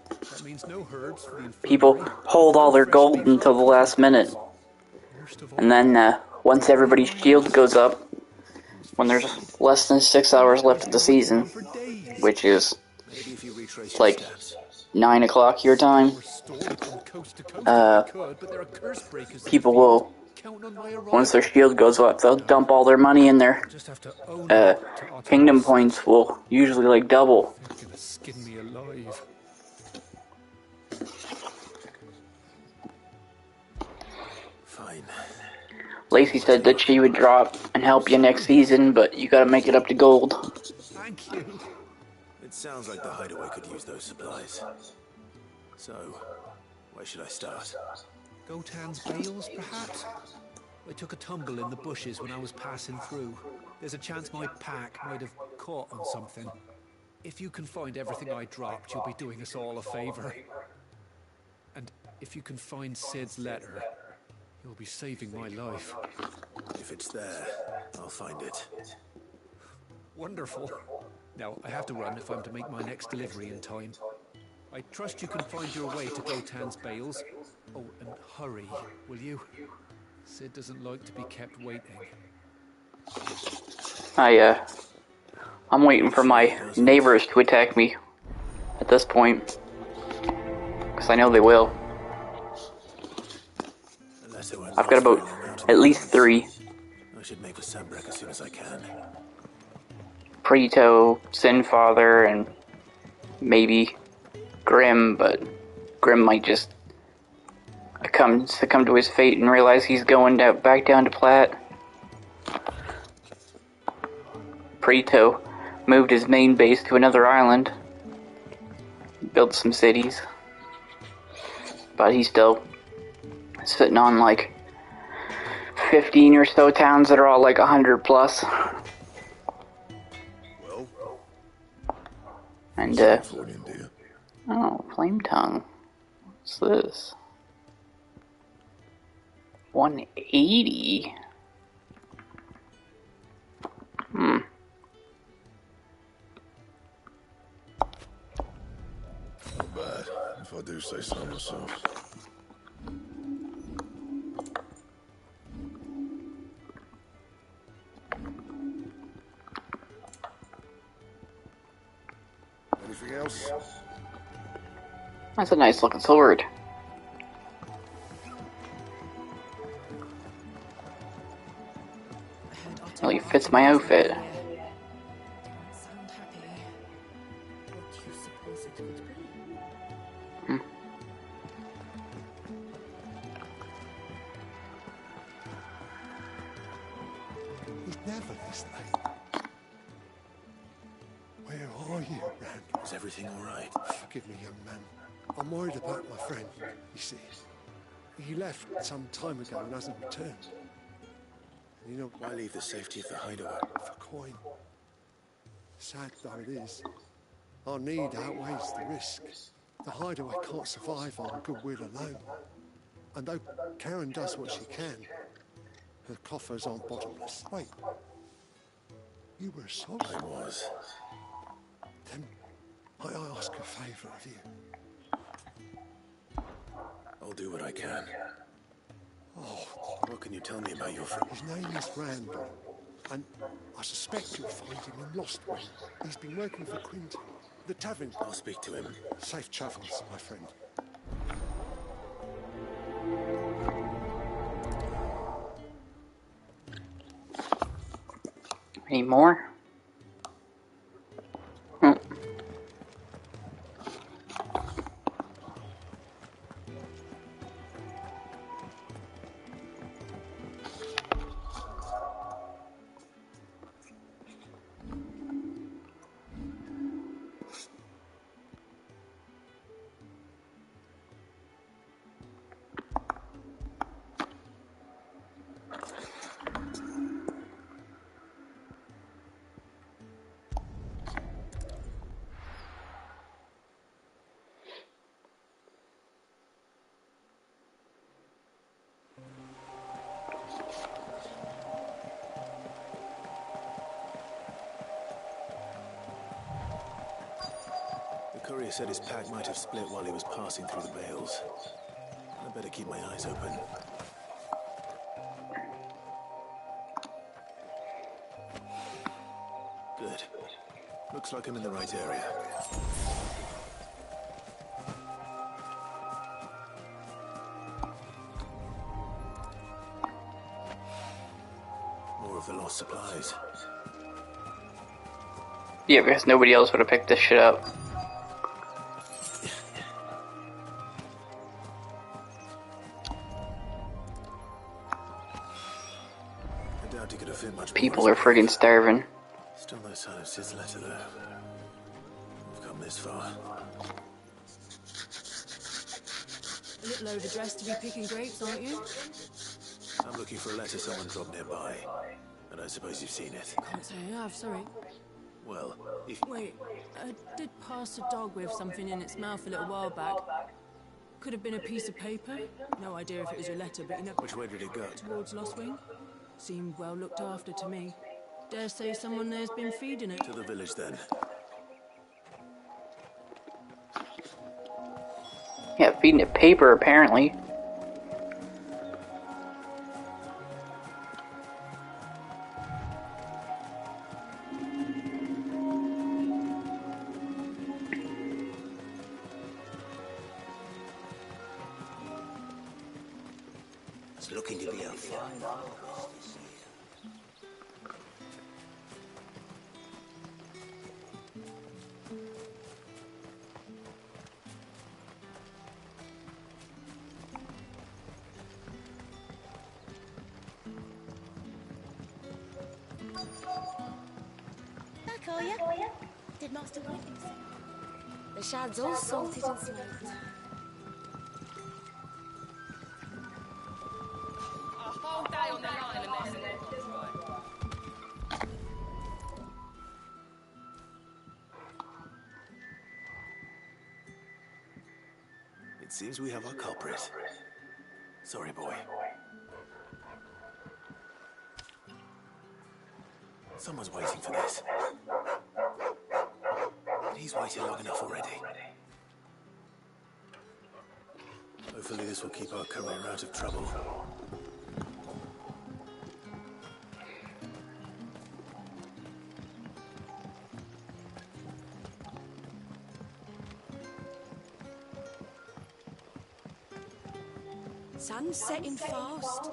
That means no herbs for the infirmary. People hold all their gold until the last minute. And then, once everybody's shield goes up, when there's less than 6 hours left of the season, which is like 9 o'clock your time, people will, once their shield goes up, they'll dump all their money in there. Kingdom points will usually like double. They're gonna skin me alive. Fine. Lacey said that she would drop and help you next season, but you gotta make it up to gold. Thank you. It sounds like the hideaway could use those supplies. So, where should I start? Gotan's bales, perhaps? I took a tumble in the bushes when I was passing through. There's a chance my pack might have caught on something. If you can find everything I dropped, you'll be doing us all a favor. And if you can find Sid's letter, you'll be saving my life. If it's there, I'll find it. Wonderful. Now, I have to run if I'm to make my next delivery in time. I trust you can find your way to Gotan's bales. Oh, and hurry, will you? Sid doesn't like to be kept waiting. I'm waiting for my neighbors to attack me at this point. Because I know they will. I've got about at least 3. I should make for Sambrek as soon as I can. Preto, Sinfather, and maybe Grim, but Grim might just succumb to his fate and realize he's going back down to Platte. Preto moved his main base to another island, built some cities, but he's still sitting on like 15 or so towns that are all like 100 plus. And oh, Flame Tongue. What's this? 180. Not bad, if I do say so myself. Anything else? That's a nice looking sword. Really fits my outfit. He's never this late. Where are you, Rand? Is everything all right? Forgive me, young man. I'm worried about my friend, you see. He left some time ago and hasn't returned. And you know, why leave the safety of the hideaway? For coin. Sad though it is, our need outweighs the risk. The hideaway can't survive on goodwill alone. And though Karen does what she can, her coffers aren't bottomless. Wait. You were a soldier. I was. Then might I ask a favour of you? I'll do what I can. Oh. What can you tell me about your friend? His name is Randall, and I suspect you'll find him in Lostwing. He's been working for Quinton, the tavern. I'll speak to him. Safe travels, my friend. Any more? Courier said his pack might have split while he was passing through the bales. I better keep my eyes open. Good. Looks like I'm in the right area. More of the lost supplies. Yeah, because nobody else would have picked this shit up. I doubt he could have fit much more. People are friggin' starving. Still no sign of Sid's letter, though. We've come this far. A little overdressed to be picking grapes, aren't you? I'm looking for a letter someone dropped nearby. And I suppose you've seen it. Can't say I have, sorry. Well, if... Wait, I did pass a dog with something in its mouth a little while back. Could have been a piece of paper. No idea if it was a letter, but you know... Which way did it go? Towards Lost Wing. Seemed well looked after to me. Dare say someone there's been feeding it. To the village, then. Yeah, feeding it paper, apparently. It's looking to be a fine harvest this year. Back, are you? Did Master William say? The shad's all salted and smoked. A whole day on the line and there's an right. It seems we have our culprit. Sorry, boy. Someone's waiting for this. But he's waited long enough already. Hopefully this will keep our career out of trouble. Sun's setting fast.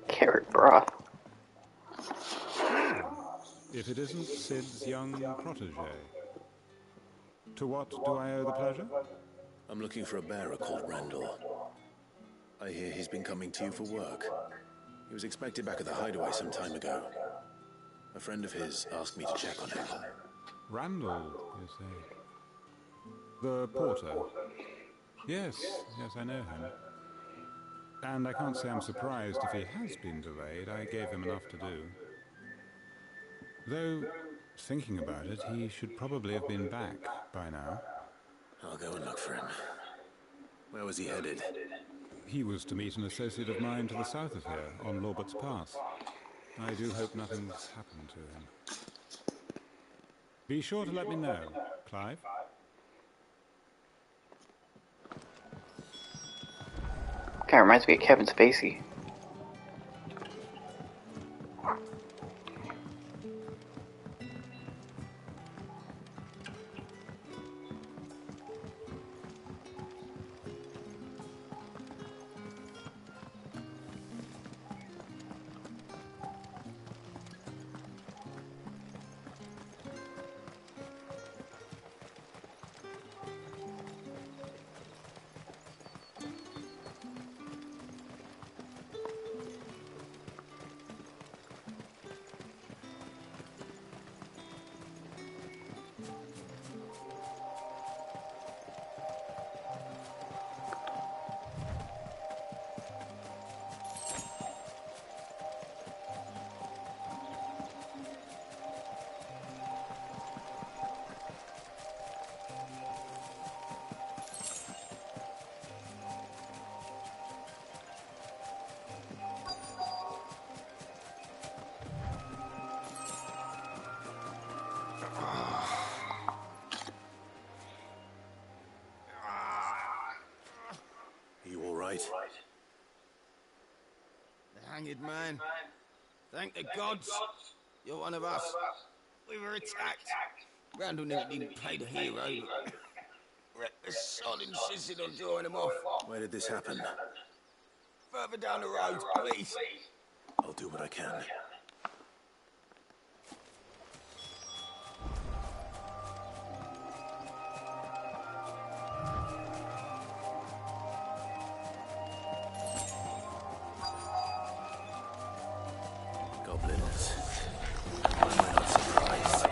Carrot broth. If it isn't Sid's young protege. To what do I owe the pleasure? I'm looking for a bearer called Randall. I hear he's been coming to you for work. He was expected back at the hideaway some time ago. A friend of his asked me to check on him. Randall, you say? The porter? Yes, I know him. And I can't say I'm surprised if he has been delayed. I gave him enough to do. Though, thinking about it, he should probably have been back by now. I'll go and look for him. Where was he headed? He was to meet an associate of mine to the south of here, on Lorbert's Pass. I do hope nothing's happened to him. Be sure to let me know, Clive. Kind of reminds me of Kevin Spacey. hanged man. Thank the gods. You're one of us. We were attacked. Randall never didn't play the hero, but the sod insisted on drawing him off. Where did this happen? Further down the road, please. I'll do what I can. Goblins. Why am I not surprised?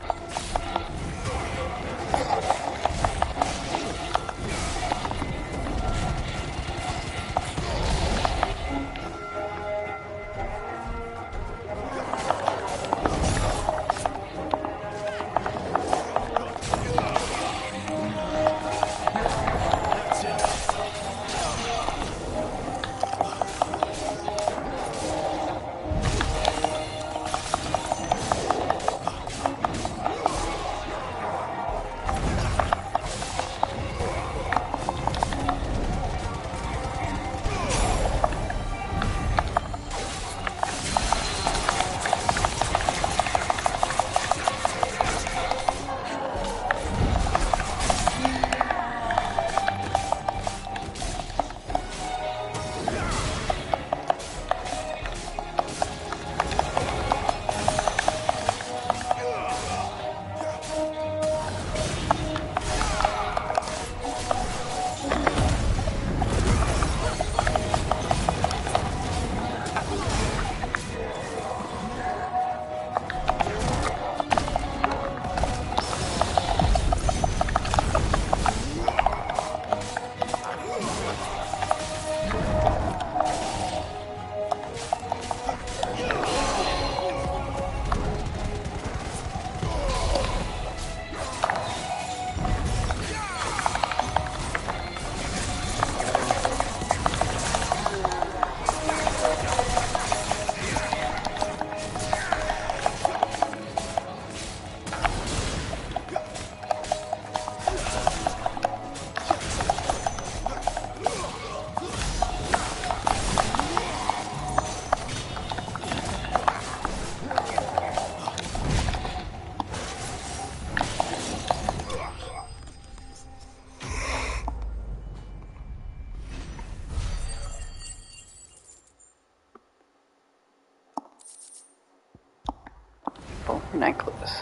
Necklace.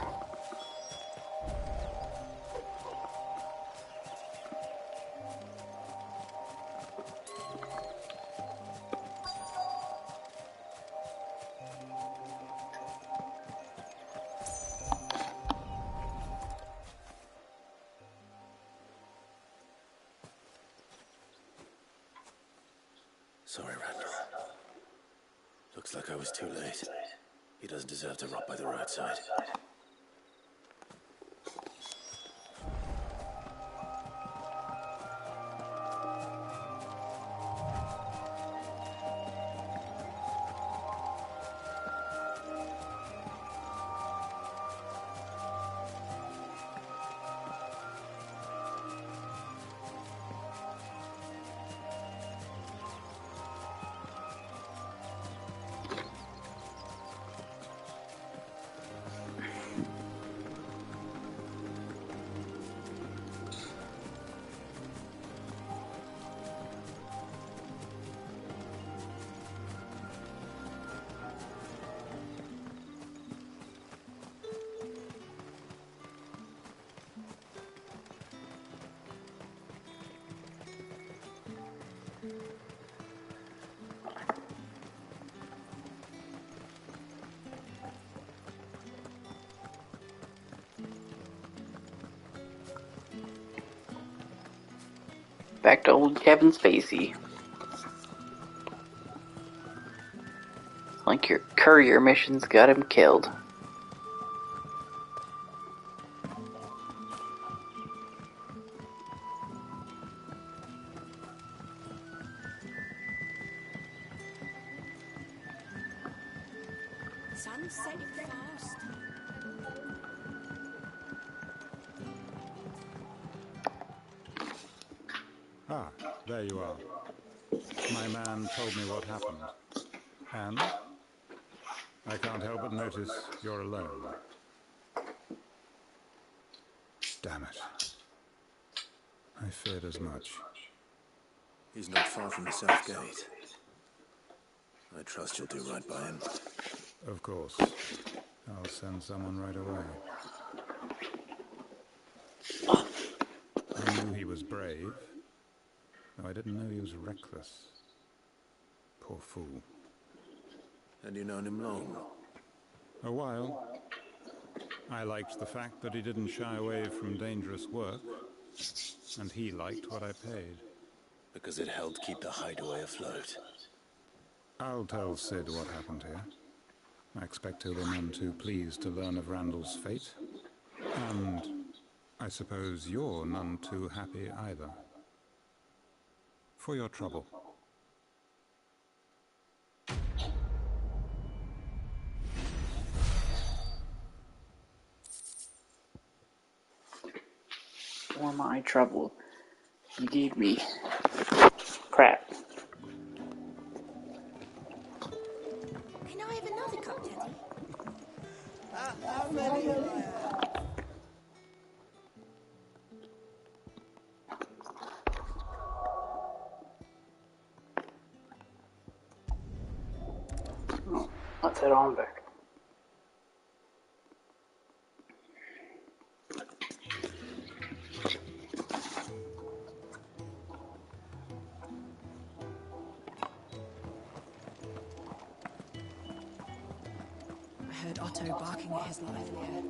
Sorry, Randall. Looks like I was too late. He doesn't deserve to rot by the roadside. Back to old Kevin Spacey. Like your courier missions got him killed. Sun's setting fast. Ah, there you are. My man told me what happened. And I can't help but notice you're alone. Damn it. I feared as much. He's not far from the south gate. I trust you'll do right by him. Of course. I'll send someone right away. I knew he was brave, though I didn't know he was reckless. Poor fool. And you known him long? A while. I liked the fact that he didn't shy away from dangerous work, and he liked what I paid. Because it helped keep the hideaway afloat. I'll tell Sid what happened here. I expect he'll be none too pleased to learn of Randall's fate. And I suppose you're none too happy either. For your trouble. For my trouble. You gave me crap. Can I have another cup, Teddy? How many have I had? Oh, let's head on back. I heard Otto barking at his livelier.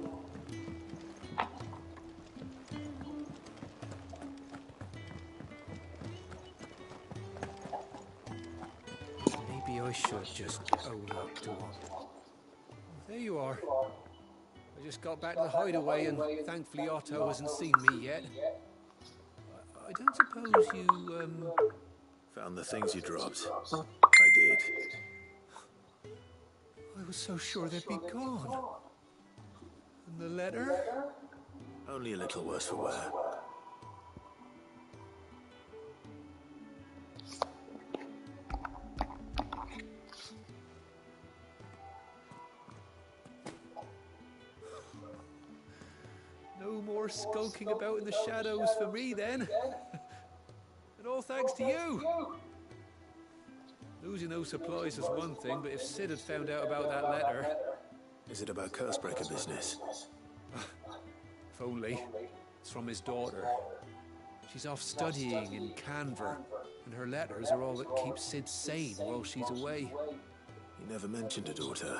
Maybe I should just own up to him. There you are. I just got back to the hideaway and thankfully Otto hasn't seen me yet. I don't suppose you, Found the things you dropped. I did. I was so sure they'd be gone. And the letter? Only a little worse for wear. No more skulking about in the shadows for me then. And all thanks to you. Losing those supplies is one thing, but if Sid had found out about that letter... Is it about Cursebreaker business? If only. It's from his daughter. She's off studying in Canver, and her letters are all that keep Sid sane while she's away. He never mentioned a daughter.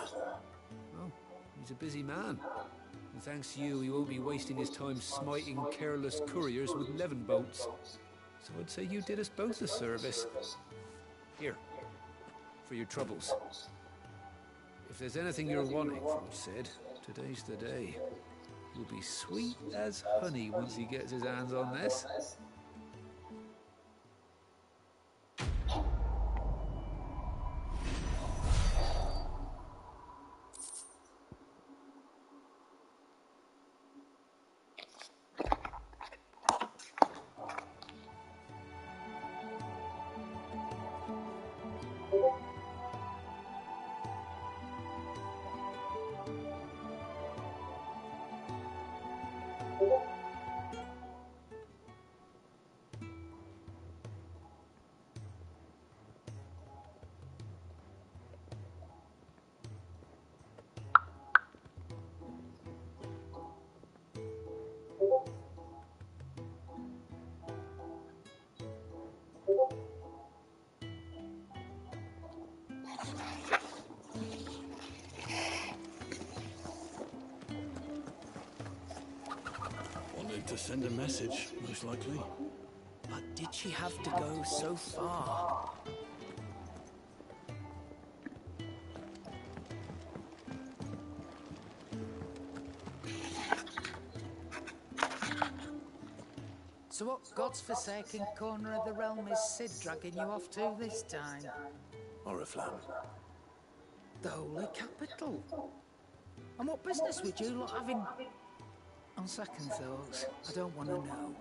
Well, he's a busy man. And thanks to you, he won't be wasting his time smiting careless couriers with levin boats. So I'd say you did us both a service. Here, for your troubles. If there's anything you're wanting from Sid, today's the day. He'll be sweet as honey once he gets his hands on this. Wanted to send a message, most likely. But did she have to go so far? So what God's forsaken corner of the realm is Sid dragging you off to this time? Oriflamme. The Holy Capital. And what business would you lot have in... On second thoughts, I don't want to know.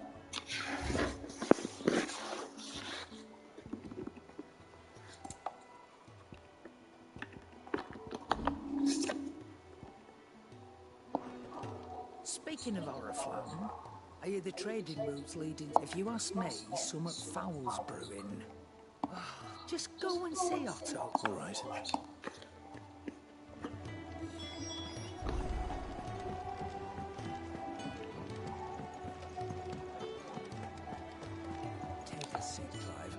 Speaking of Oriflamme, I hear the trading routes leading... If you ask me, somewhat foul's brewing. Just go and see Otto. All right. Take a seat, Clive.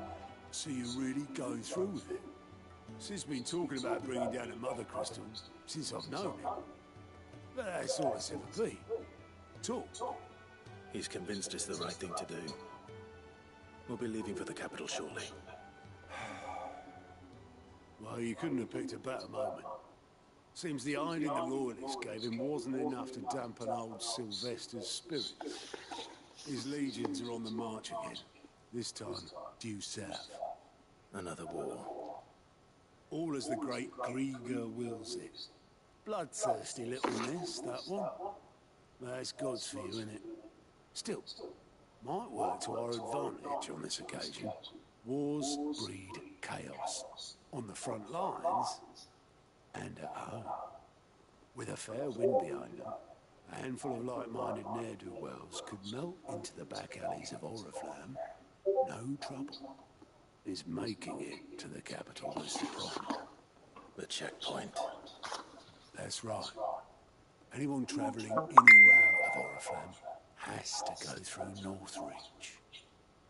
So you're really going through with it? Sid's been talking about bringing down a mother crystal since I've known him. But that's all it's ever been. Talk. He's convinced it's the right thing to do. We'll be leaving for the capital shortly. Well, you couldn't have picked a better moment. Seems the iron in the royalists gave him wasn't enough to dampen old Sylvester's spirits. His legions are on the march again. This time, due south. Another war. All as the great Grieger wills it. Bloodthirsty little mess, that one. That's God's for you, innit? Still, might work to our advantage on this occasion. Wars breed chaos. On the front lines, and at home. With a fair wind behind them, a handful of like-minded ne'er-do-wells could melt into the back alleys of Oriflamme. No trouble. Is making it to the capital was the problem. The checkpoint. That's right. Anyone travelling in or out of Oriflamme has to go through Northreach.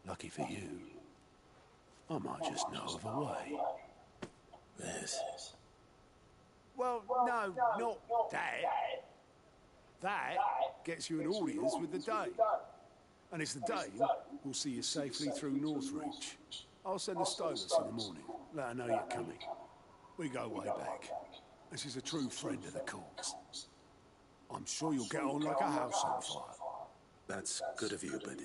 Lucky for you, I might just know of a way. Yes. Well, no, not that. That gets you an audience with the Dane. And it's the Dane who'll see you safely through Northreach. I'll send the Stolas in the morning. Let her know you're coming. We go way back. And she's a true friend of the cause. I'm sure you'll get on like a house on fire. That's good of you, but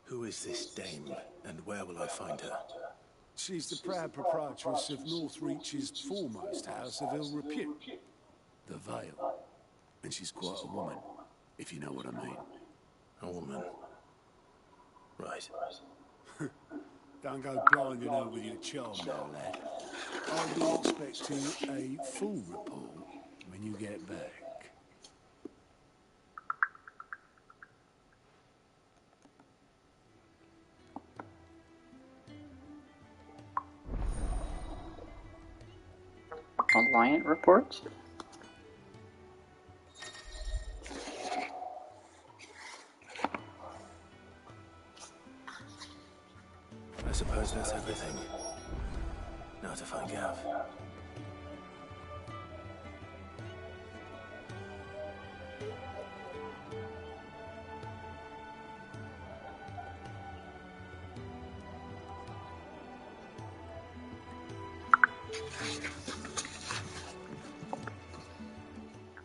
who is this dame, and where will I find her? She's the proud proprietress of Northreach's foremost house of ill repute, the Vale. And she's quite a woman, if you know what I mean. A woman. Right. Don't go blinding her with your charm now, lad. I'll be expecting a full report when you get back. Alliant reports? I suppose that's everything. Now to find Gav.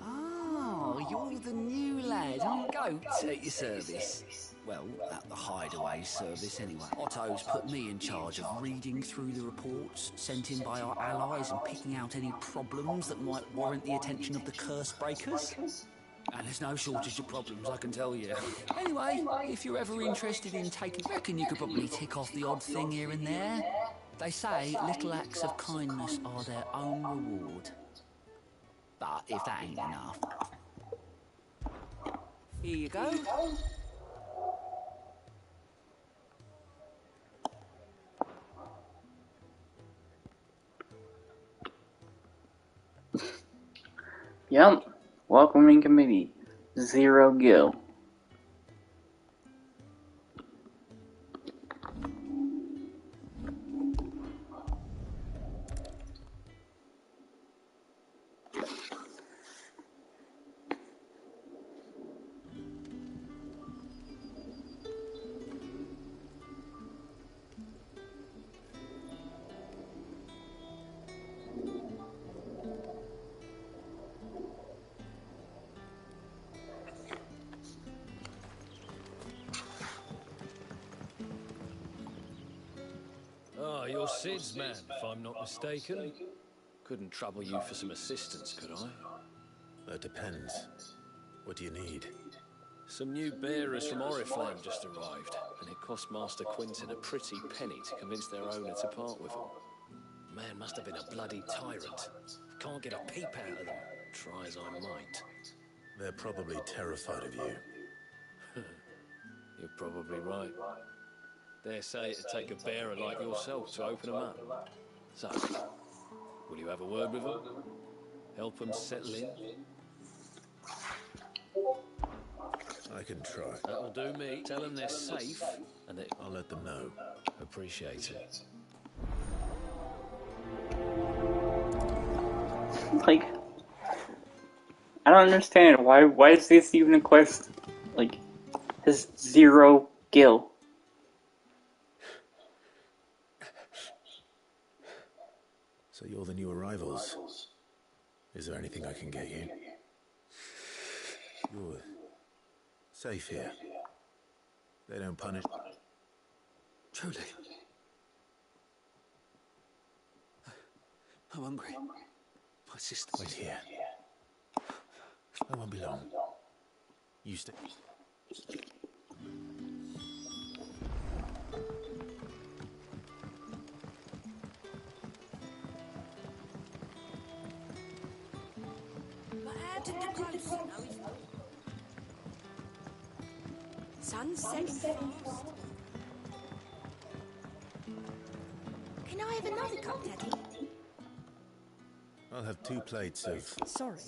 Oh, you're the new lad on goats at your service. Well, at the hideaway service anyway. Otto's put me in charge of reading through the reports sent in by our allies and picking out any problems that might warrant the attention of the curse breakers. And there's no shortage of problems, I can tell you. Anyway, if you're ever interested in taking... I reckon you could probably tick off the odd thing here and there. They say little acts of kindness are their own reward. But if that ain't enough... Here you go. Yep. Welcoming committee. 0 gil. Ah, you're Sid's man, if I'm not mistaken. Couldn't trouble you for some assistance, could I? That depends. What do you need? Some new bearers from Oriflamme just arrived, and it cost Master Quinton a pretty penny to convince their owner to part with them. Man must have been a bloody tyrant. Can't get a peep out of them, try as I might. They're probably terrified of you. You're probably right. Dare say it'd take a bearer like yourself to open them up. So, will you have a word with them? Help them settle in? I can try. That'll do me. Tell them they're safe and that I'll let them know. Appreciate it. Like, I don't understand why is this even a quest? Like, has 0 gil. So you're the new arrivals. Is there anything I can get you? You're safe here. They don't punish. Truly. I'm hungry. My sister. Wait here. I won't be long. You stay. But how did the growth know he's not? Sun's setting fast. Can I have another cup, Daddy? I'll have 2 plates of... Sorry.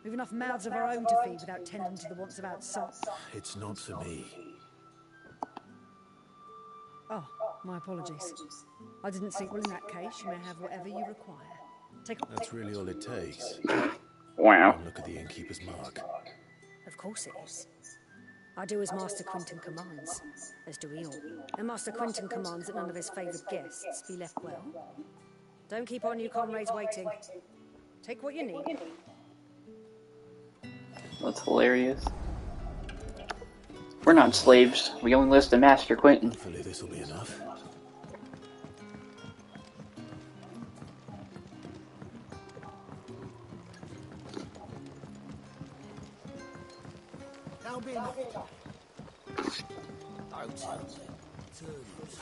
We've enough mouths of our own to feed without tending to the wants of outside. It's not for me. Oh, my apologies. I didn't think, well, in that case, you may have whatever you require. That's really all it takes. Wow. And look at the innkeeper's mark. Of course it is. I do as Master Quinton commands, as do we all. And Master Quinton commands that none of his favoured guests be left well. Don't keep our new comrades waiting. Take what you need. That's hilarious. We're not slaves. We only listen to Master Quinton. Hopefully this will be enough. That'll be enough. Don't tell me. Turn it.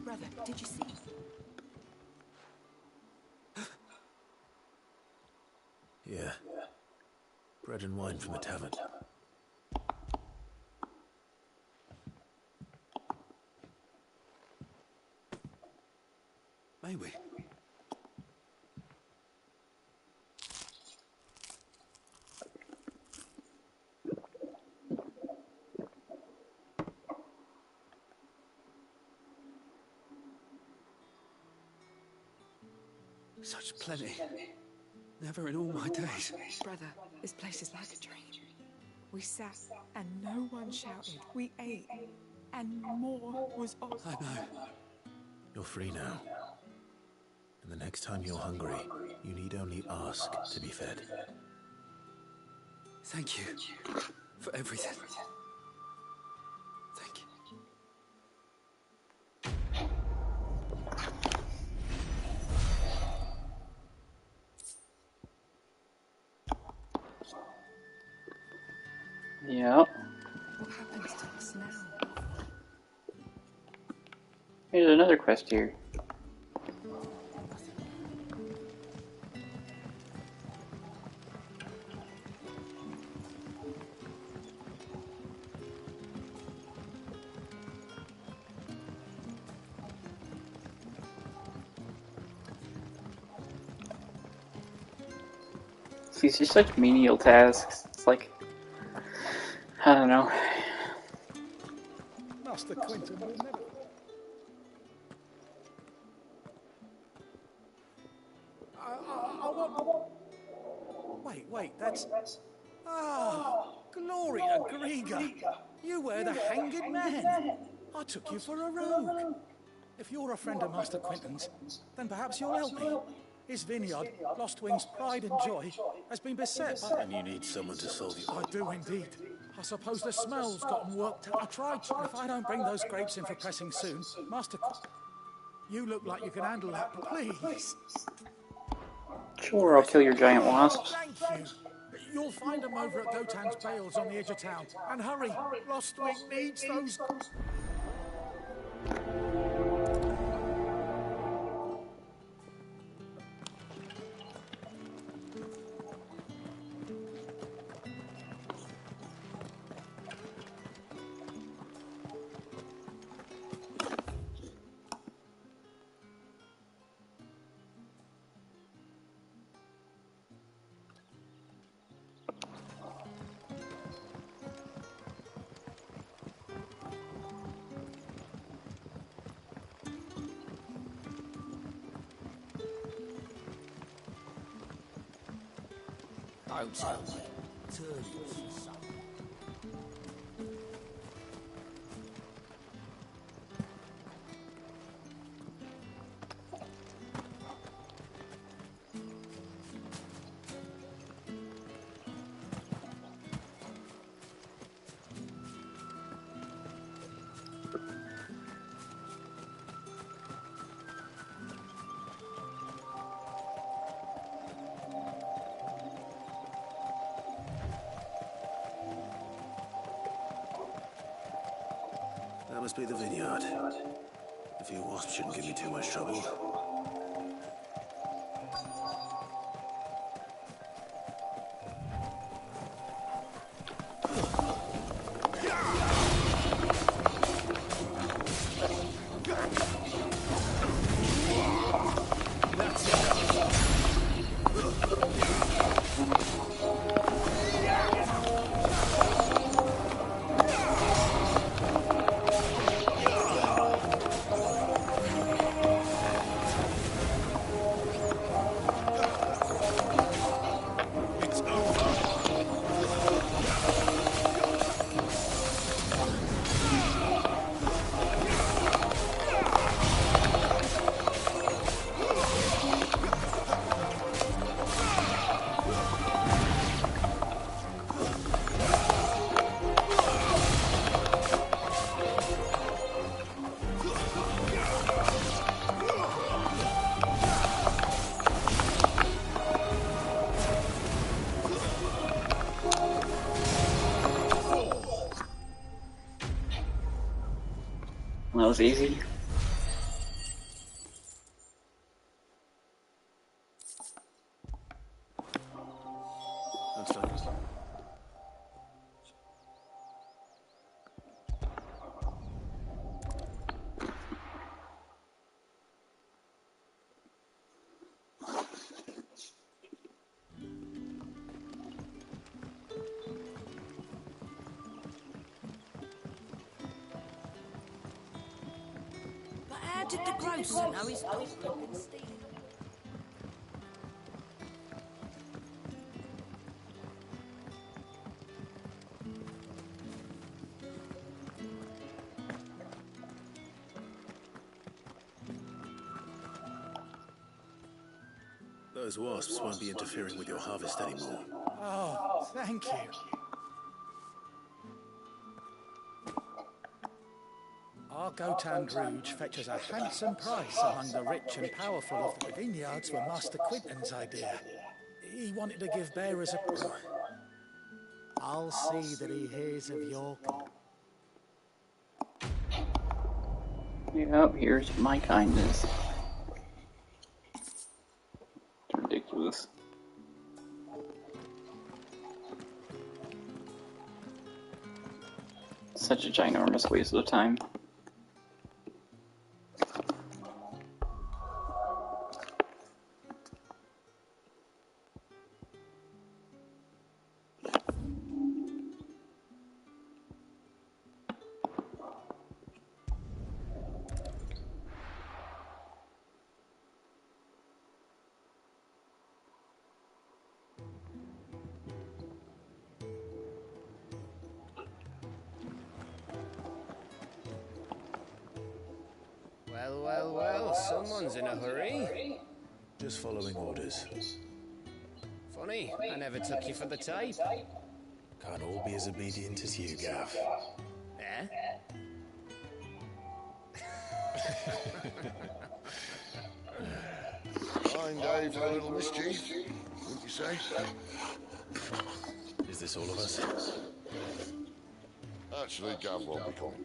Brother, did you see? Yeah. Bread and wine from the tavern. May we? Such plenty. Never in all my days. Brother, this place is like a dream. We sat and no one shouted. We ate and more was offered. I know. You're free now. And the next time you're hungry, you need only ask to be fed. Thank you for everything. Thank you. Yeah. What happens to us now? Here's another quest here. These are just like menial tasks. It's like, I don't know. Master Quinton will never... I want... Wait, that's... Ah, glory to Grieger. You were the hanged man. I took you for a rogue. If you're a friend of Master Quinton's, then perhaps you'll help me. His vineyard, Lostwing's pride and joy, has been beset by... And you need someone to solve you. I do indeed. I suppose the smell's gotten worked out. I tried to. If I don't bring those grapes in for pressing soon, Master... You look like you can handle that, please. Sure, I'll kill your giant wasps. Thank you. You'll find them over at Gotan's bales on the edge of town. And hurry, Lostwing needs those... Don't tell me. Turnips for supper. That must be the vineyard. A few wasps shouldn't give me too much trouble. That was easy. Looks like it. But how did the grocer know his daughter had been stealing? Those wasps won't be interfering with your harvest anymore. Oh, thank you. Our Gotand Rouge fetches a handsome price among the rich and powerful of the vineyards were Master Quinton's idea. He wanted to give bearers a... I'll see that he hears of your... Yep, here's my kindness. It's ridiculous. Such a ginormous waste of time. Well, well, well, someone's in a hurry. Just following orders. Funny, I never took you for the type. Can't all be as obedient as you, Gav. Eh? Fine day for a little mischief, wouldn't you say? Is this all of us? Actually, Gav won't be coming.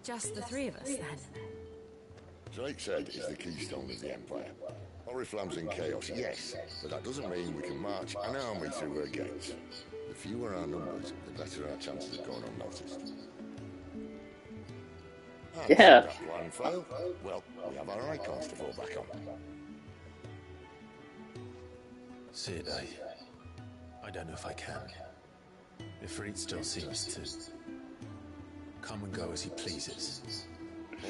Just the three of us, then? Drake said he's the keystone of the Empire. Oriflamme's in chaos, yes, but that doesn't mean we can march an army through her gates. The fewer our numbers, the better our chances of going unnoticed. And Yeah. should that plan fail, well, we have our icons to fall back on. Sid, I don't know if I can. Ifrit still seems to come and go as he pleases.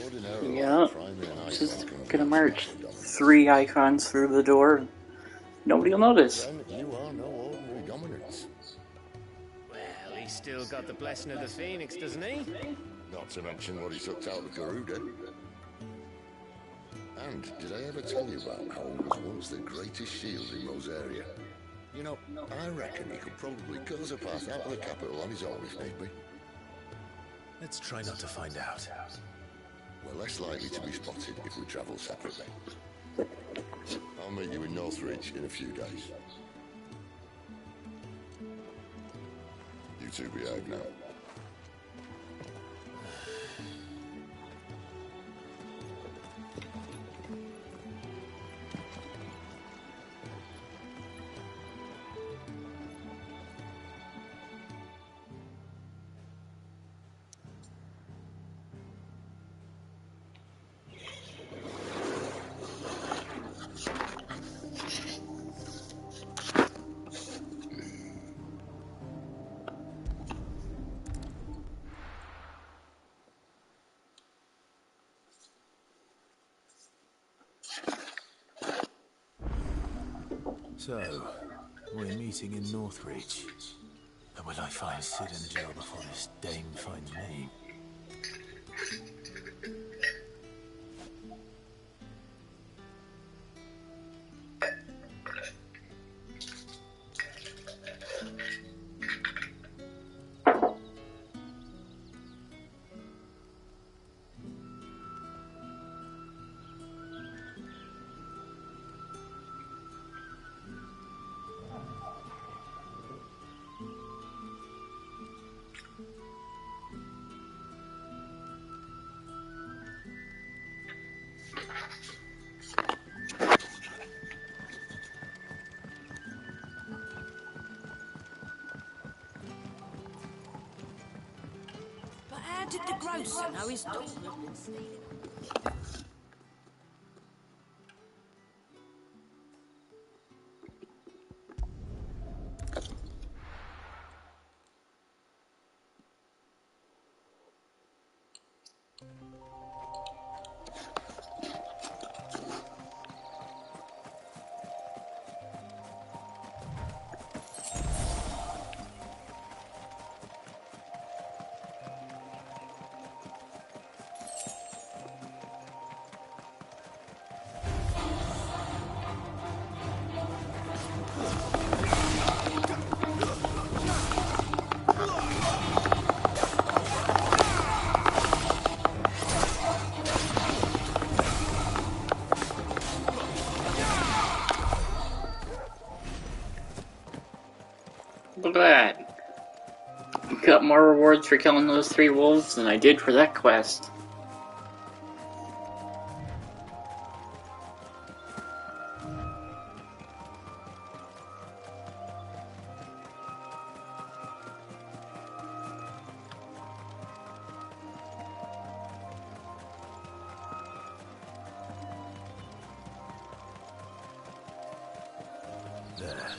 Ordinarily, Yeah, primary and just icon can gonna march 3 icons through the door. Nobody will notice. Then you are no ordinary dominance. Well, he's still got the blessing of the Phoenix, doesn't he? Not to mention what he sucked out of Garuda. And did I ever tell you about how he was once the greatest shield in Rosaria? You know, I reckon he could probably cut us a path out of the capital on his own if need be. Let's try not to find out. We're less likely to be spotted if we travel separately. I'll meet you in Northridge in a few days. You two behave now. So, we're meeting in Northridge. And will I find Sid and Joe before this dame finds me? But how did the grocer know his daughter had been stealing? Look at that. Got more rewards for killing those 3 wolves than I did for that quest. There.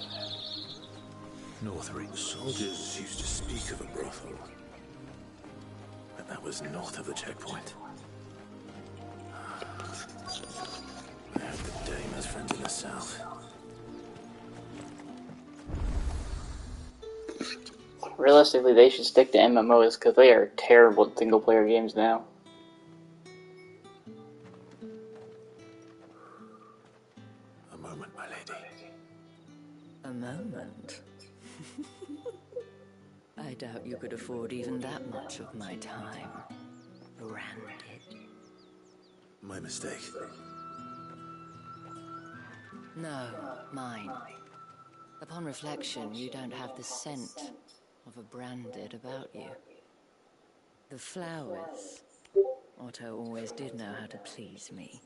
Northridge. Soldiers used to speak of a brothel. But that was north of the checkpoint. I hope the dame has friends in the south. Realistically, they should stick to MMOs because they are terrible at single-player games now. A moment, my lady. A moment? I doubt you could afford even that much of my time. Branded. My mistake. No, mine. Upon reflection, you don't have the scent of a branded about you. The flowers. Otto always did know how to please me.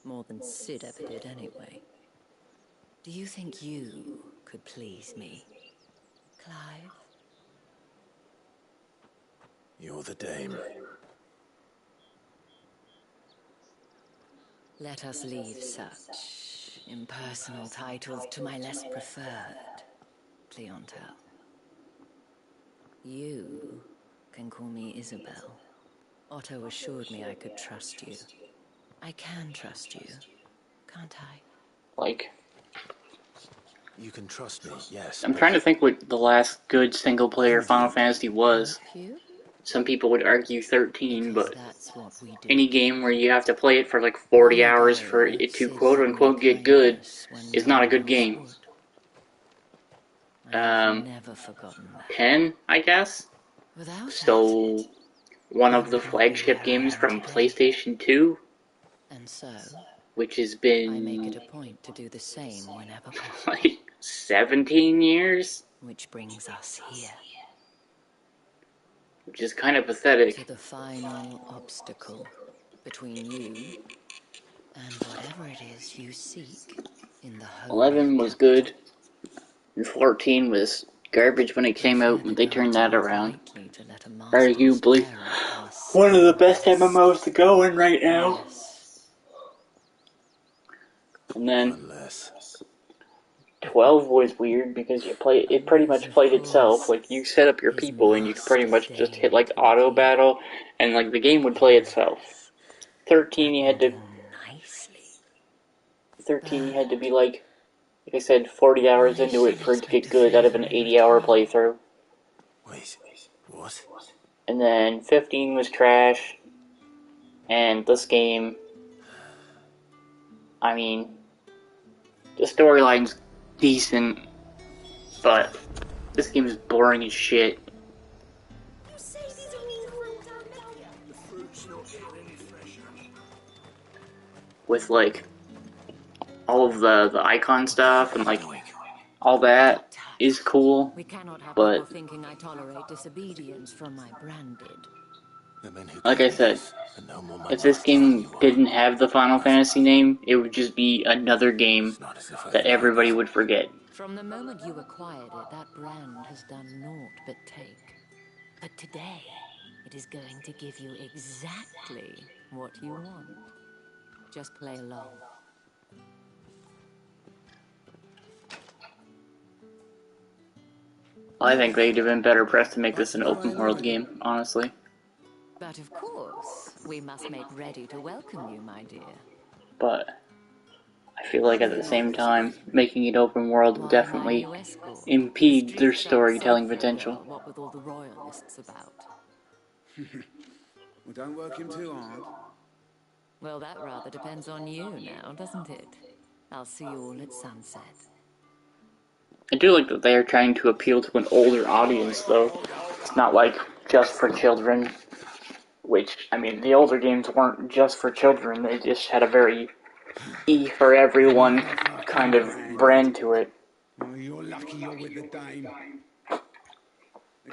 More than Sid ever did anyway. Do you think you could please me, Clive? You're the dame. Let us leave such impersonal titles to my less preferred clientele. You can call me Isabel. Otto assured me I could trust you. I can trust you, can't I? Like, You can trust me, yes. I'm trying to think what the last good single-player Final Fantasy was. Some people would argue 13, but any game where you have to play it for like 40 hours for it to quote-unquote get good is not a good game. 10, I guess? So, one of the flagship games from PlayStation 2, And so, which has been I make it a point to do the same whenever possible. like 17 years? Which brings us here. Which is kind of pathetic. To the final obstacle between you and whatever it is you seek in the holy 11 was good, and 14 was garbage when it came out, but they turned that around. Arguably one of the best MMOs going right now. And then 12 was weird because it pretty much played itself. Like, you set up your people and you could pretty much just hit like auto battle and like the game would play itself. 13 you had to be like I said, 40 hours into it for it to get good out of an 80-hour playthrough. Wait, what? And then 15 was trash. And this game, I mean, the storyline's decent, but this game is boring as shit. With like all of the icon stuff and like all that is cool, We cannot have but people thinking I tolerate disobedience from my branded. like I said, if this game didn't have the Final Fantasy name, it would just be another game that everybody would forget. From the moment you acquired it, that brand has done naught but take. But today, it is going to give you exactly what you want. Just play along. I think they'd have been better pressed to make this an open world game, honestly. But of course, we must make ready to welcome you, my dear. But I feel like at the same time, making it open world would definitely impede their storytelling potential. What with all the royalists about? Well, don't work him too hard. Well, that rather depends on you now, doesn't it? I'll see you all at sunset. I do like that they are trying to appeal to an older audience, though. It's not like just for children. Which, I mean, the older games weren't just for children. They just had a very for everyone kind of brand to it. Oh, you're lucky you're with the dame. Now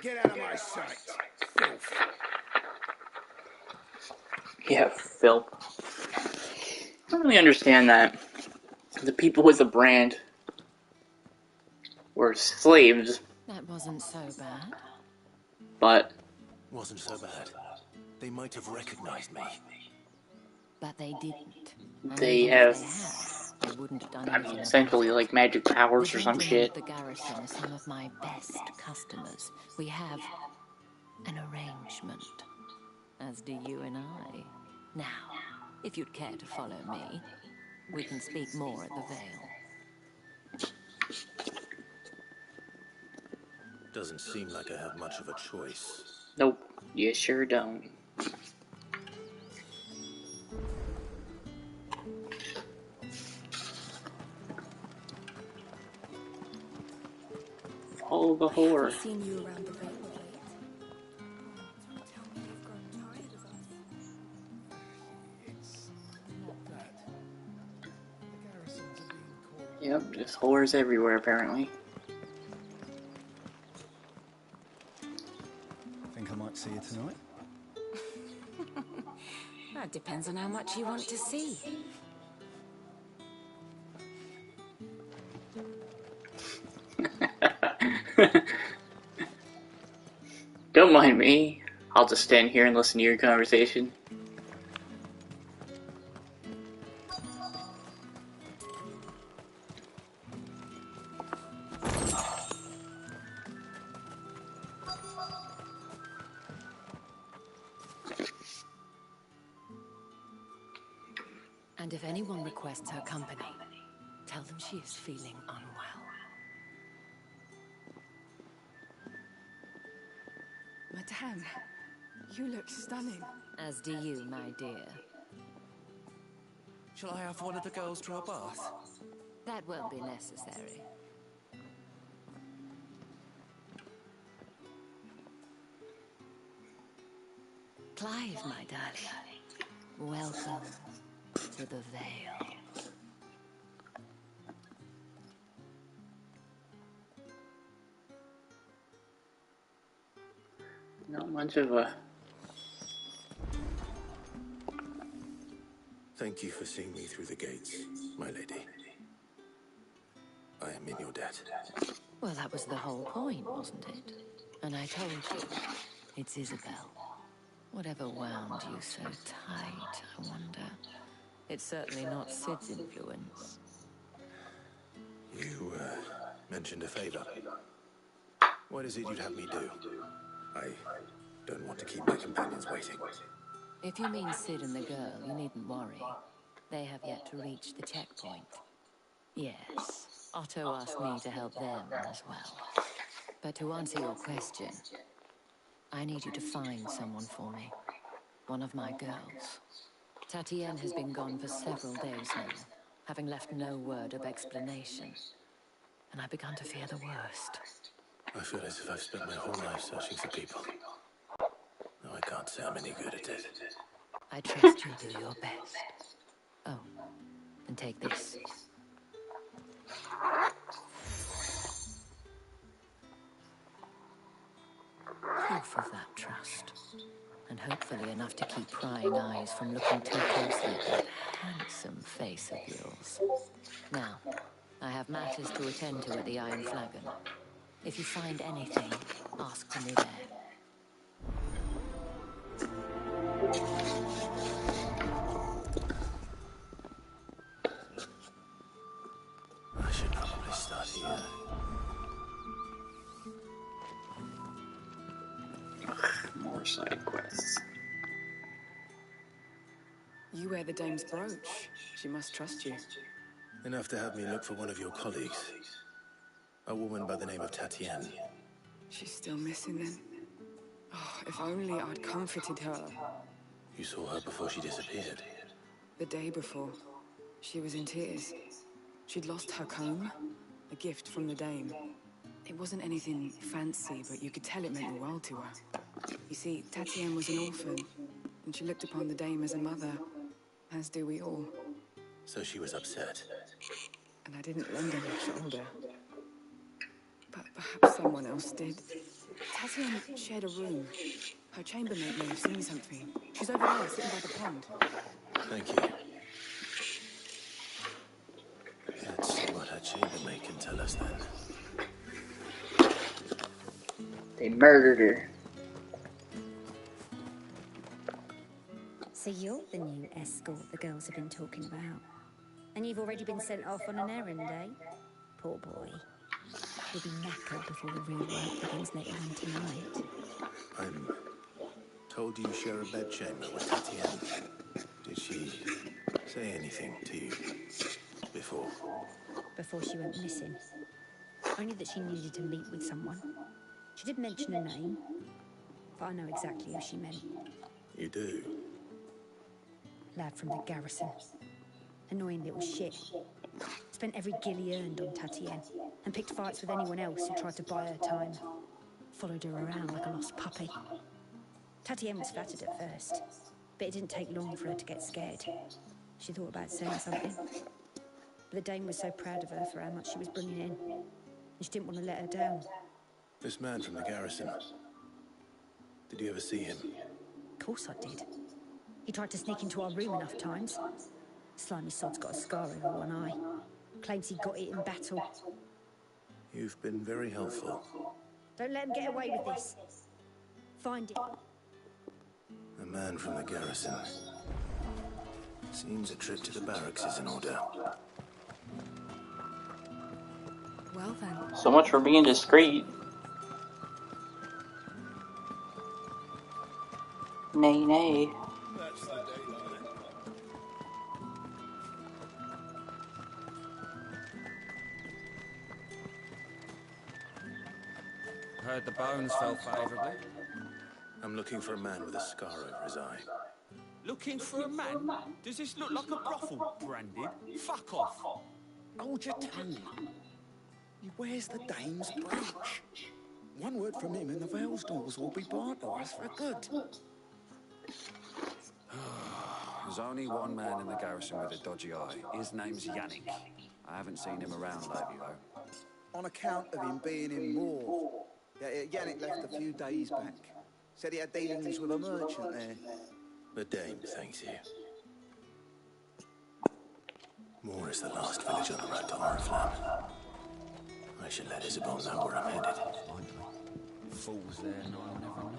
get out of my sight, filth. Yeah, Phil. I don't really understand that. The people with the brand were slaves. That wasn't so bad. But wasn't so bad. They might have recognized me. But they didn't. They have, they wouldn't have done I mean, essentially like magic powers or some shit. The garrison are some of my best customers. We have an arrangement, as do you and I. Now, if you'd care to follow me, we can speak more at the Vale. Doesn't seem like I have much of a choice. Nope, you sure don't. Follow the whore. Seen you around the Vale of late. Tell me you've grown tired of us. It's not that. The garrisons are being called. Yep, just whores everywhere apparently. Think I might see you tonight? That depends on how much you want to see. Don't mind me. I'll just stand here and listen to your conversation. And if anyone requests her company, tell them she is feeling unwell. Anne, you look stunning. As do you, my dear. Shall I have one of the girls draw a bath? That won't be necessary. Clive, my darling. Welcome to the Vale. Not much of a... Thank you for seeing me through the gates, my lady. I am in your debt. Well, that was the whole point, wasn't it? And I told you, it's Isabel. Whatever wound you so tight, I wonder. It's certainly not Sid's influence. You, mentioned a favor. What is it you'd have me do? I don't want to keep my companions waiting. If you mean Sid and the girl, you needn't worry. They have yet to reach the checkpoint. Yes, Otto asked me to help them as well. But to answer your question, I need you to find someone for me. One of my girls. Tatienne has been gone for several days now, having left no word of explanation. And I've begun to fear the worst. I feel as if I've spent my whole life searching for people. No, I can't say I'm any good at it. I trust you'll do your best. Oh, and take this. Proof of that trust. And hopefully enough to keep prying eyes from looking too closely at that handsome face of yours. Now, I have matters to attend to at the Iron Flagon. If you find anything, ask for me there. I should probably start here. More side quests. You wear the dame's brooch. She must trust you. Enough to have me look for one of your colleagues. A woman by the name of Tatienne. She's still missing then. Oh, if only I'd comforted her. You saw her before she disappeared. The day before, she was in tears. She'd lost her comb, a gift from the dame. It wasn't anything fancy, but you could tell it meant the world to her. You see, Tatienne was an orphan, and she looked upon the dame as a mother, as do we all. So she was upset. And I didn't lend her my shoulder. But perhaps someone else did. Tatienne shared a room. Her chambermaid may have seen something. She's over there, sitting by the pond. Thank you. Let's see what her chambermaid can tell us then. They murdered her. So you're the new escort the girls have been talking about. And you've already been sent off on an errand, eh? Poor boy. You'll be knackered before the real work begins later on tonight. I'm told you share a bedchamber with Tatienne. Did she say anything to you before? Before she went missing. Only that she needed to meet with someone. She did mention a name, but I know exactly who she meant. You do? Lad from the garrison. Annoying little shit. Spent every guil he earned on Tatienne, and picked fights with anyone else who tried to buy her time. Followed her around like a lost puppy. Tatienne was flattered at first, but it didn't take long for her to get scared. She thought about saying something. But the dame was so proud of her for how much she was bringing in, and she didn't want to let her down. This man from the garrison. Did you ever see him? Of course I did. He tried to sneak into our room enough times. Slimy sod's got a scar over one eye. Claims he got it in battle. You've been very helpful. Don't let him get away with this. Find it. A man from the garrison. Seems a trip to the barracks is in order. Well then. So much for being discreet. Nay, nay. That's the daylight. Heard the bones fell favourably. I'm looking for a man with a scar over his eye. Looking for a man? Does this look like a brothel, Branded? Fuck off! Hold your tongue. He wears the dame's brooch. One word from him and the Vale's doors will be barred to us for good. There's only one man in the garrison with a dodgy eye. His name's Yannick. I haven't seen him around lately, though. On account of him being in Moor. Yannick left a few days back. Said he had dealings with a merchant there. The dame thanks you. Moor is the last village on the road to Oriflamme. I should let Isabel know where I'm headed. Fools there, no one ever know.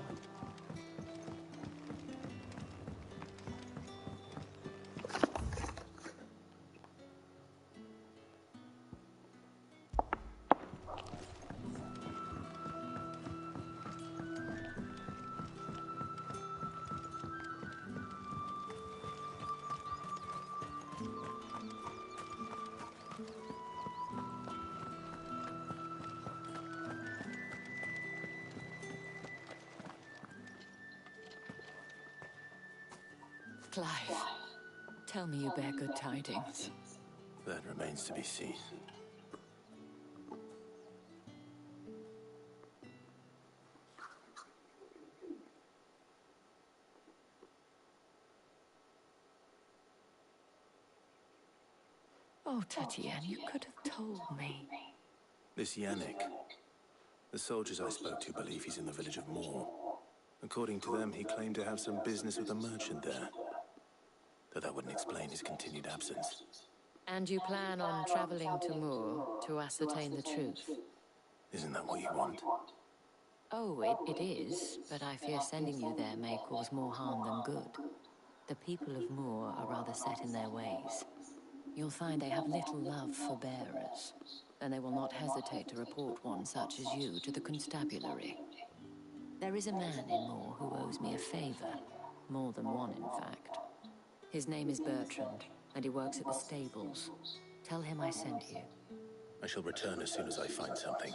Clive, tell me you bear good tidings. That remains to be seen. Oh, Tatiana, you could have told me. This Yannick. The soldiers I spoke to believe he's in the village of Moor. According to them, he claimed to have some business with a merchant there. Though that wouldn't explain his continued absence. And you plan on traveling to Moor to ascertain the truth? Isn't that what you want? Oh, it is, but I fear sending you there may cause more harm than good. The people of Moor are rather set in their ways. You'll find they have little love for bearers, and they will not hesitate to report one such as you to the constabulary. There is a man in Moor who owes me a favor. More than one, in fact. His name is Bertrand, and he works at the stables. Tell him I sent you. I shall return as soon as I find something.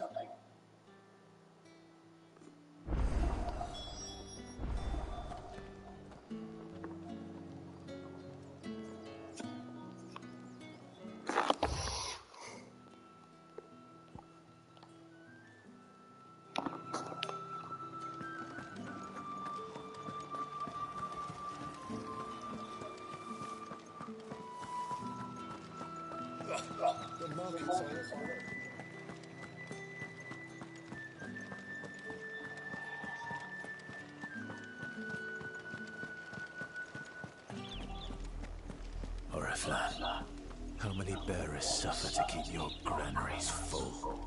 The market's on. Oriflamme, how many bearers suffer to keep your granaries full?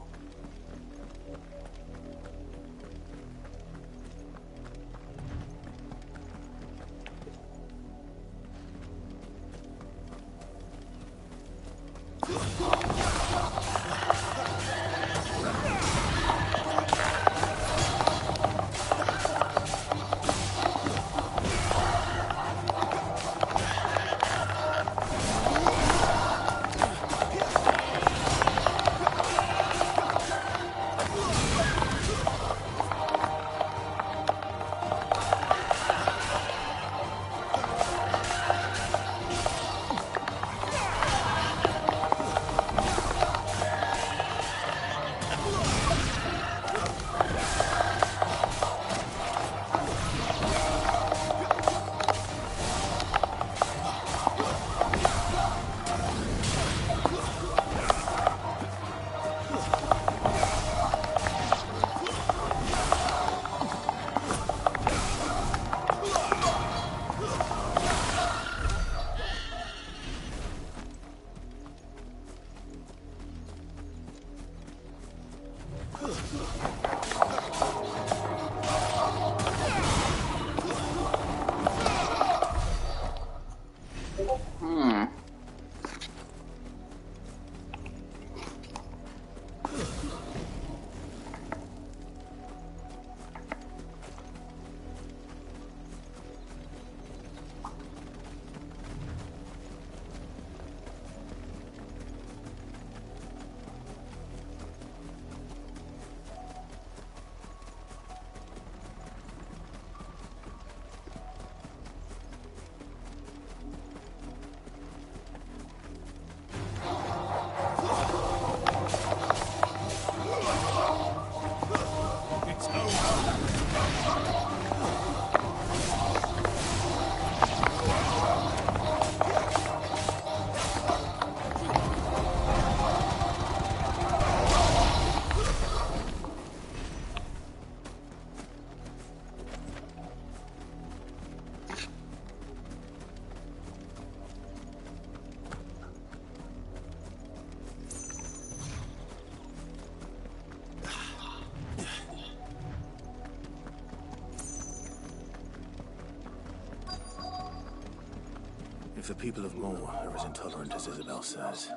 If the people of Moore are as intolerant as Isabel says,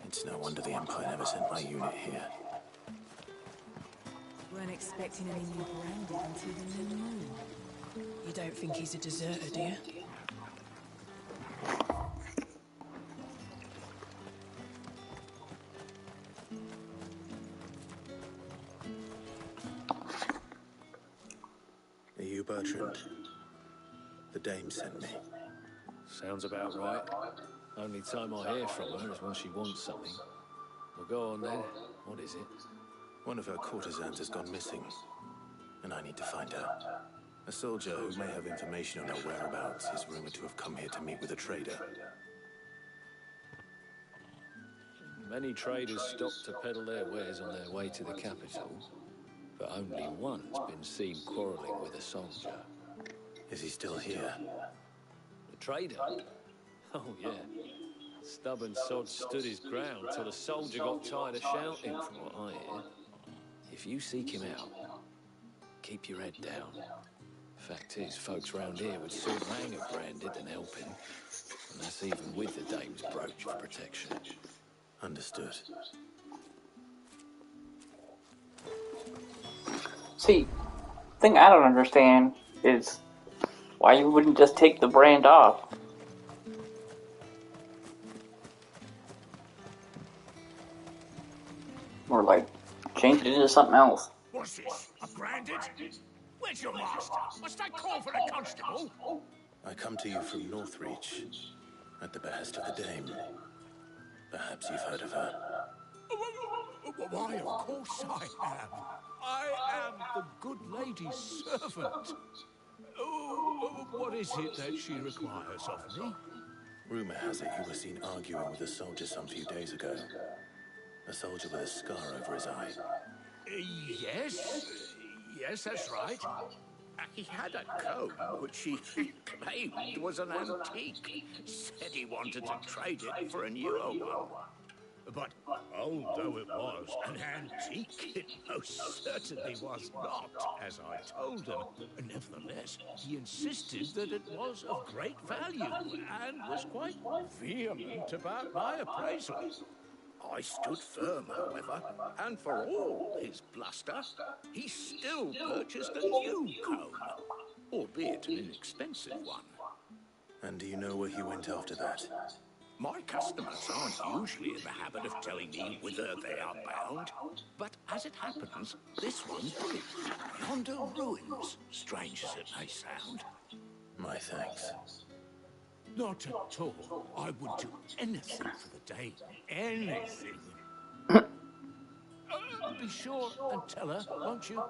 it's no wonder the Empire never sent my unit here. Weren't expecting any more branded until the new moon. You don't think he's a deserter, do you? Are you Bertrand? The dame sent me. Sounds about right. Only time I hear from her is when she wants something. Well, go on then. What is it? One of her courtesans has gone missing, and I need to find out. A soldier who may have information on her whereabouts is rumored to have come here to meet with a trader. Many traders stop to peddle their wares on their way to the capital, but only one's been seen quarrelling with a soldier. Is he still here? The trader? Oh, yeah. Stubborn sod stood his ground till the soldier got tired of shouting, from what I hear. If you seek him out, keep your head down. Fact is, folks round here would sooner hang a branded than help him. And that's even with the dame's brooch for protection. Understood. See, the thing I don't understand is why you wouldn't just take the brand off. Or, like, change it into something else. What's this? A branded? Where's your master? Must I call for a constable? I come to you from Northreach, at the behest of the dame. Perhaps you've heard of her. Why, of course I am. I am the good lady's servant. Oh, what is it that she requires of me? Rumor has it you were seen arguing with a soldier some few days ago. A soldier with a scar over his eye. Yes, that's right. He had a comb which he claimed was an antique. Said he wanted to trade it for a newer one. But old though it was, an antique it most certainly was not, as I told him. Nevertheless, he insisted that it was of great value, and was quite vehement about my appraisal. I stood firm, however, and for all his bluster, he still purchased a new comb, albeit an inexpensive one. And do you know where he went after that? My customers aren't usually in the habit of telling me whither they are bound, but as it happens, this one did. Yonder ruins, strange as it may sound. My thanks. Not at all. I would do anything for the day. Anything. Be sure and tell her, won't you,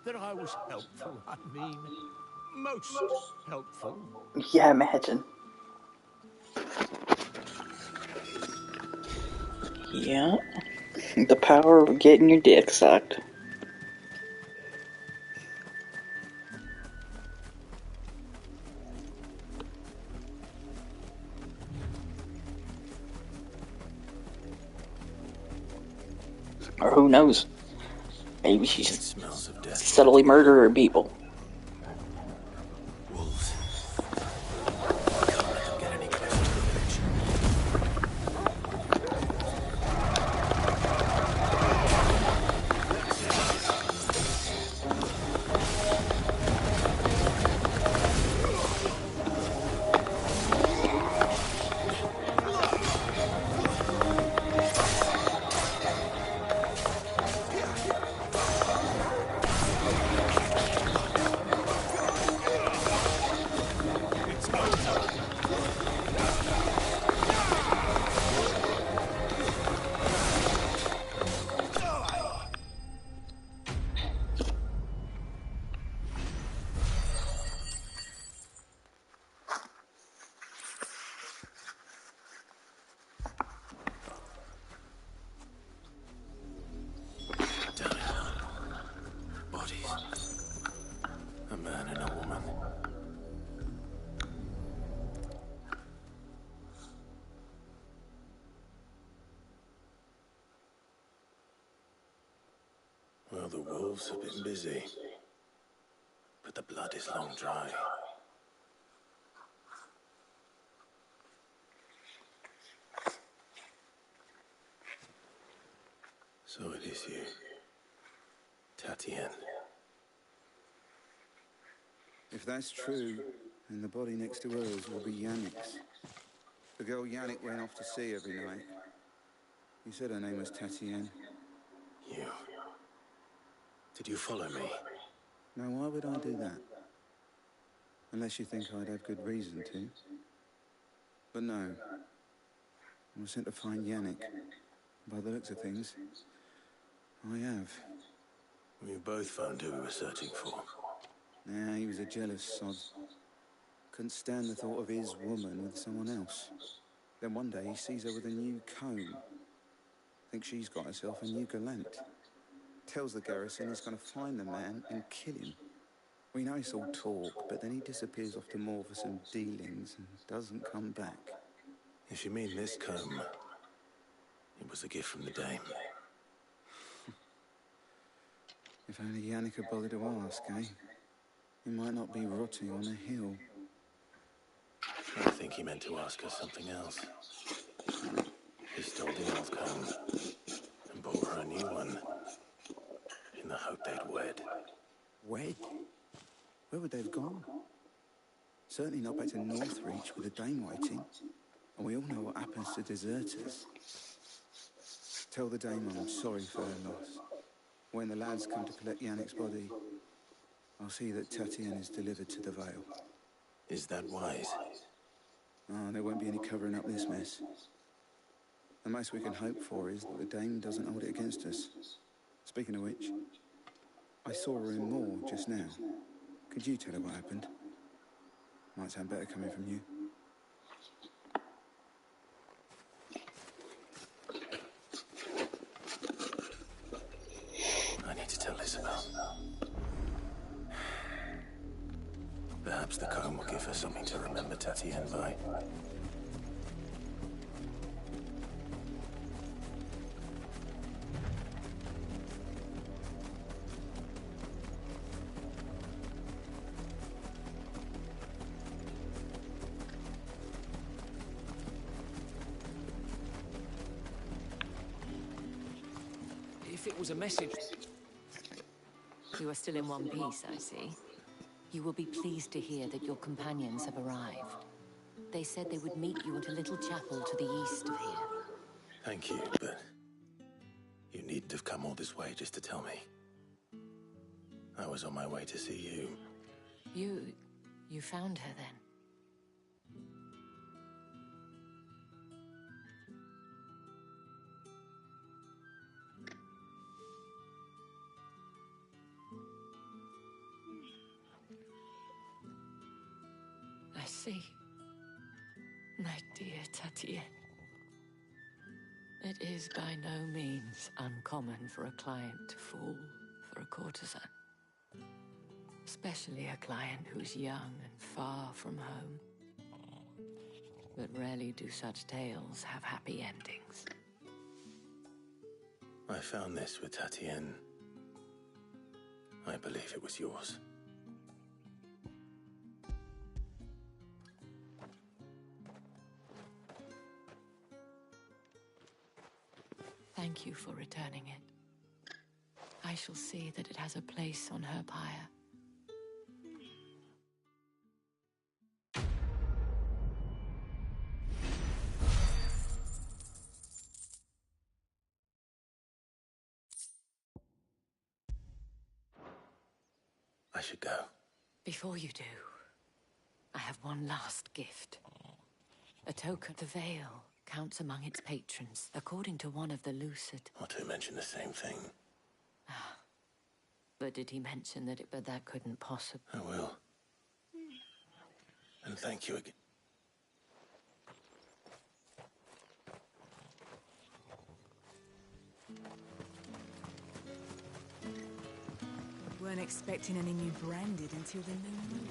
that I was helpful. I mean, most helpful. Yeah, imagine. Yeah. The power of getting your dick sucked. Or who knows? Maybe she's just subtly murdering people. Wolves. Can't let them get any closer to the village. A man and a woman. Well, the wolves have been busy, but the blood is long dry. you. Tatienne. If that's true, then the body next to hers will be Yannick's. The girl Yannick went off to see every night. He said her name was Tatienne. You... Did you follow me? Now, why would I do that? Unless you think I'd have good reason to. But no. I was sent to find Yannick. By the looks of things, I have. We both found who we were searching for. Yeah, he was a jealous sod. Couldn't stand the thought of his woman with someone else. Then one day he sees her with a new comb. Thinks she's got herself a new gallant. Tells the garrison he's going to find the man and kill him. We know it's all talk, but then he disappears off to Moor for some dealings and doesn't come back. If you mean this comb, it was a gift from the dame. If only Yannick had bothered to ask, eh? He might not be rotting on a hill. I think he meant to ask her something else. He stole the old comb and bought her a new one in the hope they'd wed. Wed? Where would they have gone? Certainly not back to Northreach with a dame waiting. And we all know what happens to deserters. Tell the dame I'm sorry for her loss. When the lads come to collect Yannick's body, I'll see that Tatienne is delivered to the Vale. Is that wise? Oh, there won't be any covering up this mess. The most we can hope for is that the dame doesn't hold it against us. Speaking of which, I saw her in Moor just now. Could you tell her what happened? Might sound better coming from you. I need to tell Isabel. Perhaps the comb will give her something to remember Tatienne by. If it was a message... You are still in one piece, I see. You will be pleased to hear that your companions have arrived. They said they would meet you at a little chapel to the east of here. Thank you, but you needn't have come all this way just to tell me. I was on my way to see you. You found her then? I see. My dear Tatienne. It is by no means uncommon for a client to fall for a courtesan. Especially a client who's young and far from home. But rarely do such tales have happy endings. I found this with Tatienne. I believe it was yours. Thank you for returning it. I shall see that it has a place on her pyre. I should go. Before you do, I have one last gift. A token. The Vale counts among its patrons, according to one of the Lucid. Or to mention the same thing. But did he mention that but that couldn't possibly... I will. And thank you again. Weren't expecting any new branded until the new moon.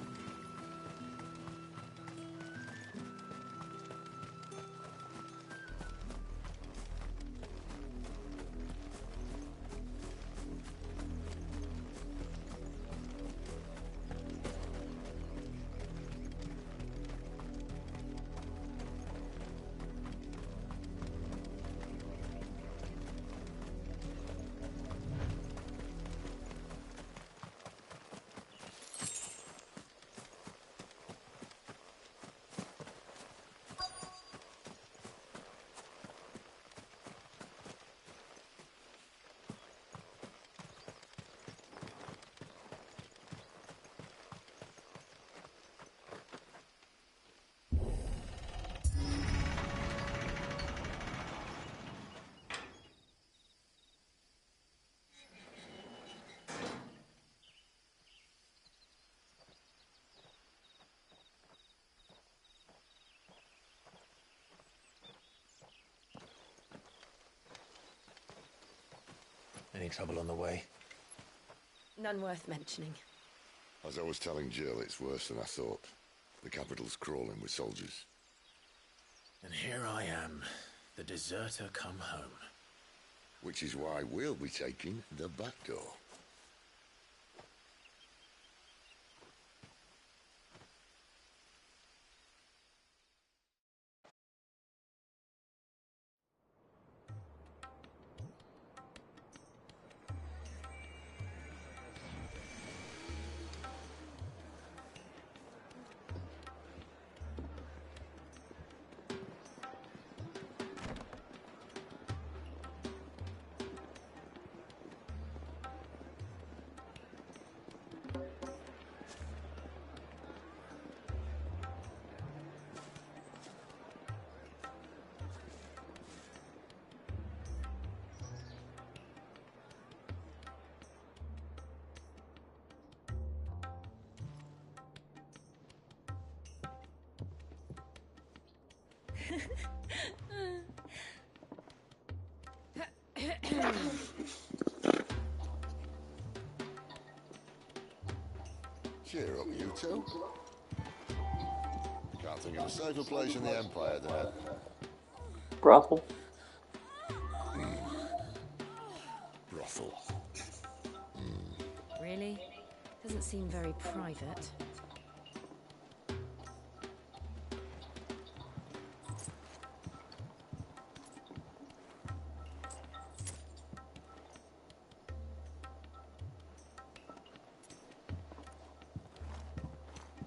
Any trouble on the way? None worth mentioning. As I was telling Jill, it's worse than I thought. The capital's crawling with soldiers. And here I am, the deserter come home. Which is why we'll be taking the back door. Cheer up, you two. Can't think of a safer place in the Empire than it. Brothel. Brothel. Really? Doesn't seem very private.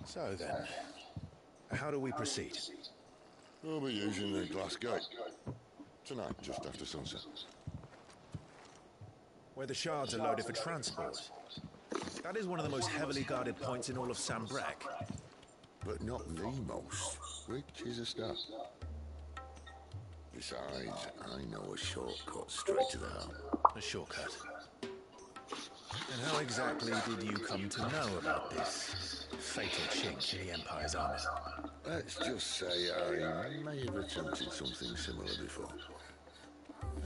So then, how do we proceed? We'll be using the glass gate. Tonight, just after sunset. Where the shards are loaded for transport. That is one of the most heavily guarded points in all of Sambrek. But not the most, which is a start. Besides, I know a shortcut straight to the heart. A shortcut. And how exactly did you come to know about this fatal chink in the Empire's armor? Let's just say I may have attempted something similar before.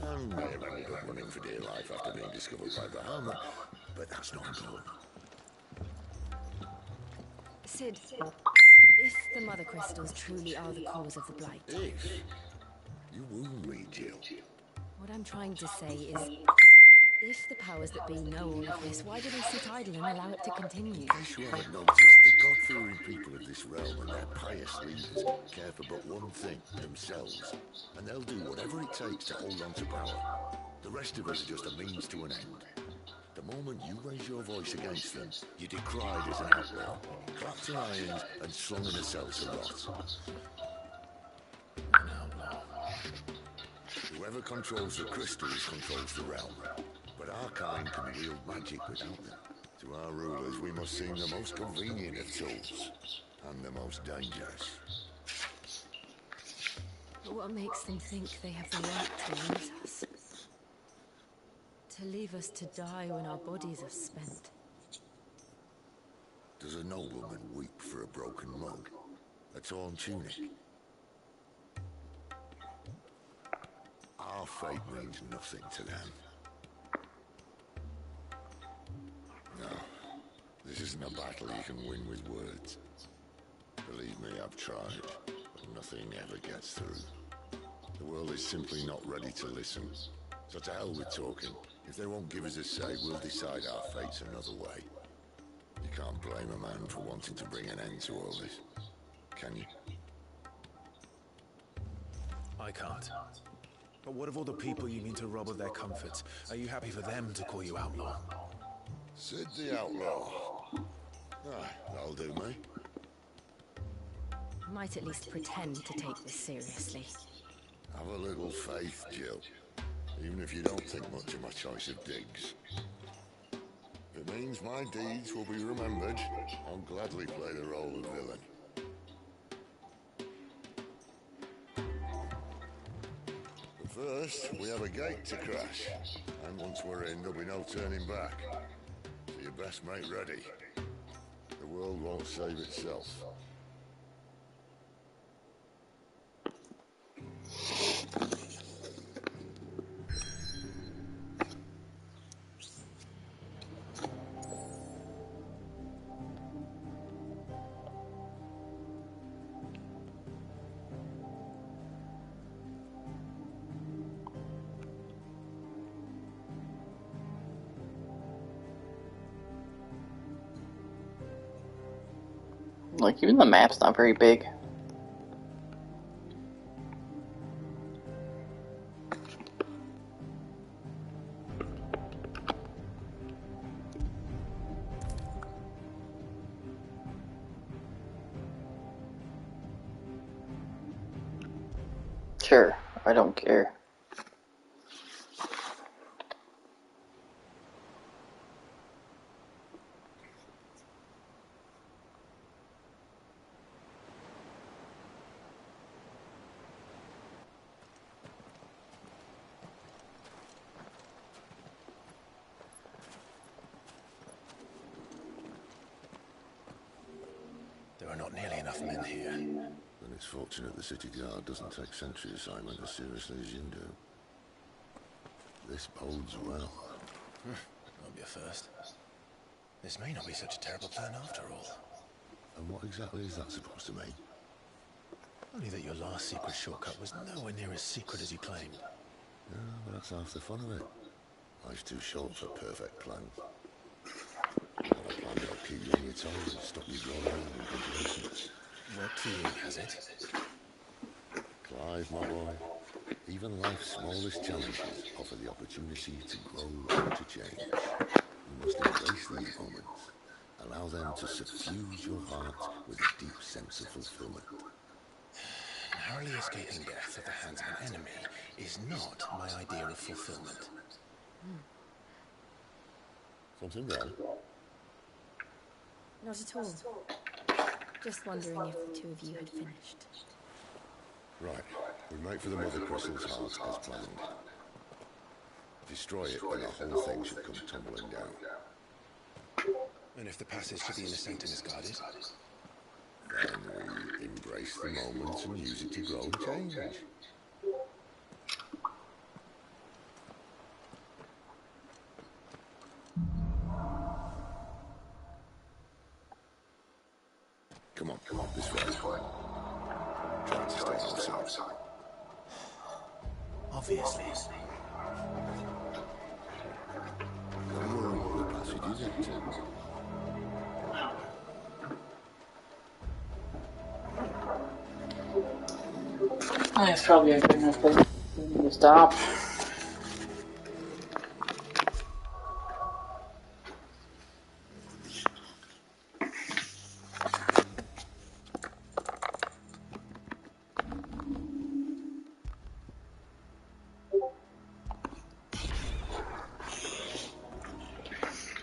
And may have ended up running for dear life after being discovered by Bahama, but that's not important. Sid, if the Mother Crystals truly are the cause of the Blight... If? You wound me, Jill. What I'm trying to say is... if the powers that be know all of this, why do they sit idle and allow it to continue? Guess you haven't noticed the God-fearing people of this realm and their pious leaders care for but one thing, themselves. And they'll do whatever it takes to hold on to power. The rest of us are just a means to an end. The moment you raise your voice against them, you're decried as an outlaw, clapped in irons and slung in a cell to rot. An outlaw. Whoever controls the crystals controls the realm. But our kind can wield magic without them. To our rulers, we must seem the most convenient of tools, and the most dangerous. But what makes them think they have the right to use us? To leave us to die when our bodies are spent? Does a nobleman weep for a broken mug? A torn tunic? Our fate means nothing to them. No, this isn't a battle you can win with words. Believe me, I've tried, but nothing ever gets through. The world is simply not ready to listen. So to hell with talking. If they won't give us a say, we'll decide our fates another way. You can't blame a man for wanting to bring an end to all this, can you? I can't. But what of all the people you mean to rob of their comforts? Are you happy for them to call you outlaw? Sid the Outlaw. Ah, that'll do me. Might at least pretend to take this seriously. Have a little faith, Jill. Even if you don't think much of my choice of digs. If it means my deeds will be remembered, I'll gladly play the role of villain. But first, we have a gate to crash. And once we're in, there'll be no turning back. So you best make ready. The world won't save itself. Like, even the map's not very big. Sure, I don't care. There are not nearly enough men here. Then it's fortunate the city guard doesn't take sentry assignment as seriously as you do. This bodes well. That'll be a first. This may not be such a terrible plan after all. And what exactly is that supposed to mean? Only that your last secret shortcut was nowhere near as secret as you claimed. Yeah, but that's half the fun of it. Life's too short for perfect plans. Got a plan that'll keep you on your toes and stop you growing old and complacent. Worked for you, has it? Clive, my boy, even life's smallest challenges offer the opportunity to grow and to change. You must embrace these moments. Allow them to suffuse your heart with a deep sense of fulfillment. Narrowly escaping death at the hands of an enemy is not my idea of fulfillment. Something wrong? Not at all. Just wondering if the two of you had finished. Right. We make for the Mother Crystal's heart as planned. Destroy it and the whole thing should come tumbling down. And if the passage to the inner sanctum is guarded? Then we embrace the moment and use it to grow and change. Come on, this way. Try to stay outside. Obviously. Don't worry, the passage is empty. That's probably a good enough place to stop.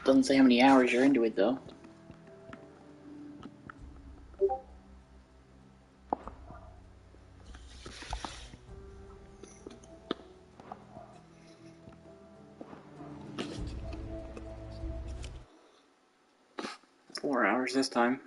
Doesn't say how many hours you're into it, though. $4 hours this time.